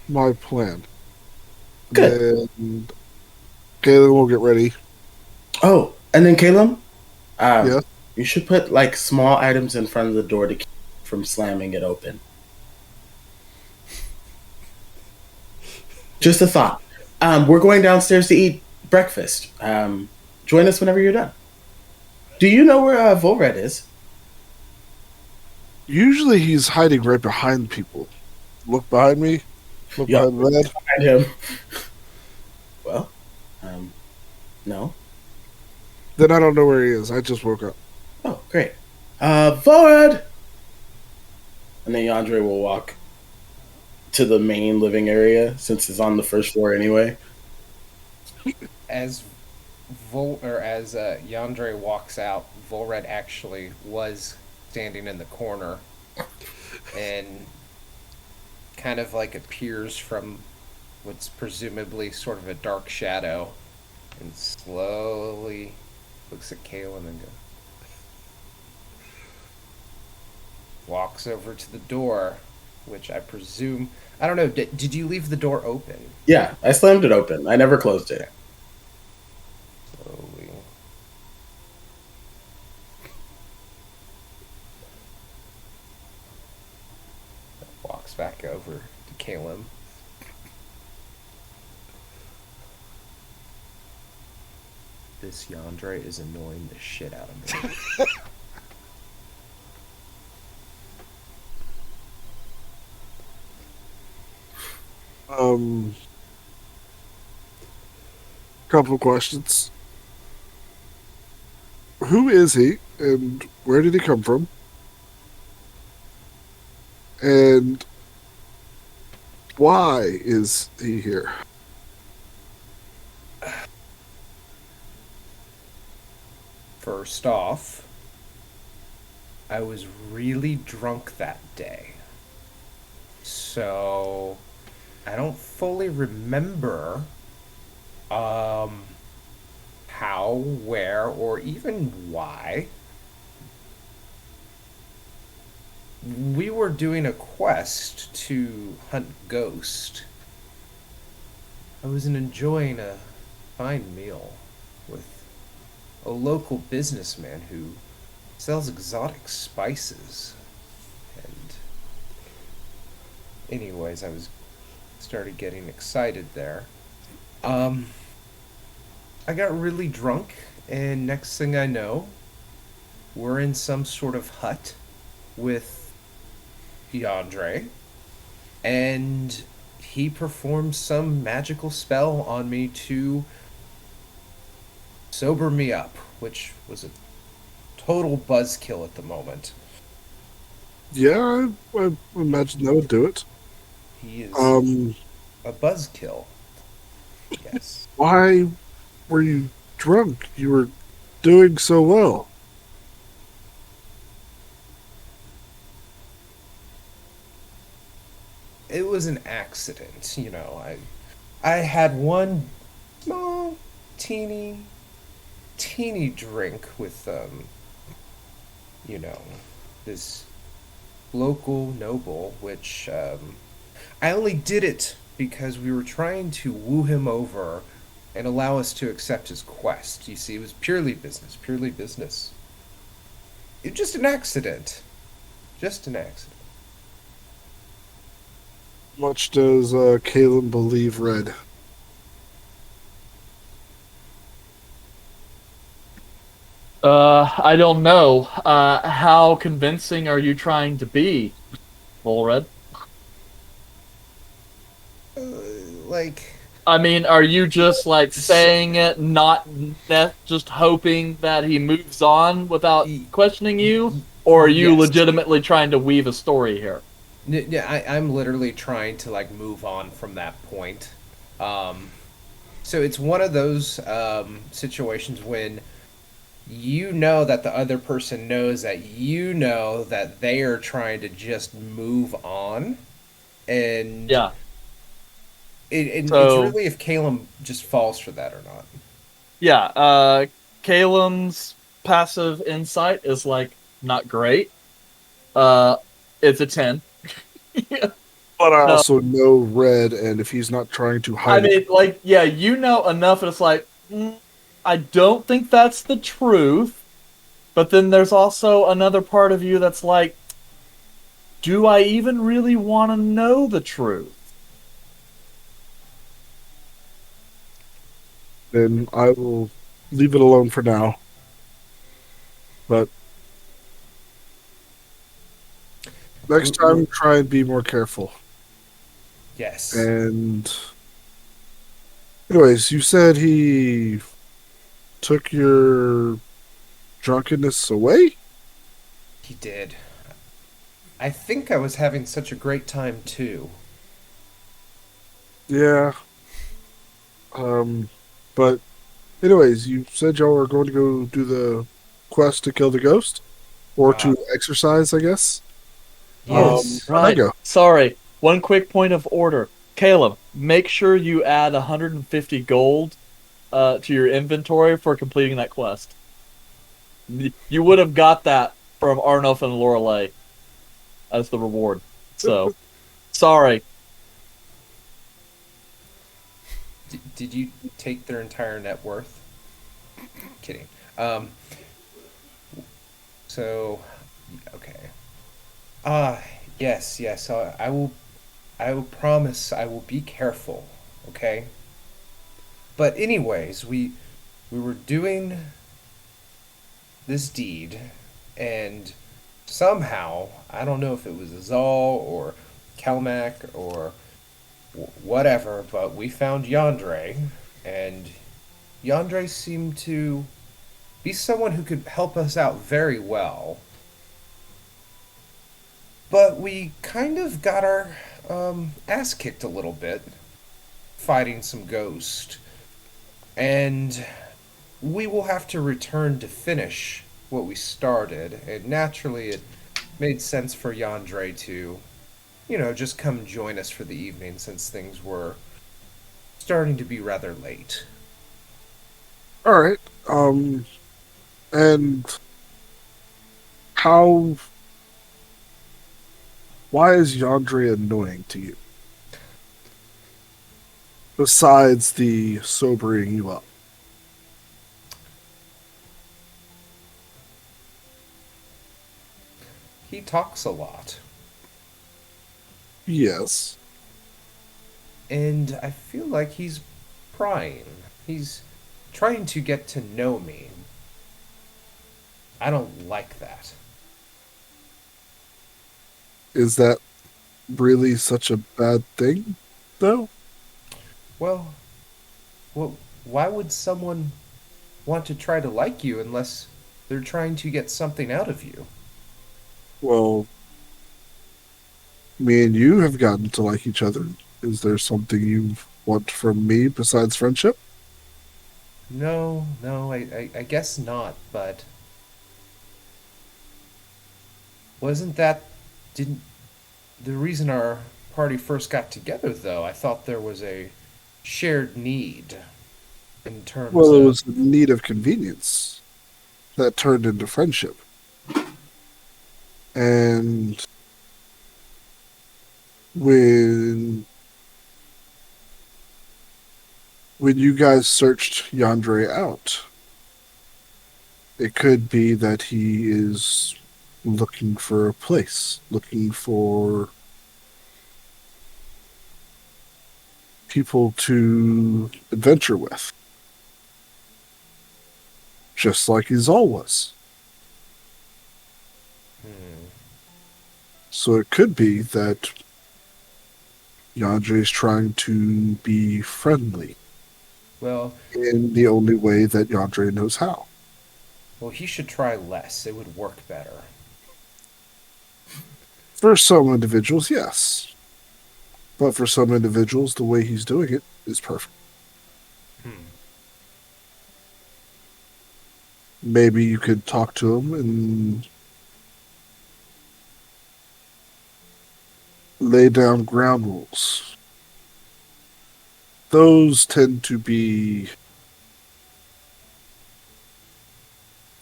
my plan. Good. And Kaelum will get ready. Oh, and then Kaelum, Yeah. you should put like small items in front of the door to keep from slamming it open. Just a thought. We're going downstairs to eat breakfast. Join us whenever you're done. Do you know where Volred is? Usually he's hiding right behind people. Look behind me. Look Yeah. behind the bed. Find him. Well, no. Then I don't know where he is. I just woke up. Oh, great. Volred! And then Yandere will walk to the main living area since it's on the first floor anyway. As Yandere walks out, Volred actually was standing in the corner and kind of like appears from what's presumably sort of a dark shadow and slowly looks at Kaelum and walks over to the door, which I presume I don't know. Did you leave the door open? Yeah, I slammed it open. I never closed it. Slowly. Walks back over to Kaelum. This Yandere is annoying the shit out of me. Couple questions. Who is he, and where did he come from? And why is he here? First off, I was really drunk that day. So I don't fully remember how, where, or even why. We were doing a quest to hunt Ghost. I was enjoying a fine meal with a local businessman who sells exotic spices. And anyways, I started getting excited there. I got really drunk, and next thing I know, we're in some sort of hut with Yandere, and he performed some magical spell on me to sober me up, which was a total buzzkill at the moment. Yeah, I imagine that would do it. He is Um, a buzzkill. Yes. why were you drunk? You were doing so well. It was an accident, you know. I had one small, teeny drink with you know, this local noble, which I only did it because we were trying to woo him over and allow us to accept his quest. You see, it was purely business, purely business. It just an accident. Just an accident. Much does Kaelum believe Red? I don't know. How convincing are you trying to be, Volred? Uh, like I mean, are you just like saying it, not just hoping that he moves on without questioning you, or are you yes. legitimately trying to weave a story here? Yeah, I'm literally trying to like move on from that point. So it's one of those situations when you know that the other person knows that you know that they are trying to just move on, and Yeah. it's So really if Kaelum just falls for that or not. yeah, Calum's passive insight is like not great. It's a 10. But I No, also know Red, and if he's not trying to I hide it, mean, like, yeah, you know enough, and it's like, I don't think that's the truth. But then there's also another part of you that's like, do I even really want to know the truth? then I will leave it alone for now. But next time, try and be more careful. Yes, And anyways, you said he took your drunkenness away? he did. I think I was having such a great time too. Yeah. But anyways, you said y'all were going to go do the quest to kill the ghost? Or to exercise, I guess? Yes. How'd that Right. go? Sorry. One quick point of order. Caleb, make sure you add 150 gold to your inventory for completing that quest. You would have got that from Arnulf and Lorelei as the reward. So, sorry. Did you take their entire net worth? Kidding. Um, so, okay. Ah, yes, yes. I will. I will promise. I will be careful. Okay. But anyways, we were doing this deed, and somehow I don't know if it was Azal or Kelmac or whatever, but we found Yandere, and Yandere seemed to be someone who could help us out very well. But we kind of got our ass kicked a little bit fighting some ghost. And we will have to return to finish what we started. And naturally, it made sense for Yandere to, just come join us for the evening since things were starting to be rather late. All right. And how? Why is Yandere annoying to you? Besides the sobering you up. He talks a lot. Yes. And I feel like he's prying. He's trying to get to know me. I don't like that. Is that really such a bad thing, though? Well, why would someone want to try to like you unless they're trying to get something out of you? Well, me and you have gotten to like each other. Is there something you want from me besides friendship? No, I guess not, but wasn't that didn't the reason our party first got together though? I thought there was a shared need in terms Well, it of was a need of convenience that turned into friendship. And when you guys searched Yandere out, it could be that he is looking for a place, looking for people to adventure with. Just like Izal was. So it could be that Yandere is trying to be friendly well, in the only way that Yandere knows how. he should try less. It would work better. For some individuals, yes. But for some individuals, the way he's doing it is perfect. Maybe you could talk to him and lay down ground rules. Those tend to be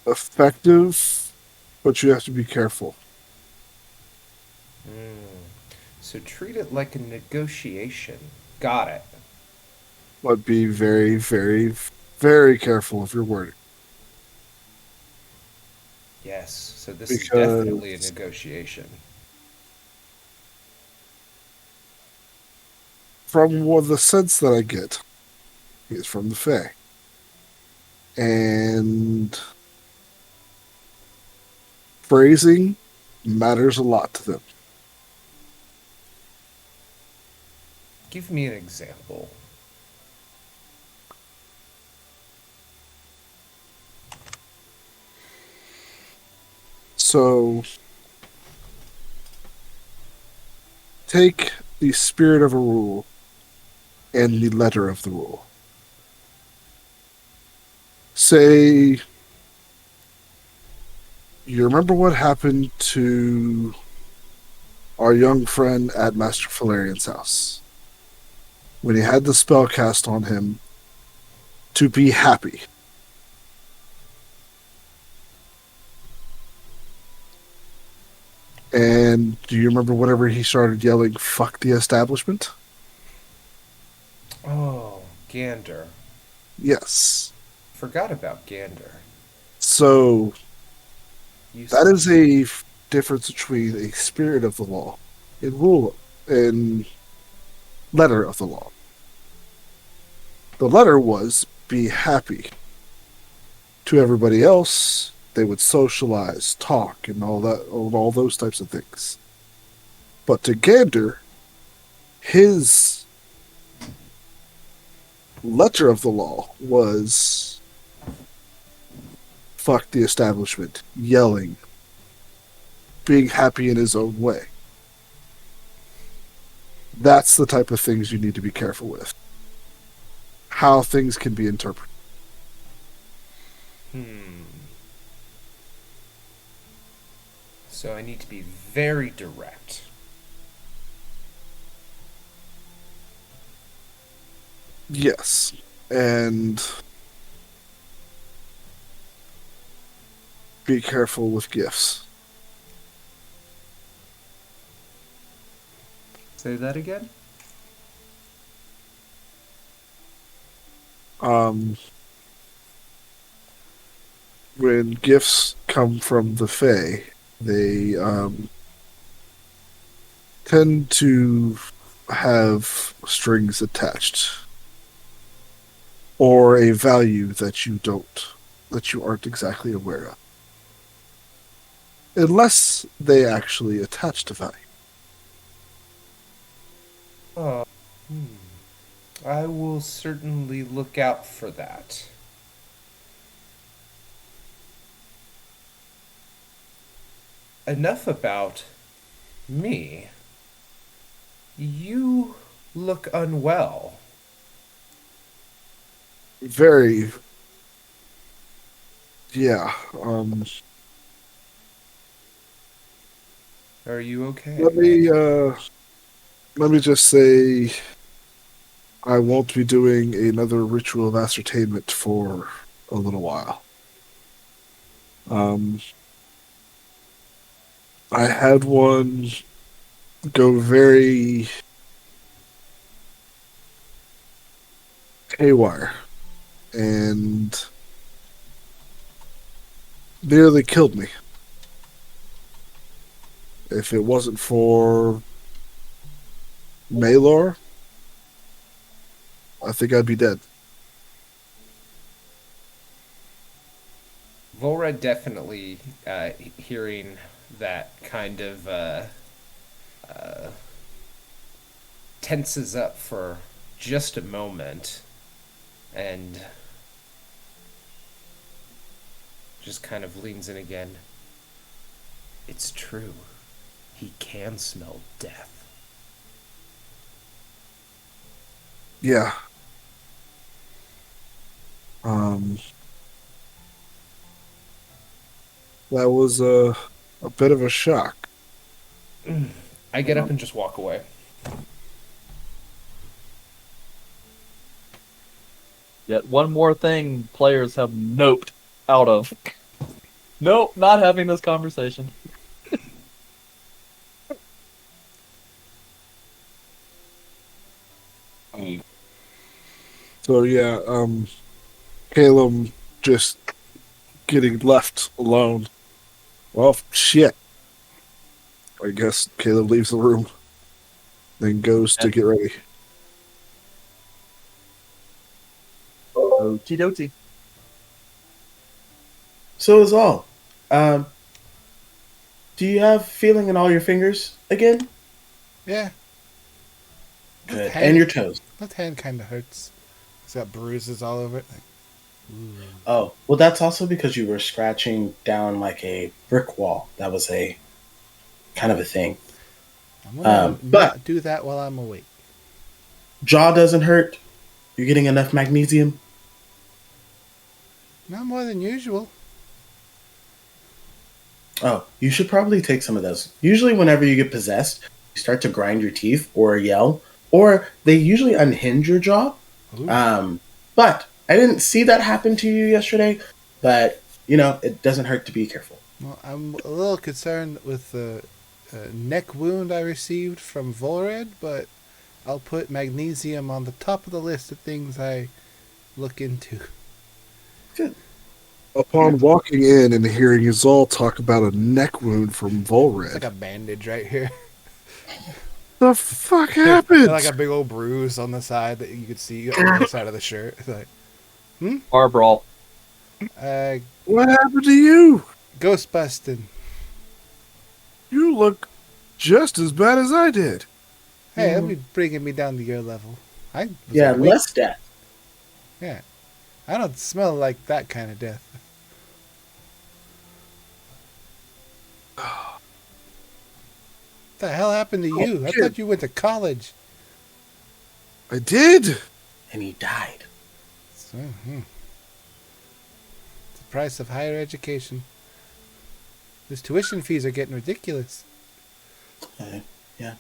effective, but you have to be careful. So treat it like a negotiation. Got it. But be very, very, very careful of your wording. Yes. So this is definitely a negotiation. From the sense that I get, is from the Fae. And phrasing matters a lot to them. Give me an example. So, take the spirit of a rule and the letter of the rule. Say, you remember what happened to our young friend at Master Valerion's house? When he had the spell cast on him to be happy. And do you remember whenever he started yelling, "Fuck the establishment"? Oh, Gander. Yes. Forgot about Gander. So You that said- is a difference between a spirit of the law and rule and letter of the law. The letter was be happy. To everybody else, they would socialize, talk, and all those types of things. But to Gander, his letter of the law was fuck the establishment, yelling, being happy in his own way. That's the type of things you need to be careful with. How things can be interpreted. So I need to be very direct. Yes. And be careful with gifts. Say that again? When gifts come from the Fae, they tend to have strings attached, or a value that you aren't exactly aware of, unless they actually attach to value. Oh, I will certainly look out for that. Enough about me. You look unwell. Very, yeah. Are you okay? Let me just say, I won't be doing another ritual of ascertainment for a little while. I had one go very haywire and nearly killed me. If it wasn't for Maylor, I think I'd be dead. Volred definitely, hearing that kind of, tenses up for just a moment and just kind of leans in again. It's true. He can smell death. Yeah. That was a bit of a shock. I get up and just walk away. Yet one more thing players have noped out of. Nope, not having this conversation. So yeah, Kaelum just getting left alone. Well, shit. I guess Caleb leaves the room, then goes to get ready. Okie dokie. So is all. Do you have feeling in all your fingers again? Yeah. Good. hand- And your toes. Left hand kind of hurts. It's got bruises all over it. Oh, well, that's also because you were scratching down like a brick wall. That was a kind of a thing. I'm gonna but- not do that while I'm awake. Jaw doesn't hurt. You're getting enough magnesium. Not more than usual. Oh, you should probably take some of those. Usually, whenever you get possessed, you start to grind your teeth or yell, or they usually unhinge your jaw. Ooh. But I didn't see that happen to you yesterday. But it doesn't hurt to be careful. Well, I'm a little concerned with the neck wound I received from Volred, but I'll put magnesium on the top of the list of things I look into. Good. Upon walking in and hearing Izal talk about a neck wound from Volred, It's like a bandage right here. the fuck And happened? like a big old bruise on the side that you could see on the side of the shirt. It's like, Bar brawl. uh, What happened to you? ghost busting. You look just as bad as I did. Hey, that'll be bringing me down to your level. I was Yeah, awake. less death. Yeah. I don't smell like that kind of death. What the hell happened to you? I shit. thought you went to college. I did. And he died. So, It's the price of higher education. These tuition fees are getting ridiculous. Yeah.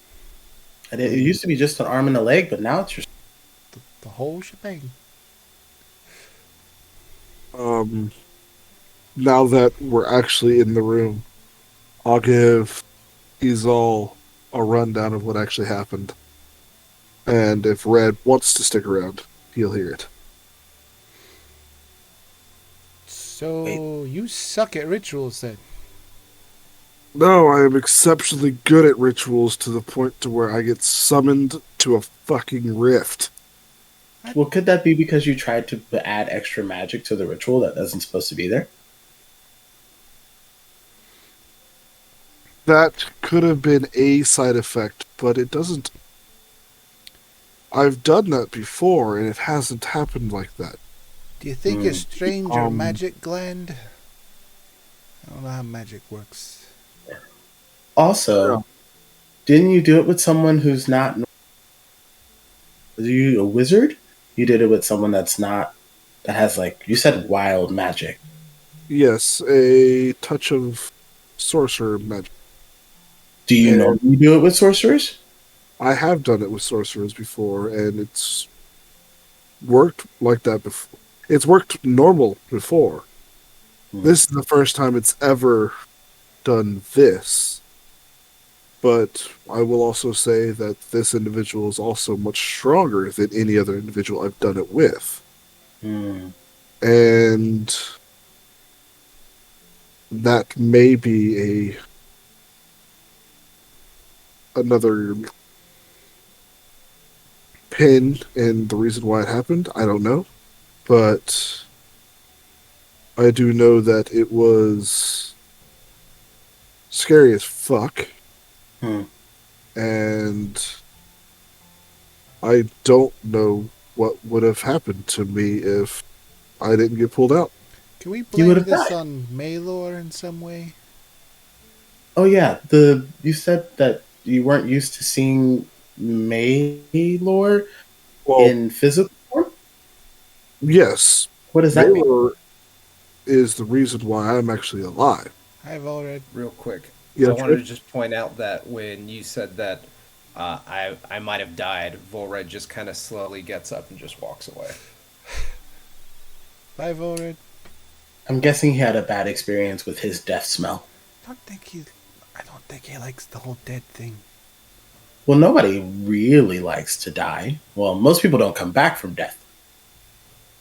And it used to be just an arm and a leg, but now it's your. The whole shebang. Now that we're actually in the room, I'll give Izal a rundown of what actually happened. And if Red wants to stick around, he'll hear it. So, you suck at rituals then. No, I am exceptionally good at rituals to the point to where I get summoned to a fucking rift. Well, could that be because you tried to add extra magic to the ritual that isn't supposed to be there? That could have been a side effect, but it doesn't. I've done that before, and it hasn't happened like that. Do you think you strained your Um, magic gland? I don't know how magic works. Also, Yeah. didn't you do it with someone who's not? Are you a wizard? You did it with someone that's not. That has, like, you said, wild magic. Yes, a touch of sorcerer magic. Do you And- normally do it with sorcerers? I have done it with sorcerers before, and it's worked like that before. It's worked normal before. This is the first time it's ever done this. But I will also say that this individual is also much stronger than any other individual I've done it with. Hmm. And that may be another pin in the reason why it happened. I don't know. But I do know that it was scary as fuck. Hmm. And I don't know what would have happened to me if I didn't get pulled out. Can we You blame would've this died. on Maylor in some way? Oh yeah, you said that you weren't used to seeing Maylor Well, in physical form. yes, What does that mean? Baylor is the reason why I'm actually alive. I've already. Real quick, Yeah, I wanted Trey? to just point out that when you said that I might have died, Volred just kind of slowly gets up and just walks away. I've already. I'm guessing he had a bad experience with his death smell. I don't think he likes the whole dead thing. Well, nobody really likes to die. Well, most people don't come back from death.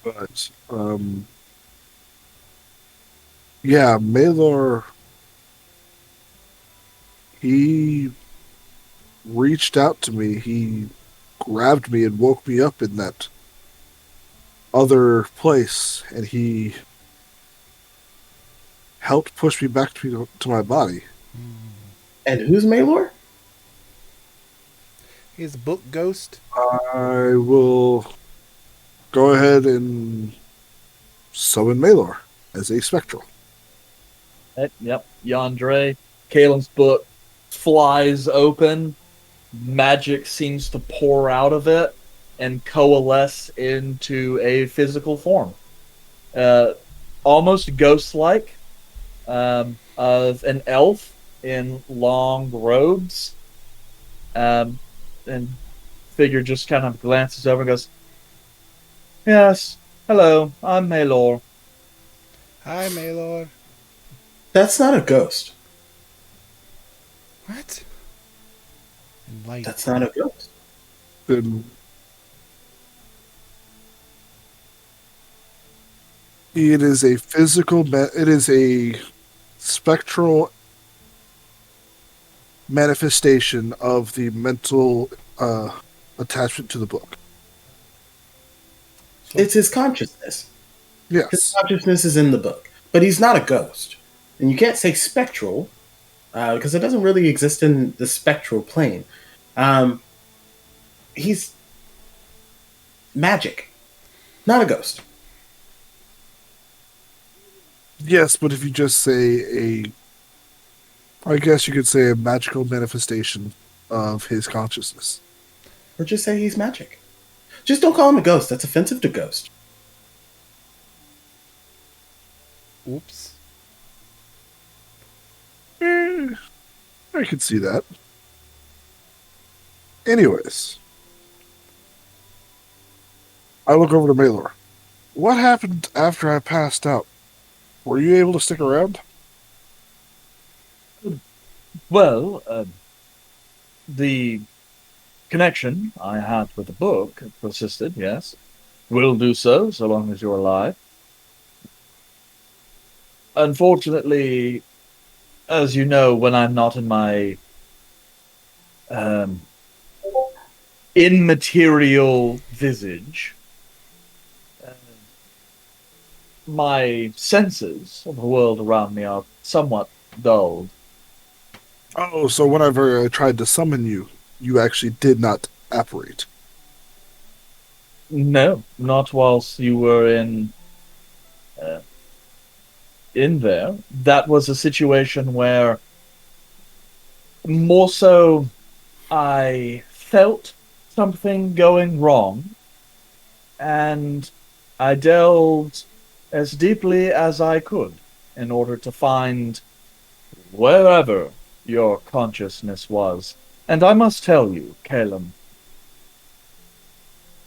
But, yeah, Malor, he reached out to me. He grabbed me and woke me up in that other place, and he helped push me back to my body. And who's Maylor? He's a book ghost. I will go ahead and summon Malor as a spectral. Yep. Yandere. Kaelum's book flies open. Magic seems to pour out of it and coalesce into a physical form. Almost ghost-like, of an elf in long robes. And figure just kind of glances over and goes, "Yes, hello, I'm Maylor." Hi, Maylor. That's not a ghost. What? And light. That's not a ghost. then it is a it is a spectral manifestation of the mental attachment to the book. It's his consciousness. His Yes. consciousness is in the book, but he's not a ghost. And you can't say spectral because it doesn't really exist in the spectral plane. He's magic, not a ghost. Yes, but if you just say I guess you could say a magical manifestation of his consciousness. Or just say he's magic. Just don't call him a ghost. That's offensive to ghost. Oops. I could see that. Anyways, I look over to Malor. What happened after I passed out? Were you able to stick around? Well, the connection I had with the book persisted, yes. Will do so long as you're alive. Unfortunately, as you know, when I'm not in my immaterial visage, my senses of the world around me are somewhat dulled. Oh, so whenever I tried to summon you, you actually did not apparate. No, not whilst you were in there. That was a situation where more so I felt something going wrong, and I delved as deeply as I could in order to find wherever your consciousness was. And I must tell you, Kaelum,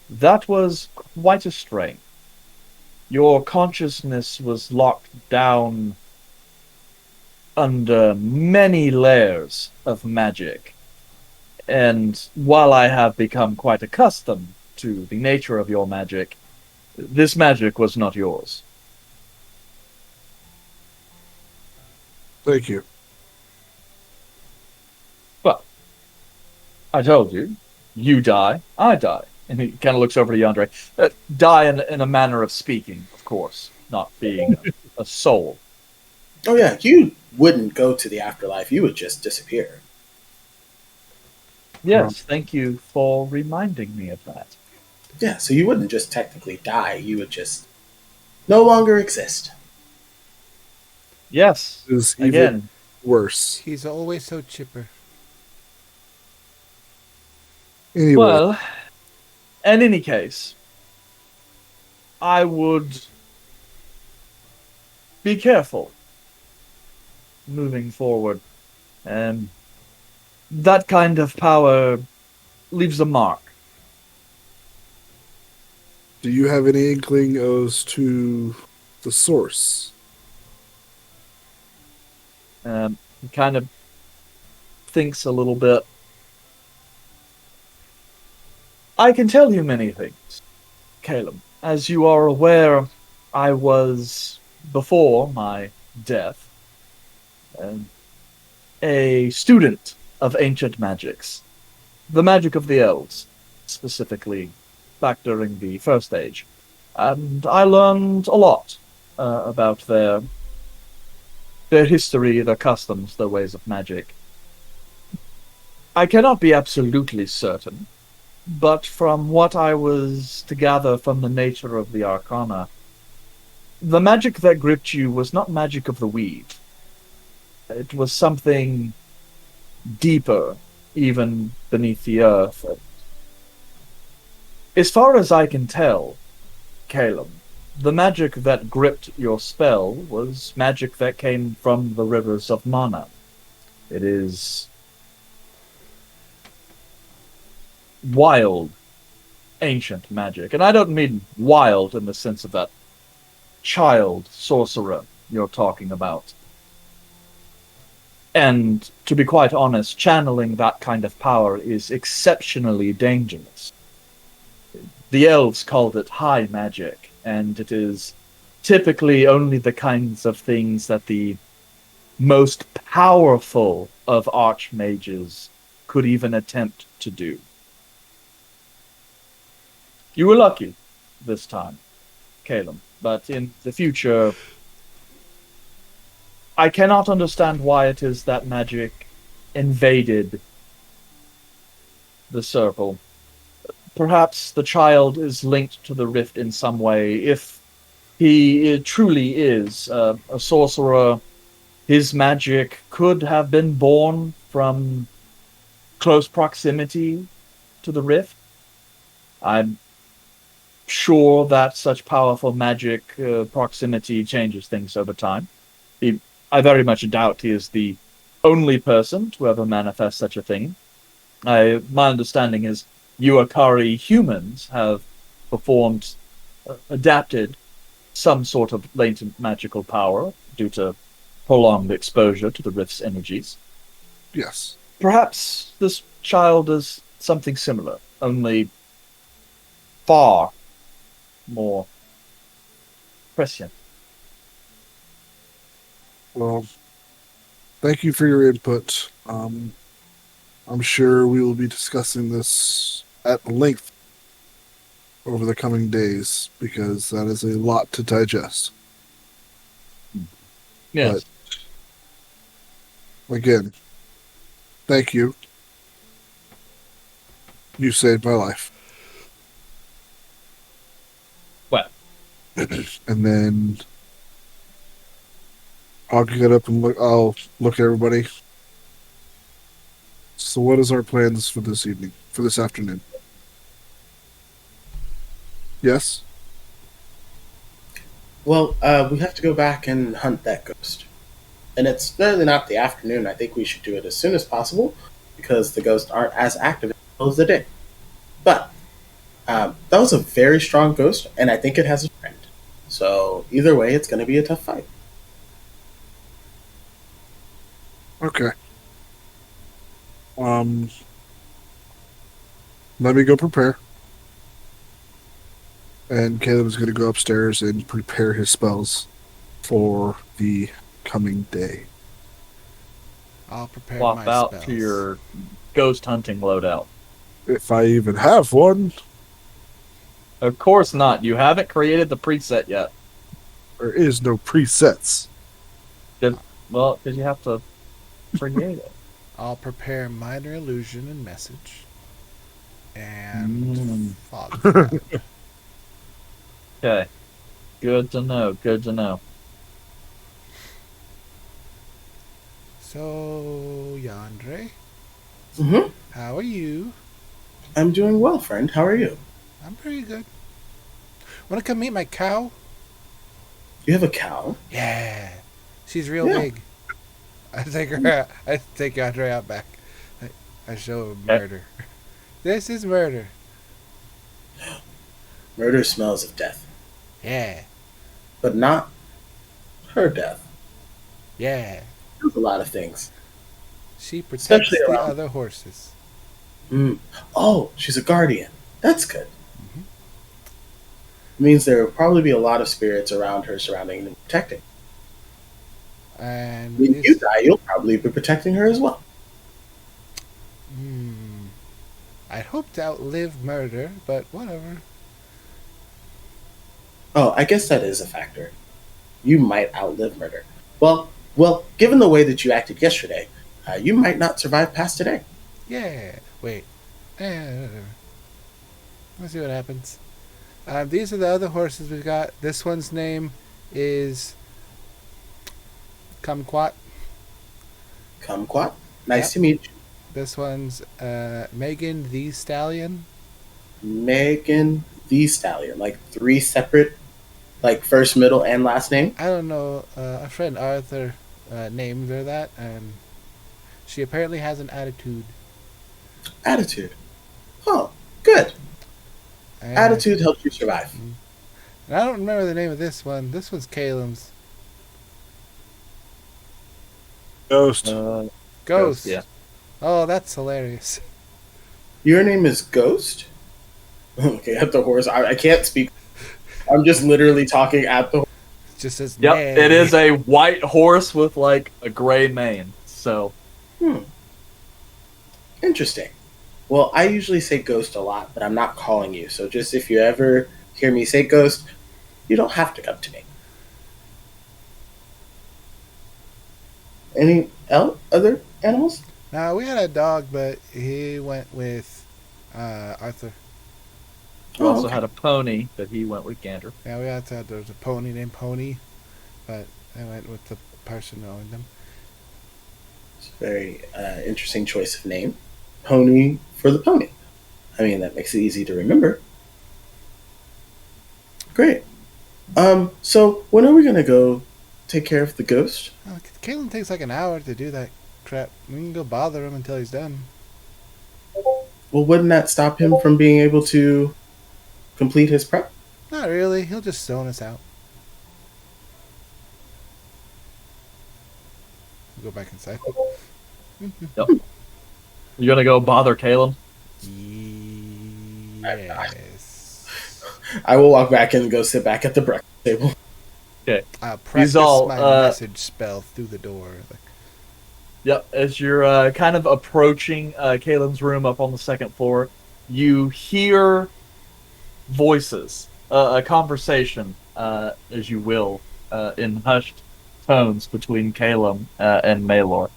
that was quite a strain. Your consciousness was locked down under many layers of magic. And while I have become quite accustomed to the nature of your magic, this magic was not yours. Thank you. But I told you, you die, I die. And he kind of looks over to Yandere. Die in a manner of speaking, of course, not being a soul. Oh yeah, you wouldn't go to the afterlife. You would just disappear. Yes, thank you for reminding me of that. Yeah, so you wouldn't just technically die. You would just no longer exist. Yes, It is even again, worse. He's always so chipper. Anyway, well, in any case, I would be careful moving forward. That kind of power leaves a mark. do you have any inkling as to the source? He kind of thinks a little bit. I can tell you many things, Kaelum. As you are aware, I was, before my death, a student of ancient magics. The magic of the elves, specifically, back during the First Age. And I learned a lot about their history, their customs, their ways of magic. I cannot be absolutely certain, but from what I was to gather from the nature of the Arcana, the magic that gripped you was not magic of the weave. It was something deeper, even beneath the earth. As far as I can tell, Kaelum, the magic that gripped your spell was magic that came from the rivers of mana. It is wild, ancient magic. And I don't mean wild in the sense of that child sorcerer you're talking about. And to be quite honest, channeling that kind of power is exceptionally dangerous. The elves called it high magic, and it is typically only the kinds of things that the most powerful of archmages could even attempt to do. You were lucky this time, Kaelum, but in the future, I cannot understand why it is that magic invaded the circle. Perhaps the child is linked to the rift in some way. If he truly is a sorcerer, his magic could have been born from close proximity to the rift. I'm sure that such powerful magic proximity changes things over time. I very much doubt he is the only person to ever manifest such a thing. My understanding is Uakari humans have performed, adapted some sort of latent magical power due to prolonged exposure to the rift's energies. Yes. Perhaps this child is something similar, only far more prescient. Well, thank you for your input. I'm sure we will be discussing this at length over the coming days because that is a lot to digest. Yes. But again, thank you. You saved my life. Well. And then I'll get up and look. I'll look at everybody. So, what is our plans for this evening? For this afternoon? Yes. Well, we have to go back and hunt that ghost. And it's really not the afternoon. I think we should do it as soon as possible because the ghosts aren't as active in the middle of the day. But that was a very strong ghost, and I think it has a friend. So either way, it's going to be a tough fight. Okay. Let me go prepare. And Caleb is going to go upstairs and prepare his spells for the coming day. I'll prepare Swap my out spells. to your ghost hunting loadout. If I even have one. Of course not. You haven't created the preset yet. There is no presets. Well, because you have to create it. I'll prepare minor illusion and message. And father. Okay. Good to know. Good to know. So, Yandere, Mm-hmm. how are you? I'm doing well, friend. How are you? I'm pretty good. Want to come meet my cow? You have a cow? Yeah. She's real Yeah. big. I take Yandere out back. I show him murder. This is murder. Murder smells of death, Yeah. but not her death. Yeah. There's a lot of things. She protects Especially the around- other horses. Mm. Oh, she's a guardian. That's good. Mhm. Means there will probably be a lot of spirits around her, surrounding and protecting. And When you die, you'll probably be protecting her as well. I'd hope to outlive murder, but whatever. Oh, I guess that is a factor. You might outlive murder. Well, given the way that you acted yesterday, you might not survive past today. Yeah. Wait. Let's see what happens. These are the other horses we've got. This one's name is Kumquat. Kumquat, nice Yep. to meet you. This one's Megan the Stallion. Megan the Stallion, like 3 separate, like first, middle, and last name. I don't know. A friend Arthur named her that, and she apparently has an attitude. Attitude. Oh, good. And, Attitude helps you survive. And I don't remember the name of this one. This one's Kaelum's. Ghost. Ghost. Yeah. Oh, that's hilarious. Your name is Ghost? Okay, at the horse. I can't speak. I'm just literally talking at the horse. It just says Yep, nay. it is a white horse with like a gray mane. So Interesting. Well, I usually say Ghost a lot, but I'm not calling you. So just if you ever hear me say Ghost, you don't have to come to me. Any other animals? We had a dog, but he went with Arthur. we also okay. had a pony that he went with Gander. Yeah, we had there was a pony named Pony, but I went with the person who owned him. It's a very interesting choice of name. Pony for the pony. I mean, that makes it easy to remember. Great. So when are we gonna go take care of the ghost? Kaelum takes like an hour to do that crap. We can go bother him until he's done. Well, wouldn't that stop him from being able to complete his prep? Not really. He'll just zone us out. We'll go back inside. Yep. You're gonna go bother Kaelum? Yes. I will walk back and go sit back at the breakfast table. Okay. I'll practice all, my message spell through the door. Yep. As you're kind of approaching Kaelum's room up on the second floor, you hear voices, a conversation, as you will, in hushed tones between Kaelum and Maelor.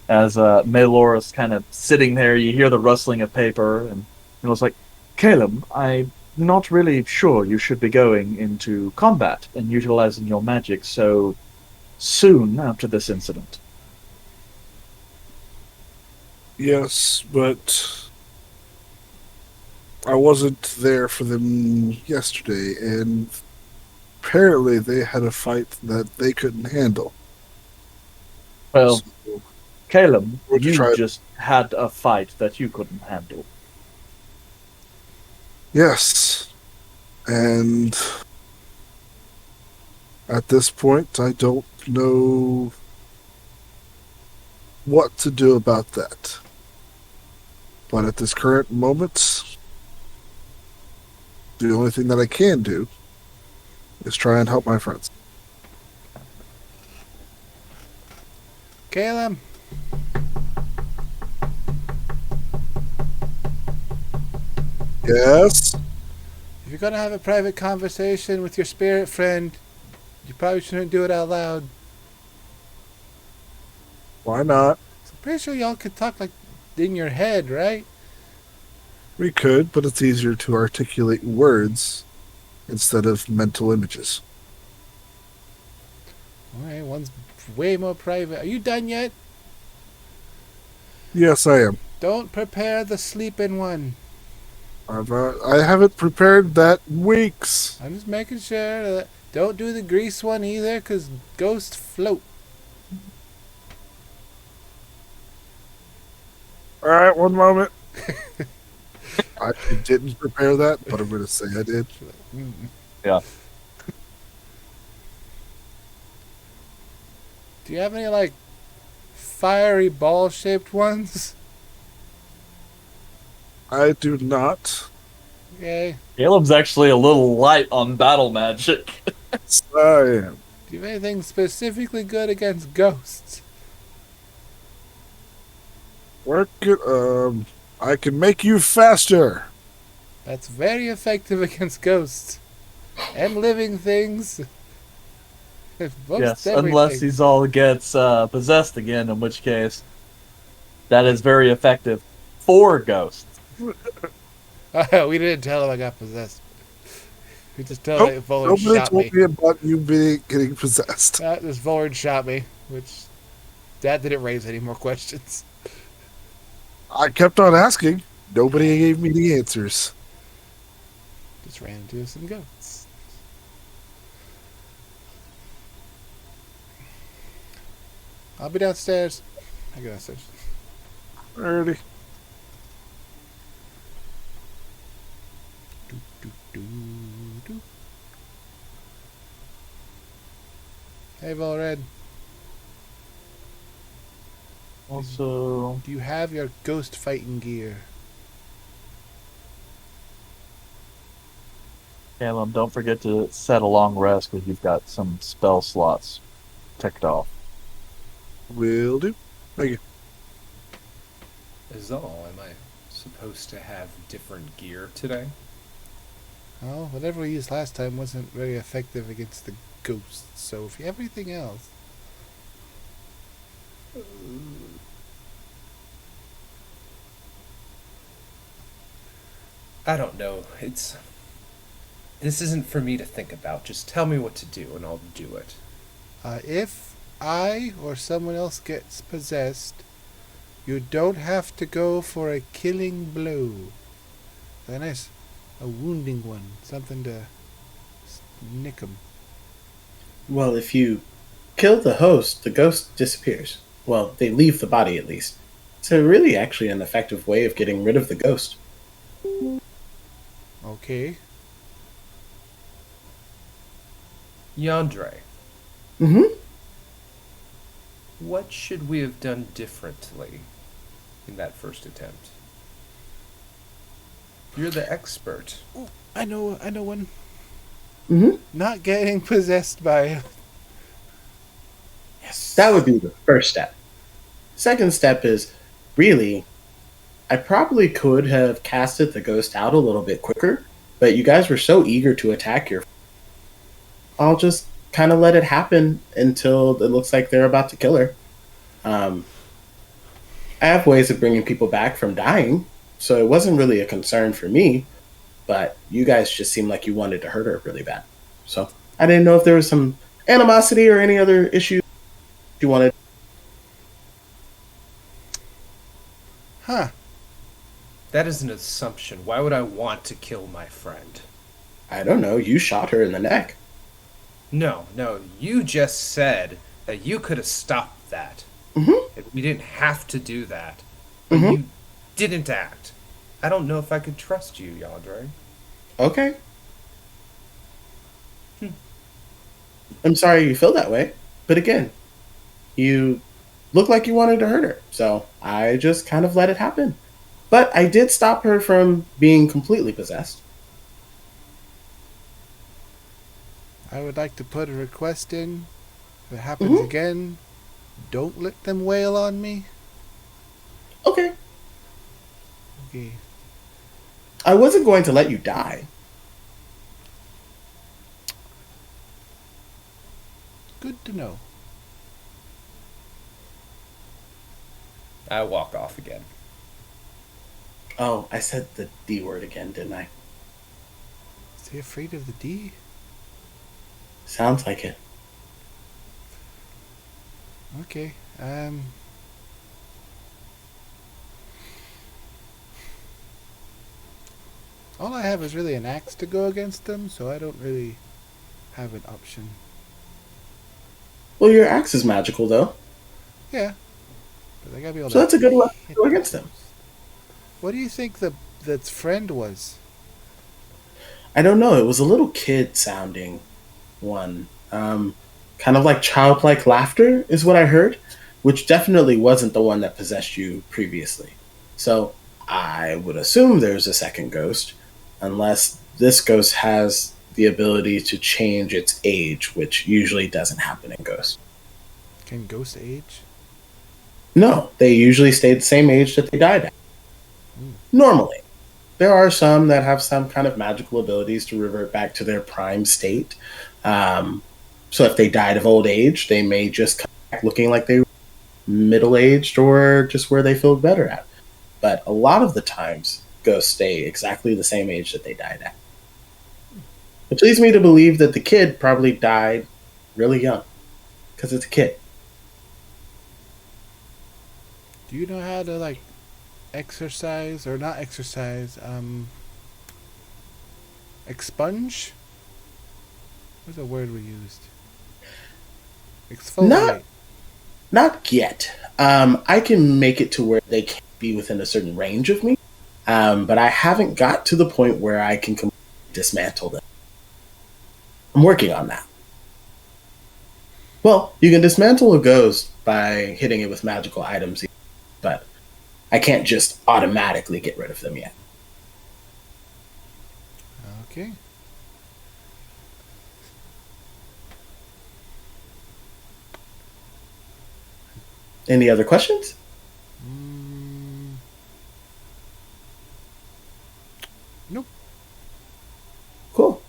As Maelor is kind of sitting there, you hear the rustling of paper, and it was like, Kaelum, I'm not really sure you should be going into combat and utilizing your magic so soon after this incident. Yes, but I wasn't there for them yesterday, and apparently they had a fight that they couldn't handle. Well, So, Kaelum, We'll you try- just had a fight that you couldn't handle. yes, and at this point, I don't know what to do about that. But at this current moment, the only thing that I can do is try and help my friends. Kaelum, Yes? if you're gonna have a private conversation with your spirit friend, you probably shouldn't do it out loud. Why not? I'm pretty sure y'all could talk like in your head, right? We could, but it's easier to articulate words instead of mental images. Alright, one's way more private. Are you done yet? Yes, I am. Don't prepare the sleeping one. I haven't prepared that in weeks. I'm just making sure that don't do the grease one either, cause ghosts float. All right, one moment. I didn't prepare that, but I'm going to say I did. Yeah. Do you have any like fiery ball shaped ones? I do not. Okay. Caleb's actually a little light on battle magic. Yes, I am. Do you have anything specifically good against ghosts? Work it. I can make you faster. That's very effective against ghosts and living things. Most Yes, everything. unless he's all gets possessed again, in which case that is very effective for ghosts. We didn't tell him I got possessed. We just told him Nope, Vollard nobody shot told me. me about you getting possessed. This Vollard shot me, which that didn't raise any more questions. I kept on asking. Nobody gave me the answers. Just ran into some goats. I'll be downstairs. I go downstairs. Alrighty. Do, do, do. Hey, Volred. Also, Do you have your ghost fighting gear? Kaelum, don't forget to set a long rest because you've got some spell slots ticked off. Will do. Thank you. Azal, am I supposed to have different gear today? Oh, whatever we used last time wasn't very effective against the ghosts, so if you have anything else. I don't know. This isn't for me to think about. Just tell me what to do and I'll do it. If I or someone else gets possessed, you don't have to go for a killing blow. A wounding one, something to nick 'em. Well, if you kill the host, the ghost disappears. Well, they leave the body at least. So really actually an effective way of getting rid of the ghost. Okay. Yandre, Mm-hmm. what should we have done differently in that first attempt? You're the expert. I know one. Mm-hmm. Not getting possessed by. Yes. That would be the first step. Second step is, really, I probably could have casted the ghost out a little bit quicker, but you guys were so eager to attack your... I'll just kind of let it happen until it looks like they're about to kill her. I have ways of bringing people back from dying, so it wasn't really a concern for me, but you guys just seemed like you wanted to hurt her really bad. So I didn't know if there was some animosity or any other issue you wanted. Huh. That is an assumption. Why would I want to kill my friend? I don't know, you shot her in the neck. No, you just said that you could have stopped that. Mm-hmm. We didn't have to do that. But Mhm. you didn't act. I don't know if I could trust you, Yandre. Okay. I'm sorry you feel that way, but again, you look like you wanted to hurt her, so I just kind of let it happen. But I did stop her from being completely possessed. I would like to put a request in. If it happens Mhm. again, don't let them wail on me. Okay. Okay. I wasn't going to let you die. Good to know. I walk off again. Oh, I said the D word again, didn't I? Is he afraid of the D? Sounds like it. Okay. All I have is really an axe to go against them, so I don't really have an option. Well, your axe is magical, though, Yeah. But I gotta be able so that's a good weapon to hit go against them. What do you think that's friend was? I don't know. It was a little kid sounding one. Kind of like childlike laughter is what I heard, which definitely wasn't the one that possessed you previously. So I would assume there's a second ghost, unless this ghost has the ability to change its age, which usually doesn't happen in ghosts. Can ghost age? No, they usually stay the same age that they died at. Normally. There are some that have some kind of magical abilities to revert back to their prime state. So if they died of old age, they may just come back looking like they were middle-aged or just where they feel better at. But a lot of the times, ghosts stay exactly the same age that they died at. Which leads me to believe that the kid probably died really young. Because it's a kid. Do you know how to, like, exercise, or not exercise, expunge? What's the word we used? Exfoliate. Not yet. I can make it to where they can't be within a certain range of me. But I haven't got to the point where I can completely dismantle them. I'm working on that. Well, you can dismantle a ghost by hitting it with magical items. but I can't just automatically get rid of them yet. Okay. Any other questions? Nope. Cool.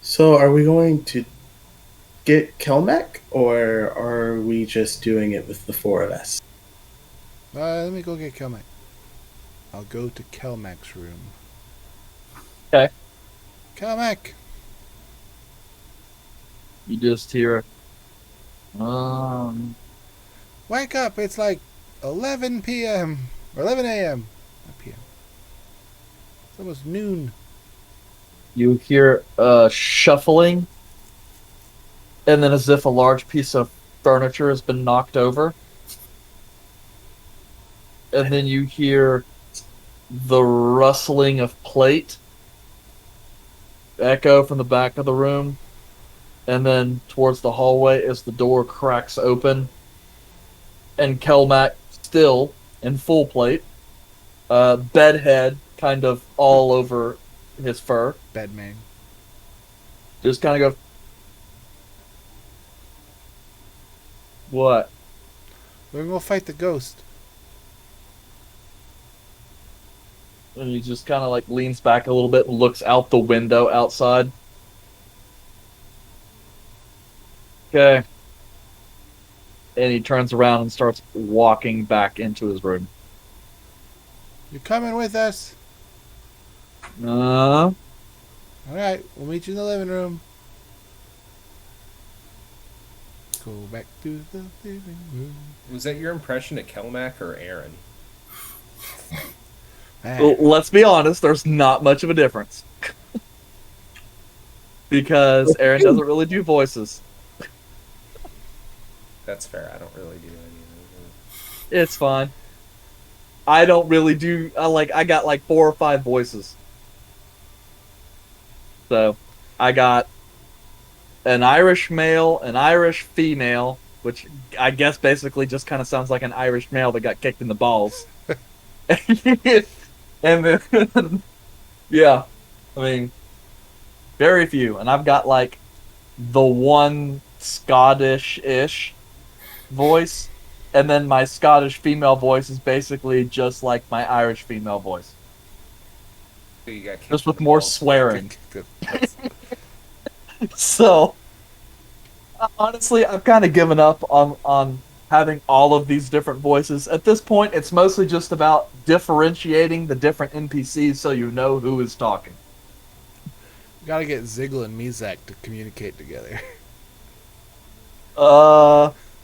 So are we going to get Kelmec, or are we just doing it with the four of us? Let me go get Kelmac. I'll go to Kelmac's room. Okay. Kelmac! You just hear, Wake up! It's like 11 p.m. or 11 a.m. Not p.m. It's almost noon. you hear shuffling, and then as if a large piece of furniture has been knocked over. And then you hear the rustling of plate echo from the back of the room. And then towards the hallway as the door cracks open. And Kelmac, still in full plate, bedhead kind of all over his fur, Bedman. just kind of go, what? We're gonna go fight the ghost. And he just kind of like leans back a little bit and looks out the window outside. Okay. And he turns around and starts walking back into his room. You're coming with us. Alright, we'll meet you in the living room. Go back to the living room. Was that your impression of Kelmac or Aaron? Well, let's be honest, there's not much of a difference. Because Aaron doesn't really do voices. That's fair. I don't really do any of It's fine. I don't really do. I got like 4 or 5 voices. So, I got an Irish male, an Irish female, which I guess basically just kind of sounds like an Irish male that got kicked in the balls. And then, yeah, I mean, very few. And I've got like the one Scottish-ish voice, and then my Scottish female voice is basically just like my Irish female voice, So you got kicked just in with the more balls. swearing. So, honestly, I've kind of given up on having all of these different voices. At this point, it's mostly just about differentiating the different NPCs so you know who is talking. Gotta get Zigla and Mizak to communicate together.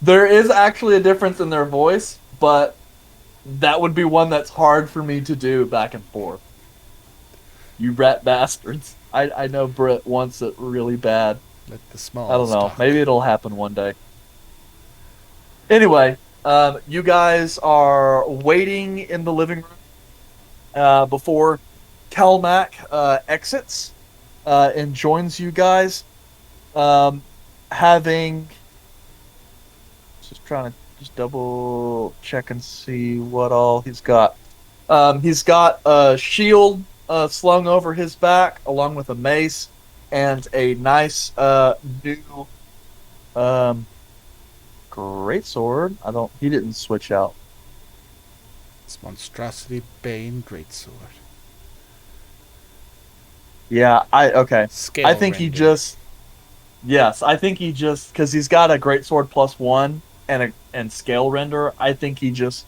There is actually a difference in their voice, but that would be one that's hard for me to do back and forth. You rat bastards. I know Britt wants it really bad. Let the small I don't know. talk. Maybe it'll happen one day. Anyway, you guys are waiting in the living room before Kelmac exits and joins you guys. Having... Just trying to just double check and see what all he's got. He's got a shield slung over his back, along with a mace and a nice new greatsword. He didn't switch out. It's Monstrosity Bane Greatsword. Yeah, okay. Scale I think he render. just... Yes, I think he just... Because he's got a greatsword +1 and scale render, I think he just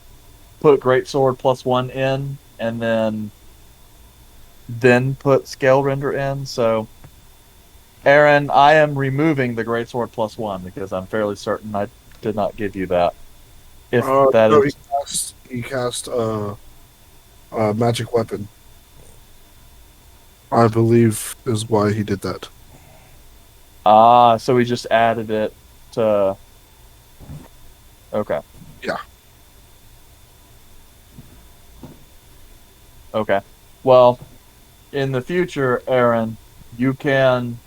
put greatsword +1 in, and then put scale render in, so... Aaron, I am removing the greatsword +1 because I'm fairly certain I did not give you that. If that no, is... he cast magic weapon. I believe is why he did that. Ah, so he just added it to... Okay. Yeah. Okay. Well, in the future, Aaron, you can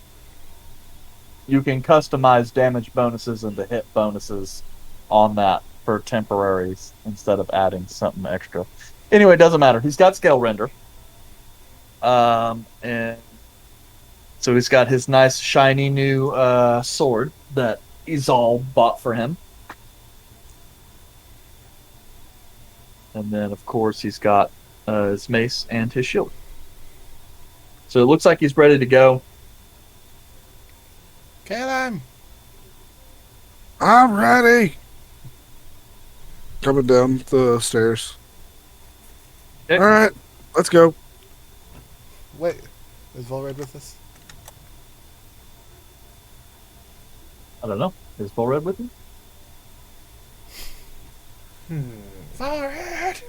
customize damage bonuses into hit bonuses on that for temporaries instead of adding something extra. Anyway, it doesn't matter. He's got scale render. And so he's got his nice shiny new sword that Izal bought for him. And then, of course, he's got his mace and his shield. So it looks like he's ready to go. Kaelum! I'm ready. Coming down the stairs. Okay. All right, let's go. Wait, is Volred with us? I don't know. Is Volred with him? Volred!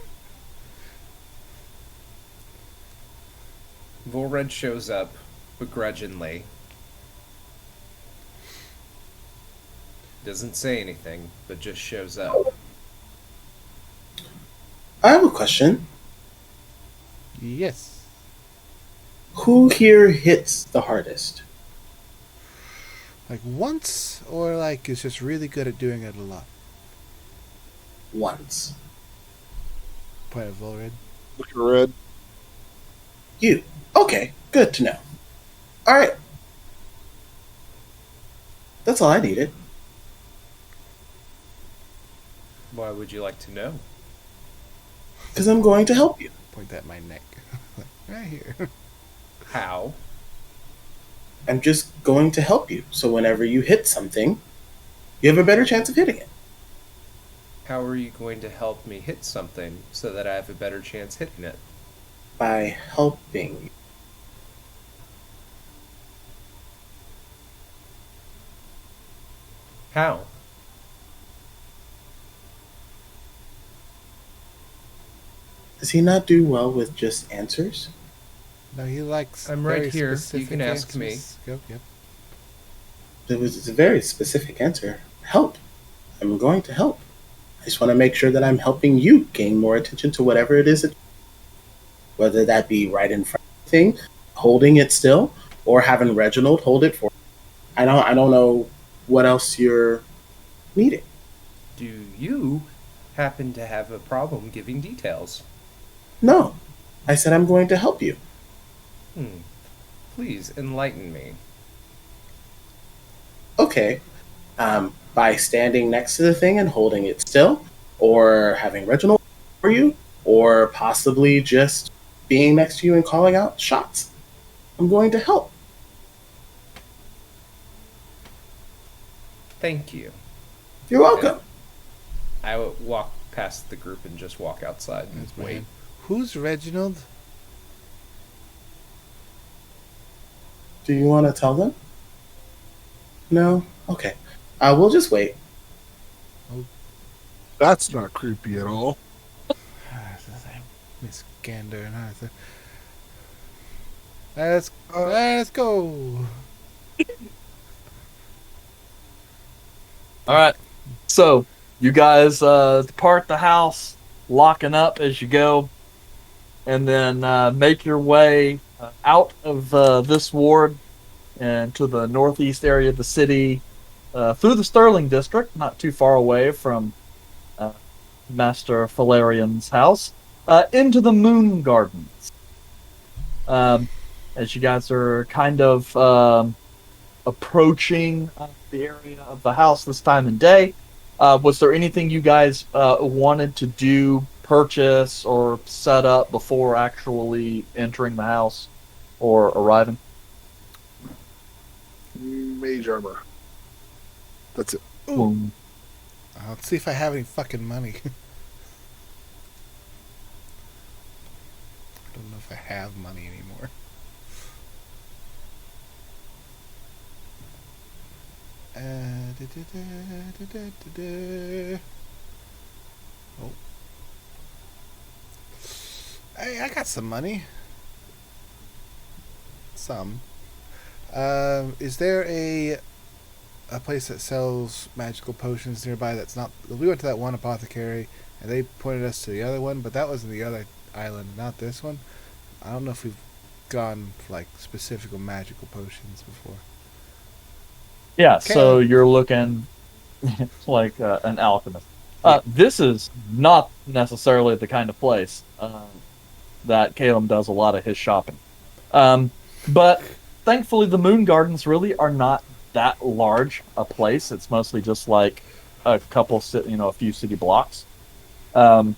Volred shows up begrudgingly. Doesn't say anything, but just shows up. I have a question. Yes. Who here hits the hardest? Like once, or like is just really good at doing it a lot? Once. Point of Volred. Look at red. You. Okay, good to know. Alright. That's all I needed. Why would you like to know? Because I'm going to help you. Point at my neck. Right here. How? I'm just going to help you. So whenever you hit something, you have a better chance of hitting it. How are you going to help me hit something so that I have a better chance hitting it? By helping you. How? Does he not do well with just answers? No, he likes. I'm right very here. You specific can ask me. answers. Yep. It's a very specific answer. Help. I'm going to help. I just want to make sure that I'm helping you gain more attention to whatever it is, whether that be right in front of the thing, holding it still, or having Reginald hold it for you. I don't know what else you're needing. Do you happen to have a problem giving details? No. I said I'm going to help you. Please enlighten me. Okay. By standing next to the thing and holding it still, or having Reginald for you, or possibly just being next to you and calling out shots. I'm going to help. Thank you. You're welcome. I would walk past the group and just walk outside and That's my wait. hand. Who's Reginald? Do you want to tell them? No? Okay. We'll just wait. That's not creepy at all. Miss Gander and Arthur. Let's go. All right. So you guys depart the house, locking up as you go, and then make your way out of this ward and to the northeast area of the city, through the Sterling district, not too far away from Master Valerion's house, into the Moon Gardens. As you guys are kind of approaching the area of the house this time of day, was there anything you guys wanted to do, purchase, or set up before actually entering the house or arriving? Mage armor. That's it. Boom. Let's see if I have any fucking money. I don't know if I have money anymore. Oh. Hey, I got some money. Some. Is there a place that sells magical potions nearby that's not... We went to that one apothecary, and they pointed us to the other one, but that was in the other island, not this one. I don't know if we've gone for, like, specific magical potions before. Yeah, Okay. so you're looking like an alchemist. This is not necessarily the kind of place that Kaelum does a lot of his shopping. Um, but thankfully, the Moon Gardens really are not that large a place. It's mostly just like a couple, a few city blocks. Um,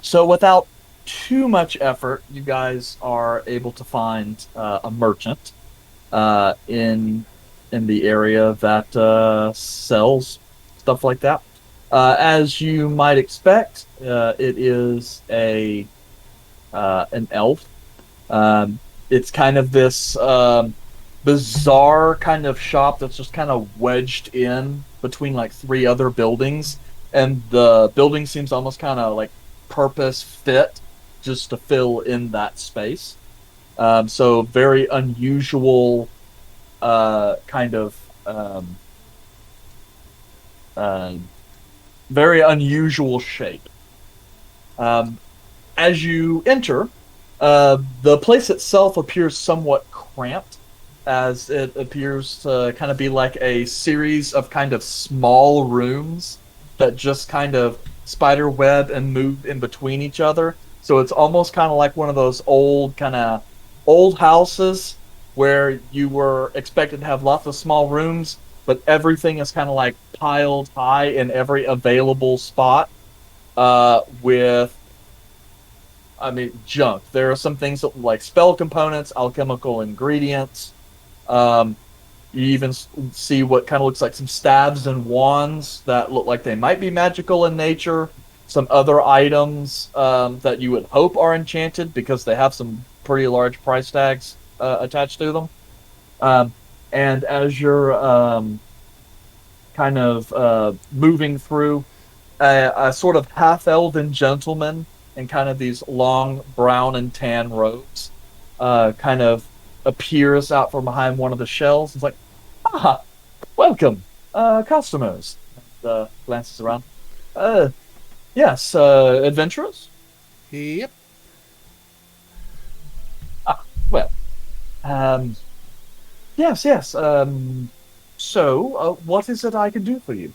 so without too much effort, you guys are able to find a merchant in the area that sells stuff like that. As you might expect, it is a an elf. Um, it's kind of this bizarre kind of shop that's just kind of wedged in between like three other buildings, and the building seems almost kind of like purpose fit just to fill in that space. So very unusual kind of uh, very unusual shape. Um, as you enter, the place itself appears somewhat cramped, as it appears to kind of be like a series of kind of small rooms that just kind of spider web and move in between each other. So it's almost kind of like one of those old houses where you were expected to have lots of small rooms, but everything is kind of like piled high in every available spot with junk. There are some things that, like spell components, alchemical ingredients. Um, you even see what kind of looks like some staves and wands that look like they might be magical in nature. Some other items that you would hope are enchanted because they have some pretty large price tags attached to them. Um, and as you're kind of moving through, a sort of half-elven gentleman in kind of these long brown and tan robes kind of appears out from behind one of the shelves. It's like, ah, welcome, customers. And, glances around. Yes, adventurers? Yep. Ah, well, yes. So, what is it I can do for you?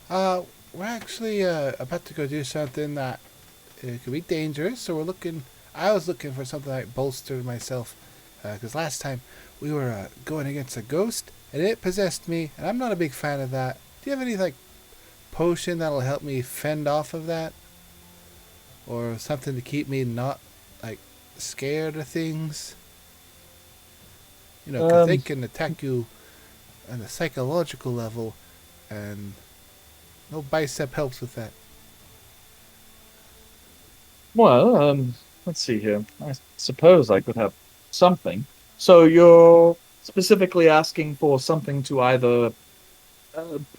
We're actually about to go do something that could be dangerous, so we're looking. I was looking for something like bolster myself, because last time we were going against a ghost and it possessed me, and I'm not a big fan of that. Do you have any like potion that'll help me fend off of that, or something to keep me not like scared of things? You know, 'cause they can attack you on a psychological level, and no bicep helps with that. Well, let's see here. I suppose I could have something. So you're specifically asking for something to either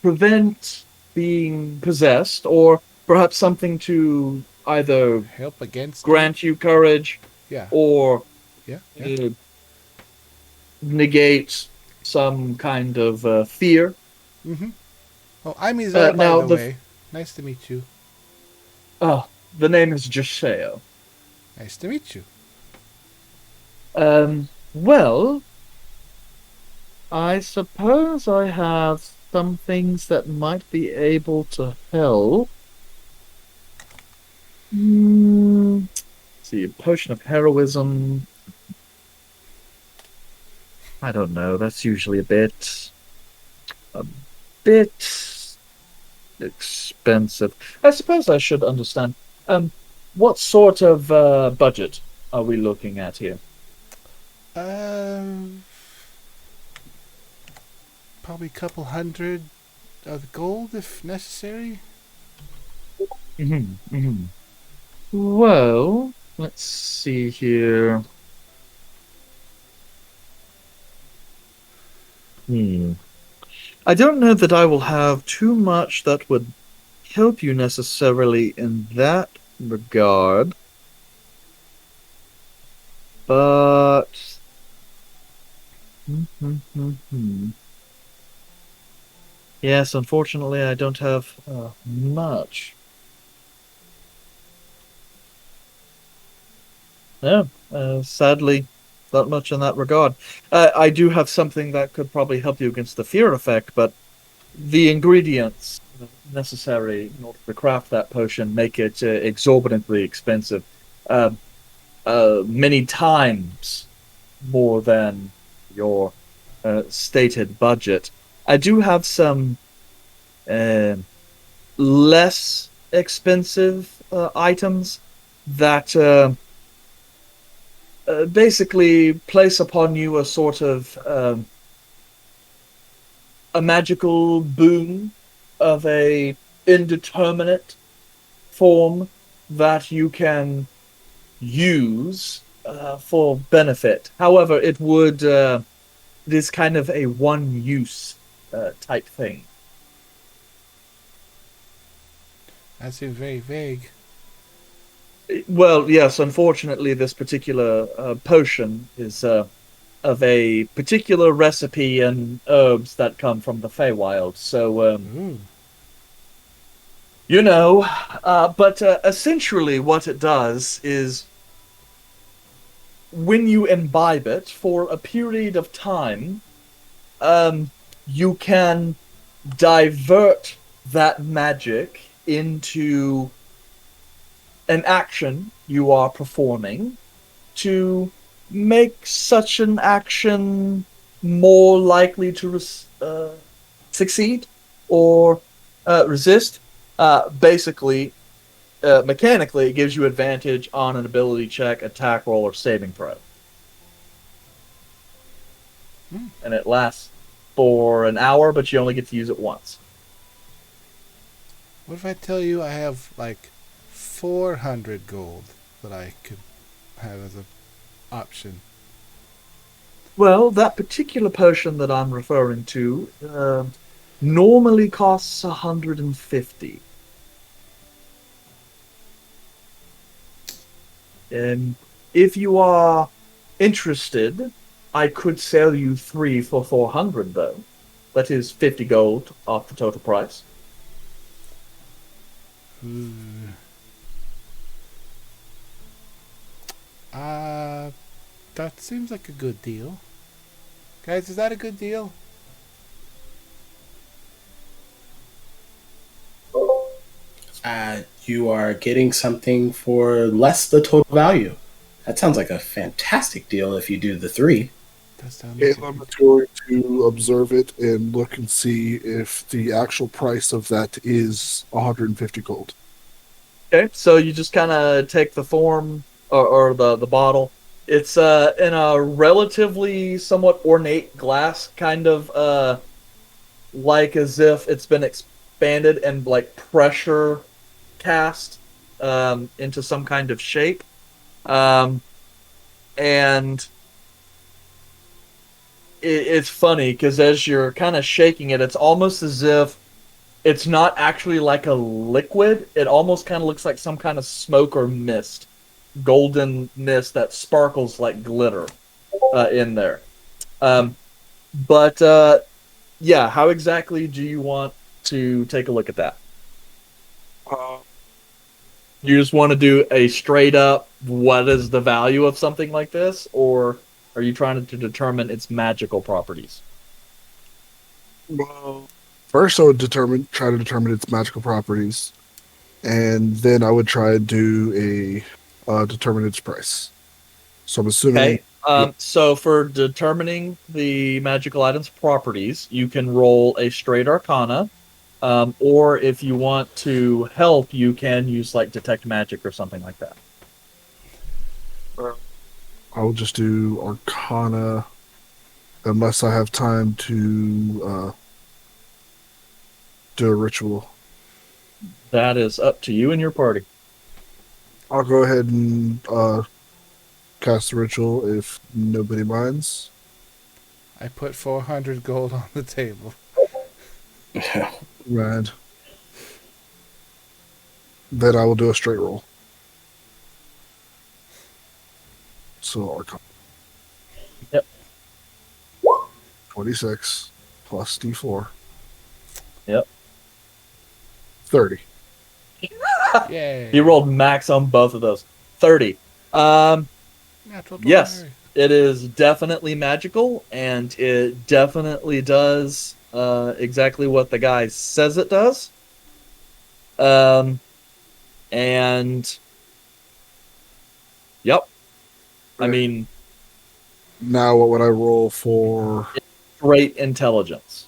prevent being possessed, or perhaps something to either Help against it? grant you courage Yeah. or Yeah. uh, negate some kind of fear. Mm-hmm. Oh, I'm Isaiah, by Now, the way. Nice to meet you. oh, the name is Jasheo. Nice to meet you. Well, I suppose I have some things that might be able to help. See, a potion of heroism. I don't know. That's usually a bit expensive. I suppose I should understand. What sort of budget are we looking at here? Probably a couple hundred of gold if necessary. Well, let's see here. I don't know that I will have too much that would help you necessarily in that regard. But yes, unfortunately, I don't have much. No, sadly, not much in that regard. I do have something that could probably help you against the fear effect, but the ingredients necessary in order to craft that potion make it exorbitantly expensive. Uh, many times more than your stated budget. I do have some less expensive items that basically place upon you a sort of a magical boon of a indeterminate form that you can use for benefit. However, it is kind of a one-use type thing. That seems very vague. Well, yes, unfortunately, this particular potion is of a particular recipe and herbs that come from the Feywild. So, but essentially what it does is when you imbibe it for a period of time, you can divert that magic into an action you are performing to make such an action more likely to succeed or resist. Basically, mechanically, it gives you advantage on an ability check, attack roll, or saving throw. And it lasts for an hour, but you only get to use it once. What if I tell you I have like 400 gold that I could have as an option? Well, that particular potion that I'm referring to normally costs 150. And if you are interested, I could sell you 3 for 400, though. That is 50 gold off the total price. That seems like a good deal. Guys, is that a good deal? You are getting something for less the total value. That sounds like a fantastic deal if you do the 3. That sounds I'm going to observe it and look and see if the actual price of that is 150 gold. Okay, so you just kind of take the form or the bottle. It's in a relatively somewhat ornate glass, kind of like as if it's been expanded and like pressure cast into some kind of shape. And it's funny because as you're kind of shaking it, it's almost as if it's not actually like a liquid. It almost kind of looks like some kind of smoke or mist, golden mist that sparkles like glitter in there. Yeah, how exactly do you want to take a look at that? You just want to do a straight up, what is the value of something like this? Or are you trying to determine its magical properties? Well, first I would try to determine its magical properties, and then I would try to do a determine its price. So I'm assuming. Okay. So for determining the magical item's properties, you can roll a straight Arcana, or if you want to help, you can use like Detect Magic or something like that. I'll just do Arcana, unless I have time to do a ritual. That is up to you and your party. I'll go ahead and cast the ritual if nobody minds. I put 400 gold on the table. Right. Then I will do a straight roll. So Arcana. Yep. 26 plus D4. Yep. 30. Yay. You rolled max on both of those. 30. Yes, it is definitely magical, and it definitely does exactly what the guy says it does. And yep. I Right. mean, Now, what would I roll for? great intelligence.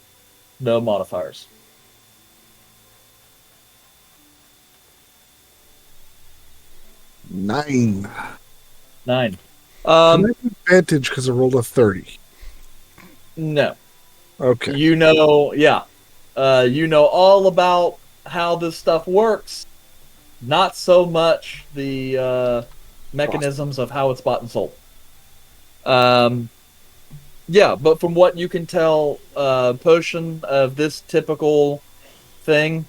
No modifiers. 9. 9. Can I have advantage because I rolled a 30? No. Okay. You know, yeah. You know all about how this stuff works. Not so much the mechanisms of how it's bought and sold. Yeah, but from what you can tell, potion of this typical thing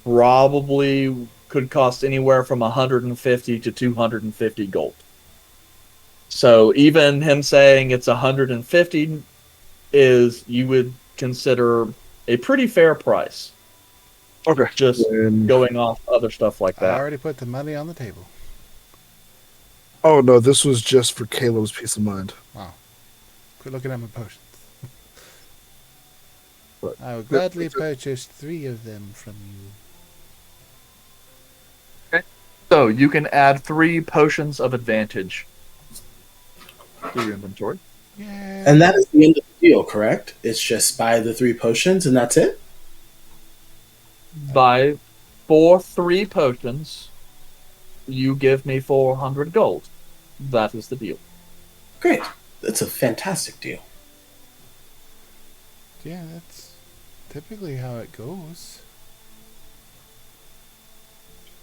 probably could cost anywhere from 150 to 250 gold. So even him saying it's 150 is, you would consider, a pretty fair price. Okay. Just And- going off other stuff like I that. already put the money on the table. Oh, no, this was just for Caleb's peace of mind. Wow. Quit looking at my potions. Right. I will gladly purchase 3 of them from you. So you can add 3 potions of advantage to your inventory. Yeah. And that is the end of the deal, correct? It's just buy the 3 potions and that's it? Buy 3 potions, you give me 400 gold. That is the deal. Great. That's a fantastic deal. Yeah, that's typically how it goes.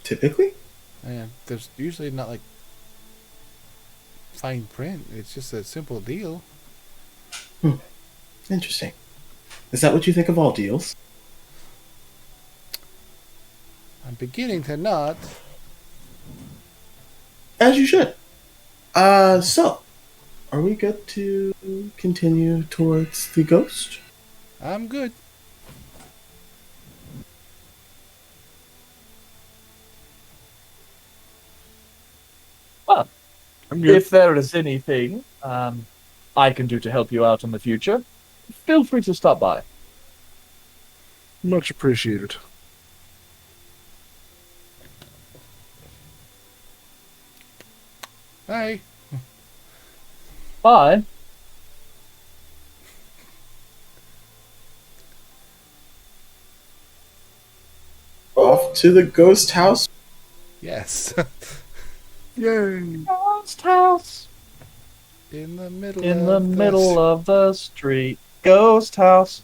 Typically? And there's usually not like fine print. It's just a simple deal. Interesting. Is that what you think of all deals? I'm beginning to not. As you should. So, are we good to continue towards the ghost? I'm good. Well, I'm good. if there is anything I can do to help you out in the future, feel free to stop by. Much appreciated. Bye. Bye. Off to the ghost house. Yes. Yay! Ghost house In the middle. in the of middle of the street. Ghost house.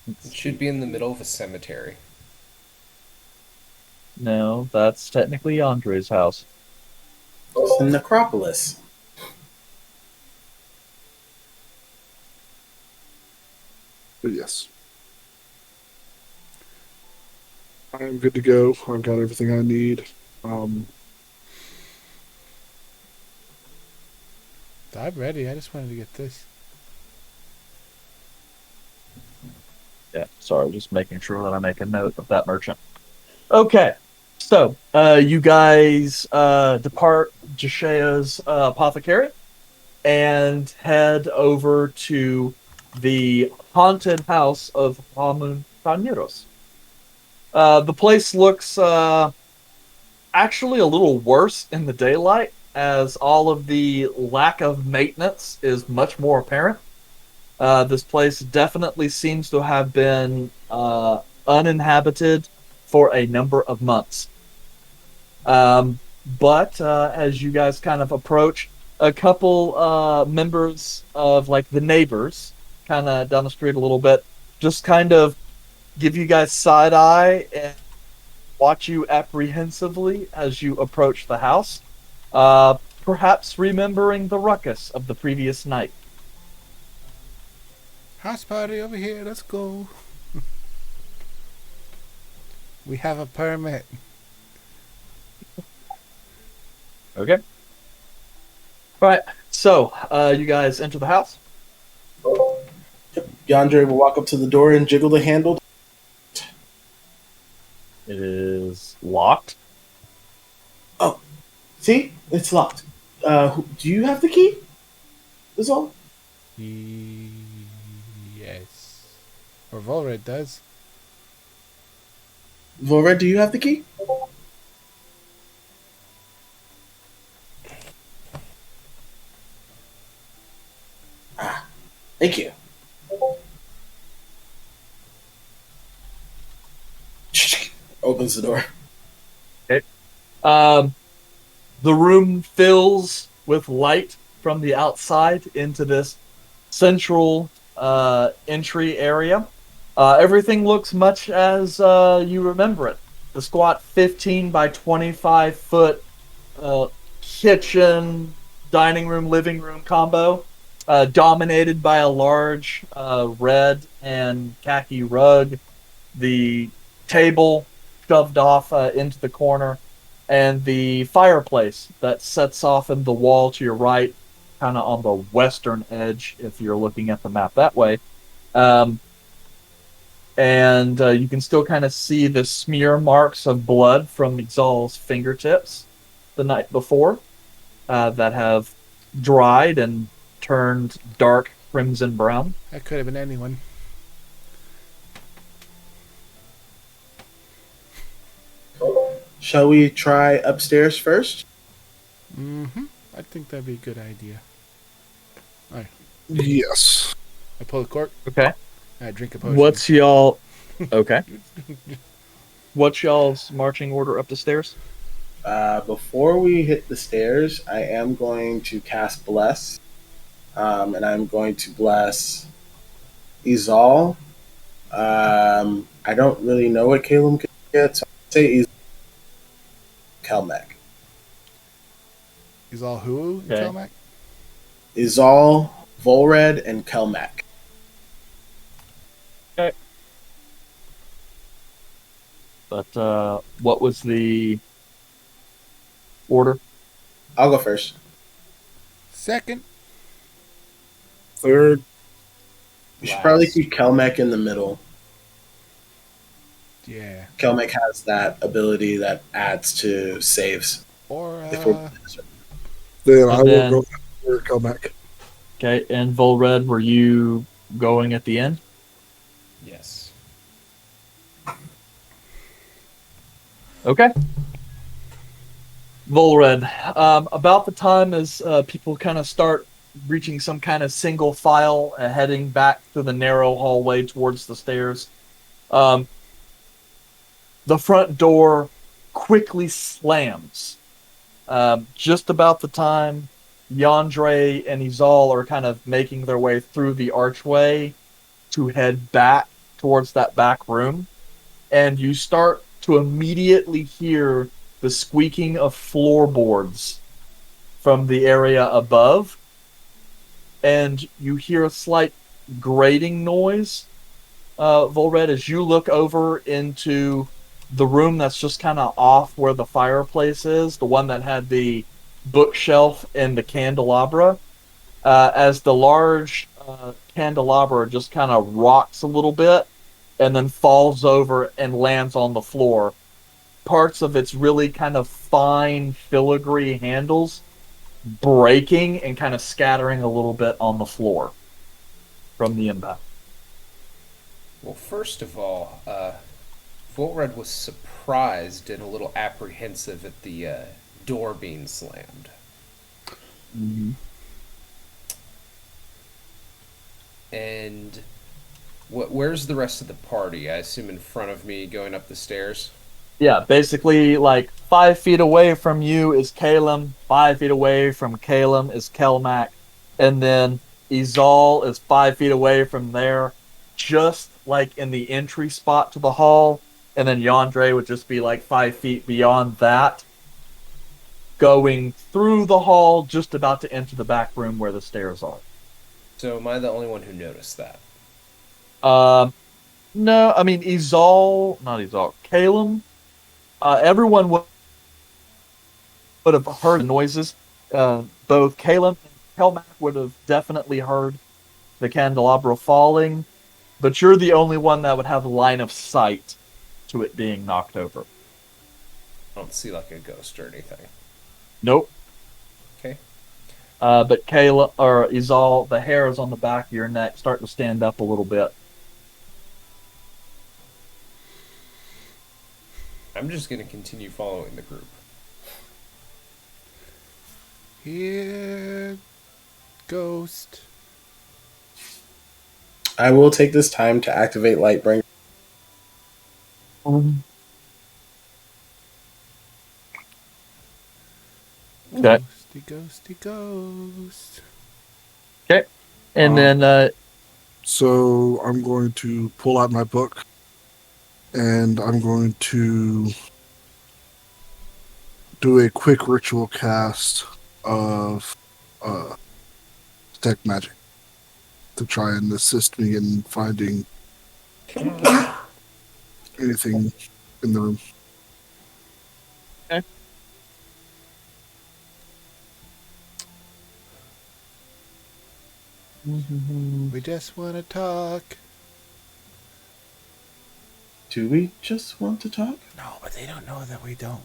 It should be in the middle of a cemetery. No, that's technically Andre's house. It's the necropolis. But yes. I'm good to go. I've got everything I need. I'm ready. I just wanted to get this. Yeah, sorry, just making sure that I make a note of that merchant. Okay, so you guys depart Jashea's apothecary and head over to the haunted house of Hamuntaneros. The place looks actually a little worse in the daylight, as all of the lack of maintenance is much more apparent. This place definitely seems to have been uninhabited for a number of months. But as you guys kind of approach, a couple members of like the neighbors, kind of down the street a little bit, just kind of give you guys side eye and watch you apprehensively as you approach the house, perhaps remembering the ruckus of the previous night. House party over here. Let's go. We have a permit. Okay. Right. So, you guys enter the house. Yandere will walk up to the door and jiggle the handle. It is locked. Oh, see? It's locked. Do you have the key? That's all? Yes. Or Volred does. Volred, do you have the key? Thank you. Opens the door. Okay. The room fills with light from the outside into this central entry area. Everything looks much as you remember it. The squat 15 by 25 foot kitchen, dining room, living room combo, dominated by a large red and khaki rug. The table shoved off into the corner, and the fireplace that sets off in the wall to your right, kind of on the western edge if you're looking at the map that way. And you can still kind of see the smear marks of blood from Exal's fingertips the night before that have dried and turned dark crimson brown. That could have been anyone. Shall we try upstairs first? Mm-hmm. I think that'd be a good idea. Yes. I pull the cork. Okay. I drink a potion. What's y'all? Okay. What's y'all's marching order up the stairs? Before we hit the stairs, I am going to cast Bless. And I'm going to bless Izal. I don't really know what Kaelum can get, so I'll say Izal. Kelmac. Is all who? Okay. Telmac? Izal, Volred, and Kelmac. Okay. But what was the order? I'll go first. Second. Third. We should probably keep Kelmac in the middle. Yeah. Kelmac has that ability that adds to saves. Or If we're- Then I then- will go after Kelmac. Okay, and Volred, were you going at the end? Yes. Okay. Volred, about the time as people kind of start reaching some kind of single file, heading back through the narrow hallway towards the stairs, the front door quickly slams. Just about the time Yandre and Izal are kind of making their way through the archway to head back towards that back room, and you start to immediately hear the squeaking of floorboards from the area above, and you hear a slight grating noise, Volred, as you look over into the room that's just kind of off where the fireplace is, the one that had the bookshelf and the candelabra, as the large candelabra just kind of rocks a little bit and then falls over and lands on the floor. Parts of its really kind of fine filigree handles breaking and kind of scattering a little bit on the floor from the impact. Well, first of all, Volred was surprised and a little apprehensive at the door being slammed. Mm-hmm. And where's the rest of the party? I assume in front of me going up the stairs? Yeah, basically, like 5 feet away from you is Kaelum, 5 feet away from Kaelum is Kelmac, and then Izal is 5 feet away from there, just like in the entry spot to the hall, and then Yandre would just be like 5 feet beyond that, going through the hall, just about to enter the back room where the stairs are. So am I the only one who noticed that? No, I mean, Kaelum, everyone would have heard the noises. Both Kaelum and Kelmac would have definitely heard the candelabra falling, but you're the only one that would have line of sight to it being knocked over. I don't see like a ghost or anything. Nope. Okay. But Kaelum, or Izal, the hairs on the back of your neck start to stand up a little bit. I'm just going to continue following the group. Here, ghost. I will take this time to activate Lightbringer. Okay. Ghosty, ghosty, ghost. Okay. And then So I'm going to pull out my book, and I'm going to do a quick ritual cast of detect magic to try and assist me in finding anything in the room. We just want to talk. Do we just want to talk? No, but they don't know that we don't.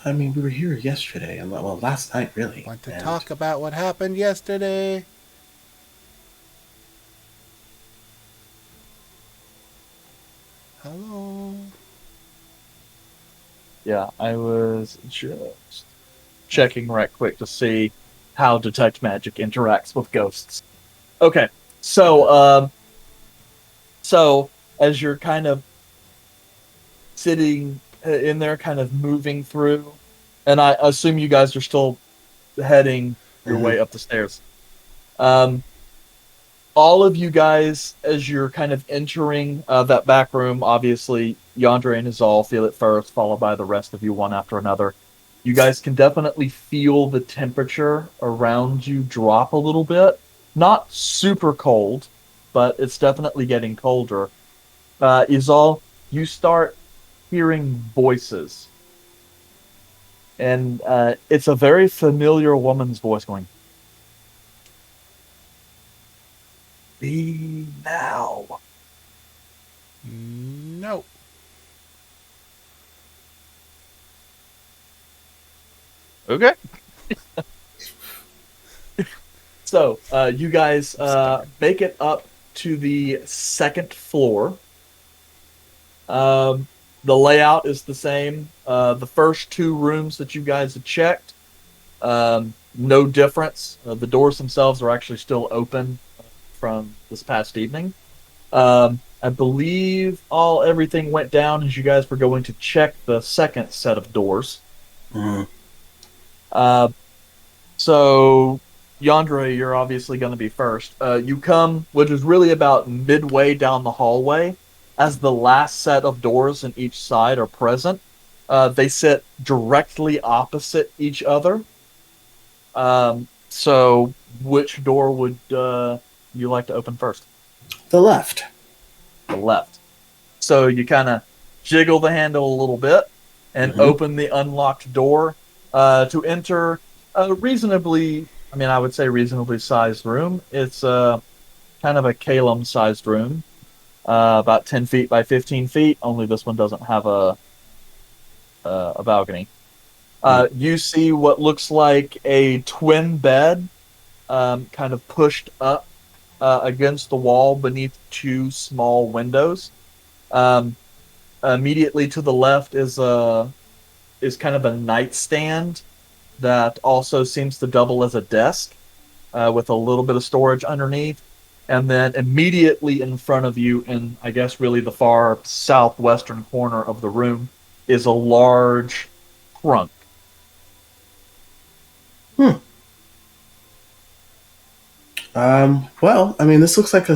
I mean, we were here yesterday, and well, last night, really. Want to and talk about what happened yesterday. Hello. yeah, I was just checking right quick to see how detect magic interacts with ghosts. Okay, so so as you're kind of sitting in there, kind of moving through, and I assume you guys are still heading your way up the stairs. All of you guys, as you're kind of entering that back room, obviously Yandere and Izal feel it first, followed by the rest of you one after another. You guys can definitely feel the temperature around you drop a little bit. Not super cold, but it's definitely getting colder. Izal, you start hearing voices. And it's a very familiar woman's voice going, "Be now." No. Okay. So, you guys make it up to the second floor. The layout is the same. The first two rooms that you guys have checked, no difference. The doors themselves are actually still open from this past evening. I believe everything went down as you guys were going to check the second set of doors. Mhm. So, Yandere, you're obviously going to be first. You come, which is really about midway down the hallway, as the last set of doors in each side are present. They sit directly opposite each other. So, which door would you like to open first? The left. The left. So you kind of jiggle the handle a little bit and open the unlocked door to enter a reasonably, I would say reasonably sized room. It's kind of a Kaelum sized room, about 10 feet by 15 feet. Only this one doesn't have a balcony. You see what looks like a twin bed, kind of pushed up against the wall beneath two small windows. Immediately to the left is kind of a nightstand that also seems to double as a desk, with a little bit of storage underneath. And then immediately in front of you, in I guess really the far southwestern corner of the room, is a large trunk. Well, this looks like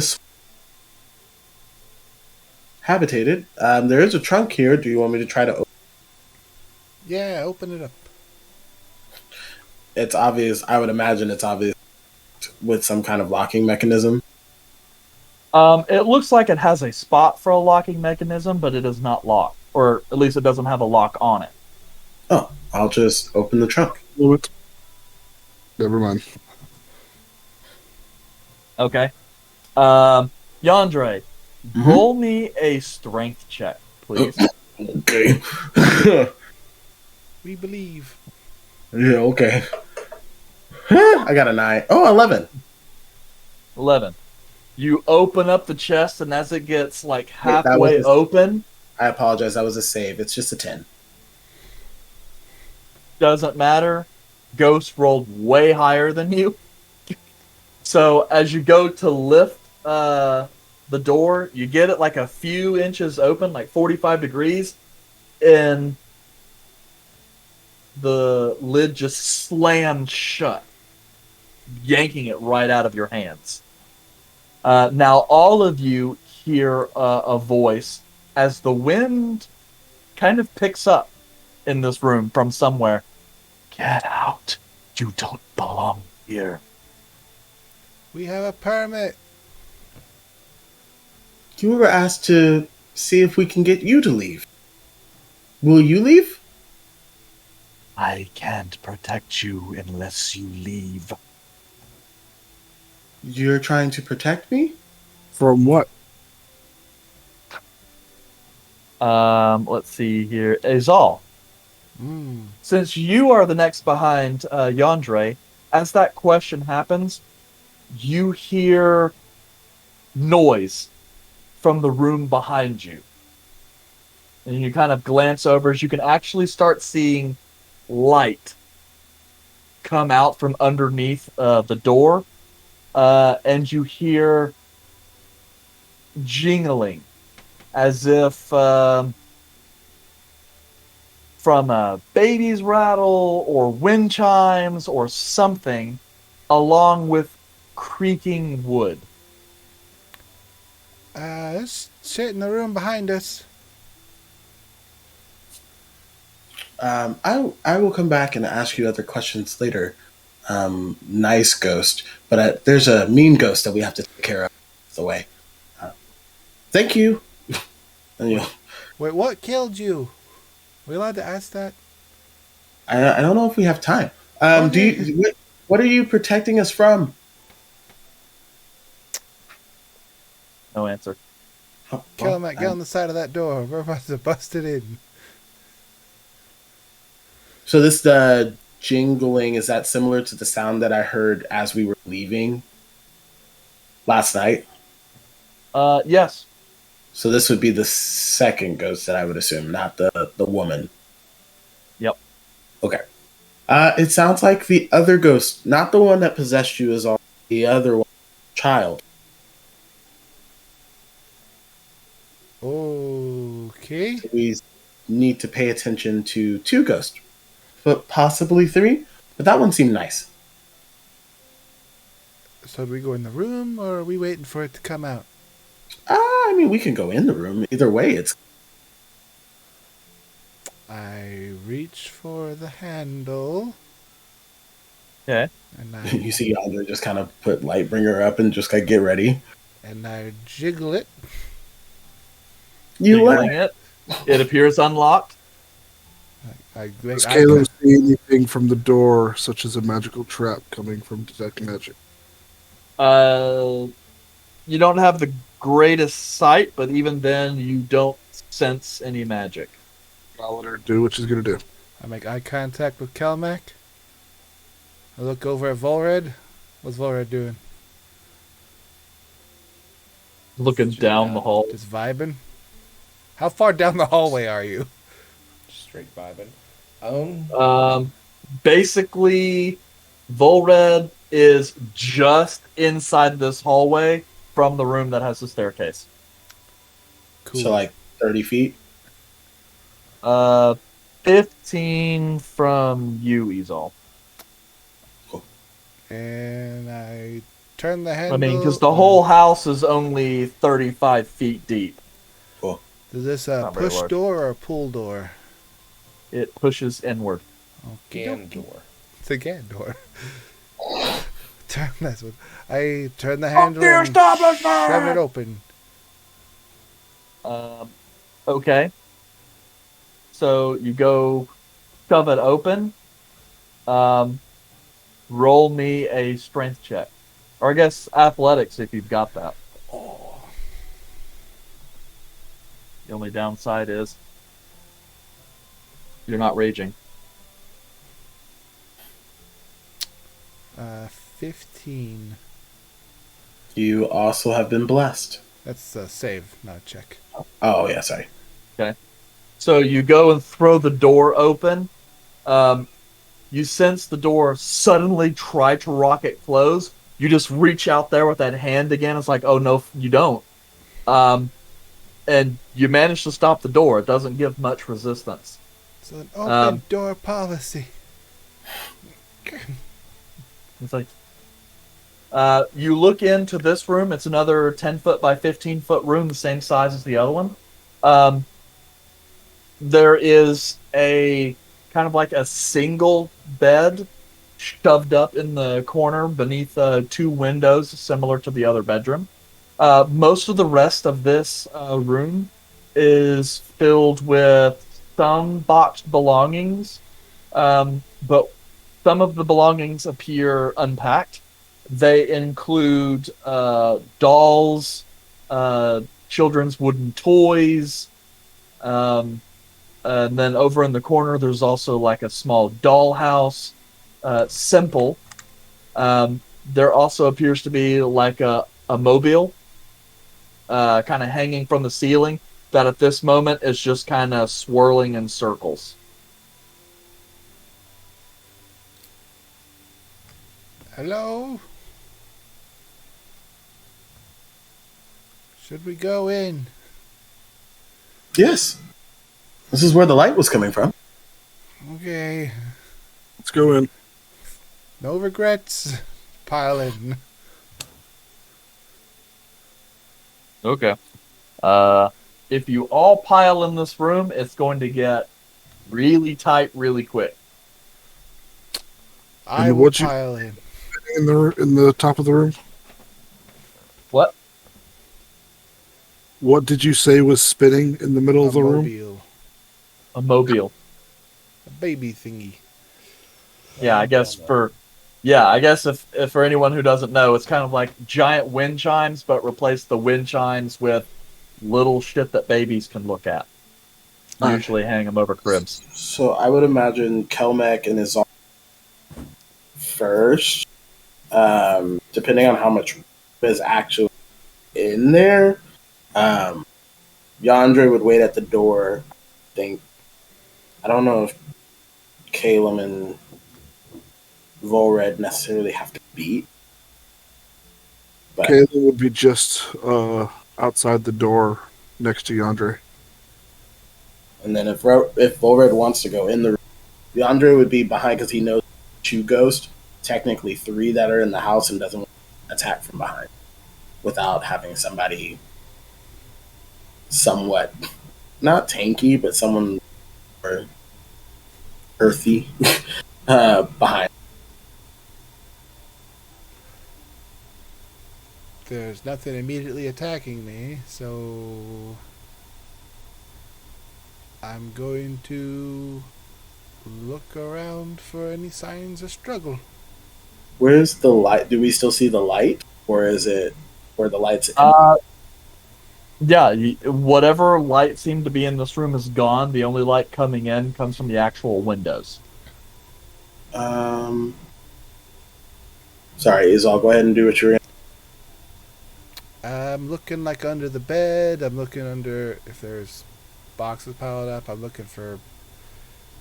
habitated. There is a trunk here. Do you want me to try to open? Yeah, open it up. It's obvious. I would imagine it's obvious with some kind of locking mechanism. It looks like it has a spot for a locking mechanism, but it is not locked. Or at least it doesn't have a lock on it. Oh, I'll just open the trunk. Never mind. Okay. Yandere, roll me a strength check, please. Okay. We believe. Yeah, okay. I got a 9. Oh, 11. 11. You open up the chest, and as it gets like Wait, that halfway was- open, I apologize. That was a save. It's just a 10. Doesn't matter. Ghost rolled way higher than you. So as you go to lift the door, you get it like a few inches open, like 45 degrees, and the lid just slams shut, yanking it right out of your hands. Now all of you hear a voice as the wind kind of picks up in this room from somewhere. Get out. You don't belong here. We have a permit. You were asked to see if we can get you to leave. Will you leave? I can't protect you unless you leave. You're trying to protect me? From what? Let's see here. Azal, since you are the next behind Yandre, as that question happens, you hear noise from the room behind you. And you kind of glance over as you can actually start seeing light come out from underneath the door. And you hear jingling as if from a baby's rattle or wind chimes or something, along with creaking wood. Let's sit in the room behind us. I will come back and ask you other questions later. Nice ghost, but there's a mean ghost that we have to take care of. The way. Thank you. And, you know, Wait, what killed you? We allowed to ask that? I don't know if we have time. Okay. What are you protecting us from? No answer. Kill him, get on the side of that door. We're about to bust it in. So the jingling, is that similar to the sound that I heard as we were leaving last night? Yes. So this would be the second ghost that I would assume, not the woman. Yep. Okay. It sounds like the other ghost, not the one that possessed you, is all the other one, child. Okay. So we need to pay attention to 2 ghosts, but possibly 3. But that one seemed nice. So do we go in the room, or are we waiting for it to come out? I mean, we can go in the room. Either way, it's... I reach for the handle. Okay. And You see Yonder just kind of put Lightbringer up and just like get ready. I jiggle it. You Jiggling let it it. unlocked. I Does make Kaelum see anything from the door, such as a magical trap coming from Detect Magic? You don't have the greatest sight, but even then, you don't sense any magic. I'll let her do what she's going to do. I make eye contact with Kelmac. I look over at Volred. What's Volred doing? Looking down the hall. Just vibing. How far down the hallway are you? Straight vibing. Basically, Volred is just inside this hallway from the room that has the staircase. Cool. So like 30 feet. 15 from you, Izal. And I turn the handle. I mean, because the whole house is only 35 feet deep. Cool. Is this a Not very push large. door or a pull door? It pushes inward. Gan door. It's a gan door. Turn this one. I turn the handle dear and establishment! shove it open. Okay. So you go shove it open. Roll me a strength check. Or I guess athletics if you've got that. Oh. The only downside is you're not raging. 15. You also have been blessed. That's a save, not a check. Oh, yeah, sorry. Okay. So you go and throw the door open. You sense the door suddenly try to rocket close. You just reach out there with that hand again. It's like, oh no, you don't. Um, and you manage to stop the door. It doesn't give much resistance. It's an open Um, door policy. It's like you look into this room. It's another 10 foot by 15 foot room, the same size as the other one. Um, there is a kind of like a single bed shoved up in the corner beneath two windows, similar to the other bedroom. Most of the rest of this room is filled with some boxed belongings, but some of the belongings appear unpacked. They include dolls, children's wooden toys, um, and then over in the corner, there's also like a small dollhouse. Simple. There also appears to be like a mobile kind of hanging from the ceiling that at this moment is just kind of swirling in circles. Hello? Should we go in? Yes. This is where the light was coming from. Okay. Let's go in. No regrets. Pile in. Okay. If you all pile in this room, it's going to get really tight really quick. I And will what you- pile in. In the top of the room. What? What did you say was spinning in the middle of the room? Mobile. A mobile. A baby thingy. I guess if for anyone who doesn't know, it's kind of like giant wind chimes, but replace the wind chimes with little shit that babies can look at. Usually hang them over cribs. So I would imagine Kelmec and his first, depending on how much is actually in there. Yandre would wait at the door. I don't know if Kaelum and Volred necessarily have to beat. But Kaelum would be just outside the door next to Yandre. and then if Volred wants to go in the room, Yandre would be behind because he knows two ghosts, technically three that are in the house and doesn't want to attack from behind without having somebody somewhat not tanky, but someone more earthy behind. There's nothing immediately attacking me, so I'm going to look around for any signs of struggle. Where's the light? Do we still see the light, or is it where the lights? Whatever light seemed to be in this room is gone. The only light coming in comes from the actual windows. Sorry, Izal, go ahead and do what you're in. I'm looking like under the bed. I'm looking under if there's boxes piled up. I'm looking for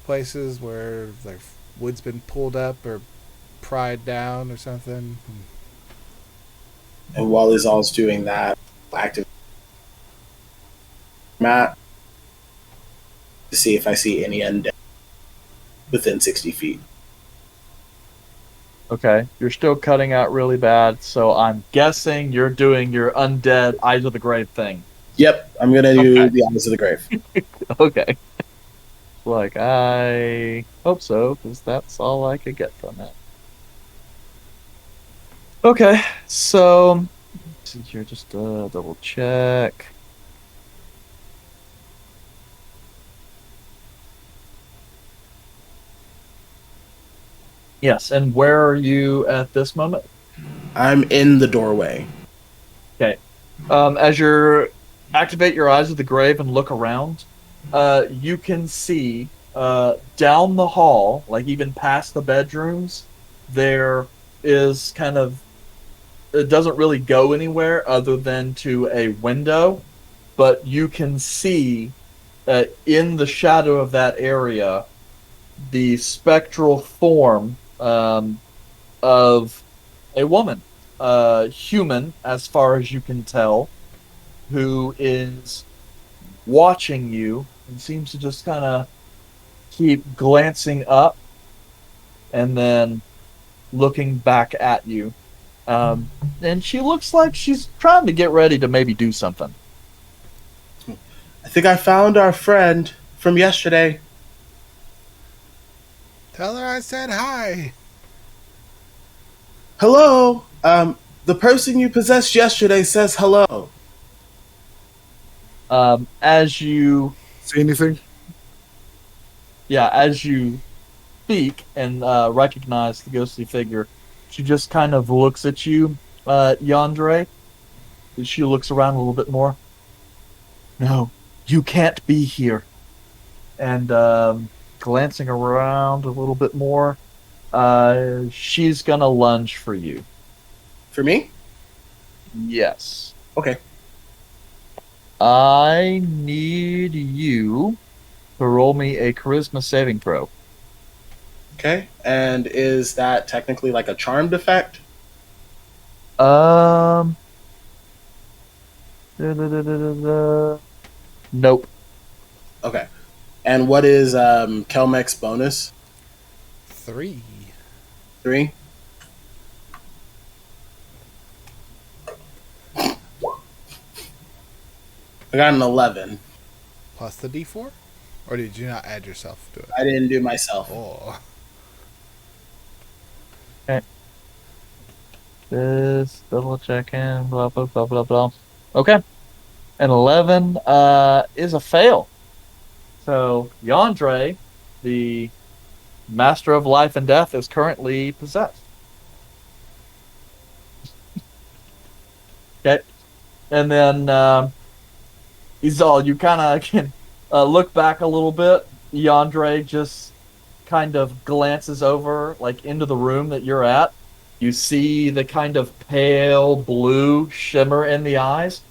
places where like wood's been pulled up or pried down or something. And while Izal's doing that, active map to see if I see any undead within 60 feet. Okay, you're still cutting out really bad, so I'm guessing you're doing your undead Eyes of the Grave thing. Yep, I'm gonna do Okay. the Eyes of the Grave. Okay. Like, I hope so, because that's all I could get from it. Okay, so let's see here, just double check. Yes, and where are you at this moment? I'm in the doorway. Okay. As you activate your Eyes of the Grave and look around, you can see down the hall, like even past the bedrooms, there is kind of, it doesn't really go anywhere other than to a window, but you can see in the shadow of that area, the spectral form of a woman, human as far as you can tell, who is watching you and seems to just kind of keep glancing up and then looking back at you. And she looks like she's trying to get ready to maybe do something. I think I found our friend from yesterday. Tell her I said hi. Hello. The person you possessed yesterday says hello. As you, See anything? as you speak and recognize the ghostly figure, she just kind of looks at you, Yandere. She looks around a little bit more. No, you can't be here. And glancing around a little bit more, she's gonna lunge for you. For me? Yes. Okay. I need you to roll me a charisma saving throw. Okay. And is that technically like a charmed effect? Um. Nope. Okay. And what is Kelmec's bonus? 3. 3? I got an 11. Plus the D4? Or did you not add yourself to it? I didn't do myself. Oh. Just double checking. Blah blah blah blah blah. Okay. An 11 is a fail. So Yandre, the master of life and death, is currently possessed. Okay. And then Izal, you kind of can look back a little bit. Yandre just kind of glances over, like into the room that you're at. You see the kind of pale blue shimmer in the eyes,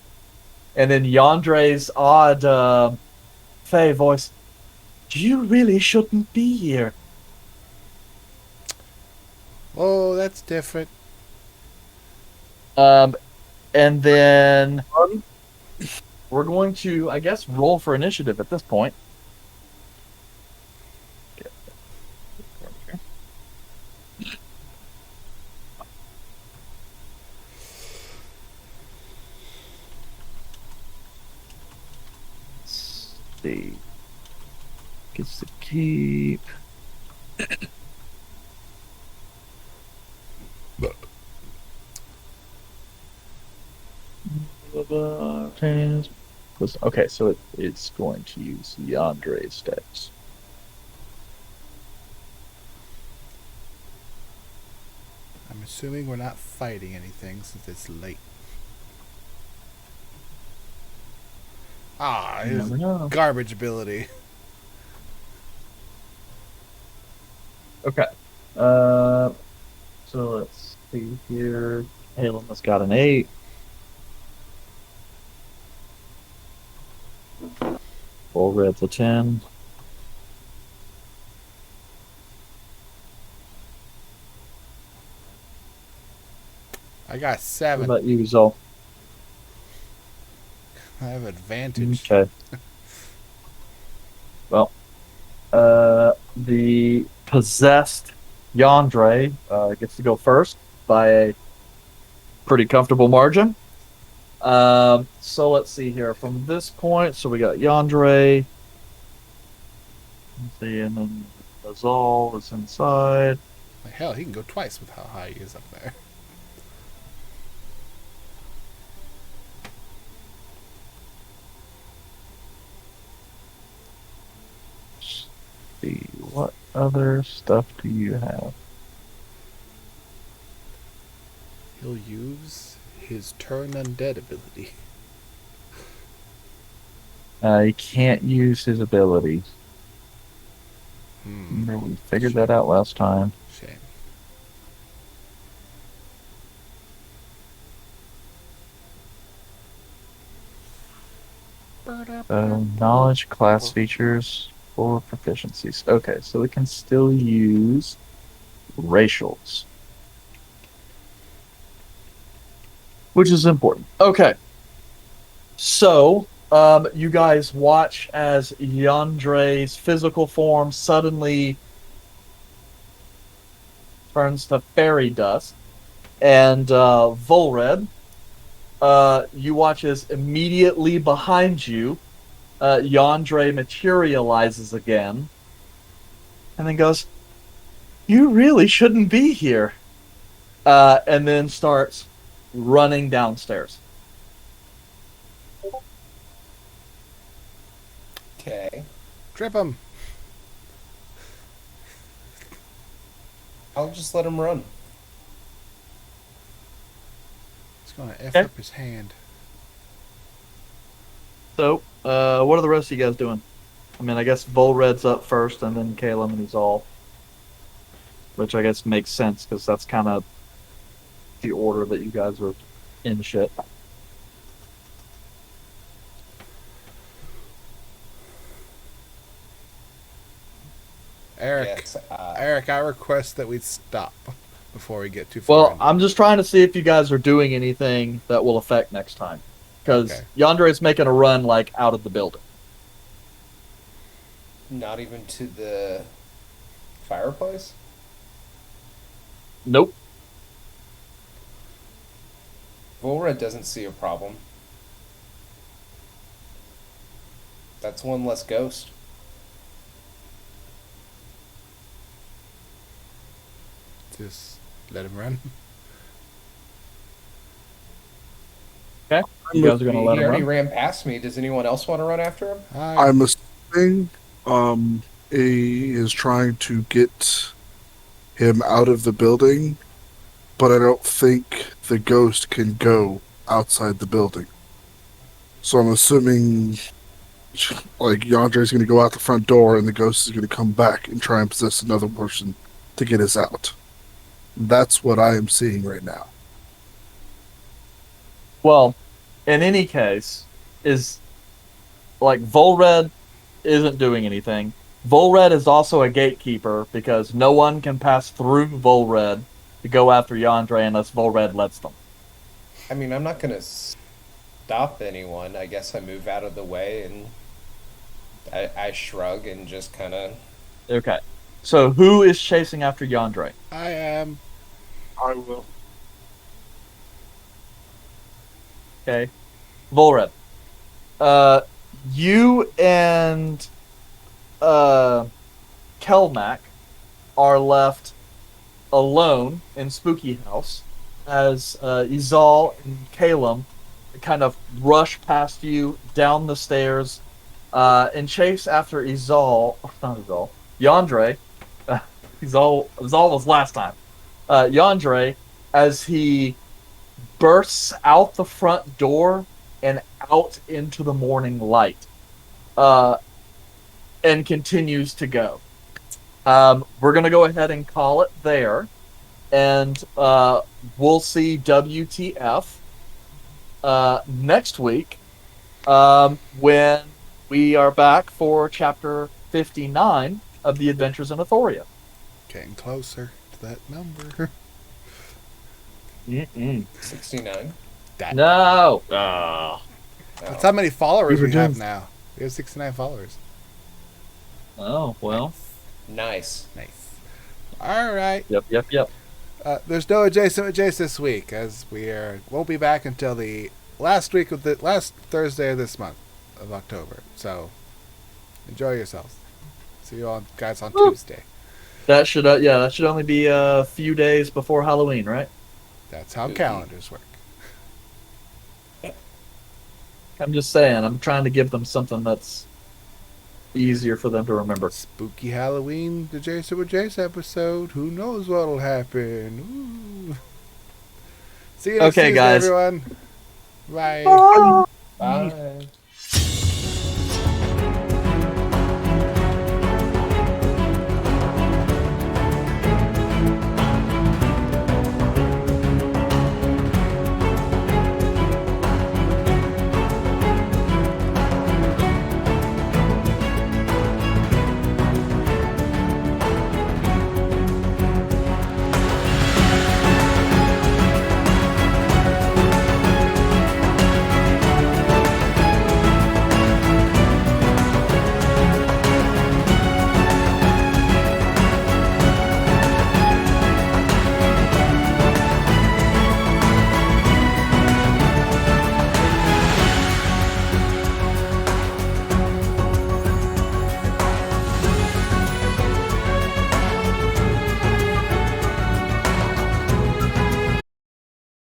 and then Yandre's odd Fey voice. You really shouldn't be here. Oh, that's different. And then we're going to, I guess, roll for initiative at this point. Let's see. Gets to keep. Okay, so it's going to use Yandre's stats. I'm assuming we're not fighting anything since it's late. Ah, You his never know. garbage ability. Okay. So let's see here. Kaelum has got an 8. Full red's a 10. I got What 7. about you, Zol? I have advantage. Okay. Well, the possessed Yandre gets to go first by a pretty comfortable margin. So let's see here. From this point, so we got Yandre. Let's see, and then Azal is inside. Like, hell, he can go twice with how high he is up there. See, what other stuff do you have? He'll use his turn undead ability. He can't use his ability. Remember, we figured that out last time. Shame. Knowledge class features for proficiencies. Okay, so we can still use racials, which is important. Okay, so you guys watch as Yandre's physical form suddenly turns to fairy dust, and Volred, you watch as immediately behind you, Yandre materializes again, and then goes, "You really shouldn't be here," and then starts running downstairs. Okay. Trip him. I'll just let him run. He's gonna F Okay. up his hand. So, what are the rest of you guys doing? I mean, I guess Volred's up first, and then Kaelum and Izal, which I guess makes sense because that's kind of the order that you guys are in shit. Eric, Yes, Eric, I request that we stop before we get too far. Well, into I'm it. just trying to see if you guys are doing anything that will affect next time, because Okay. Yandre's making a run like out of the building. not even to the fireplace? Nope. Volred doesn't see a problem. That's one less ghost. Just let him run. Okay. You guys are gonna let He him already run. ran past me. Does anyone else want to run after him? I'm assuming he is trying to get him out of the building, but I don't think the ghost can go outside the building. So I'm assuming like Yandre's going to go out the front door and the ghost is going to come back and try and possess another person to get us out. That's what I am seeing right now. Well, in any case, is like Volred isn't doing anything. Volred is also a gatekeeper because no one can pass through Volred to go after Yandre unless Volred lets them. I mean, I'm not going to stop anyone. I guess I move out of the way and I shrug and just kind of... Okay. So who is chasing after Yandre? I am. I will. Okay. Volred. You and Kelmac are left alone in Spooky House as Izal and Kaelum kind of rush past you down the stairs and chase after Izal. Not Izal. Yandre. Izal was last time. Yandre, as he bursts out the front door and out into the morning light, and continues to go. We're gonna go ahead and call it there, and we'll see WTF next week when we are back for chapter 59 of the Adventures in Athoria. Getting closer to that number. 69. No. That's how many followers We were we have doing- now. We have 69 followers. Oh, well. Nice. Nice. All right. Yep. There's no adjacent with Jace this week, as won't be back until the last Thursday of this month of October. So enjoy yourselves. See you all guys on Tuesday. That should only be a few days before Halloween, right? That's how calendars work. I'm just saying, I'm trying to give them something that's easier for them to remember. Spooky Halloween, the Jason with Jace episode. Who knows what'll happen? Ooh. See you next Okay, Tuesday, guys. everyone. Bye. Bye.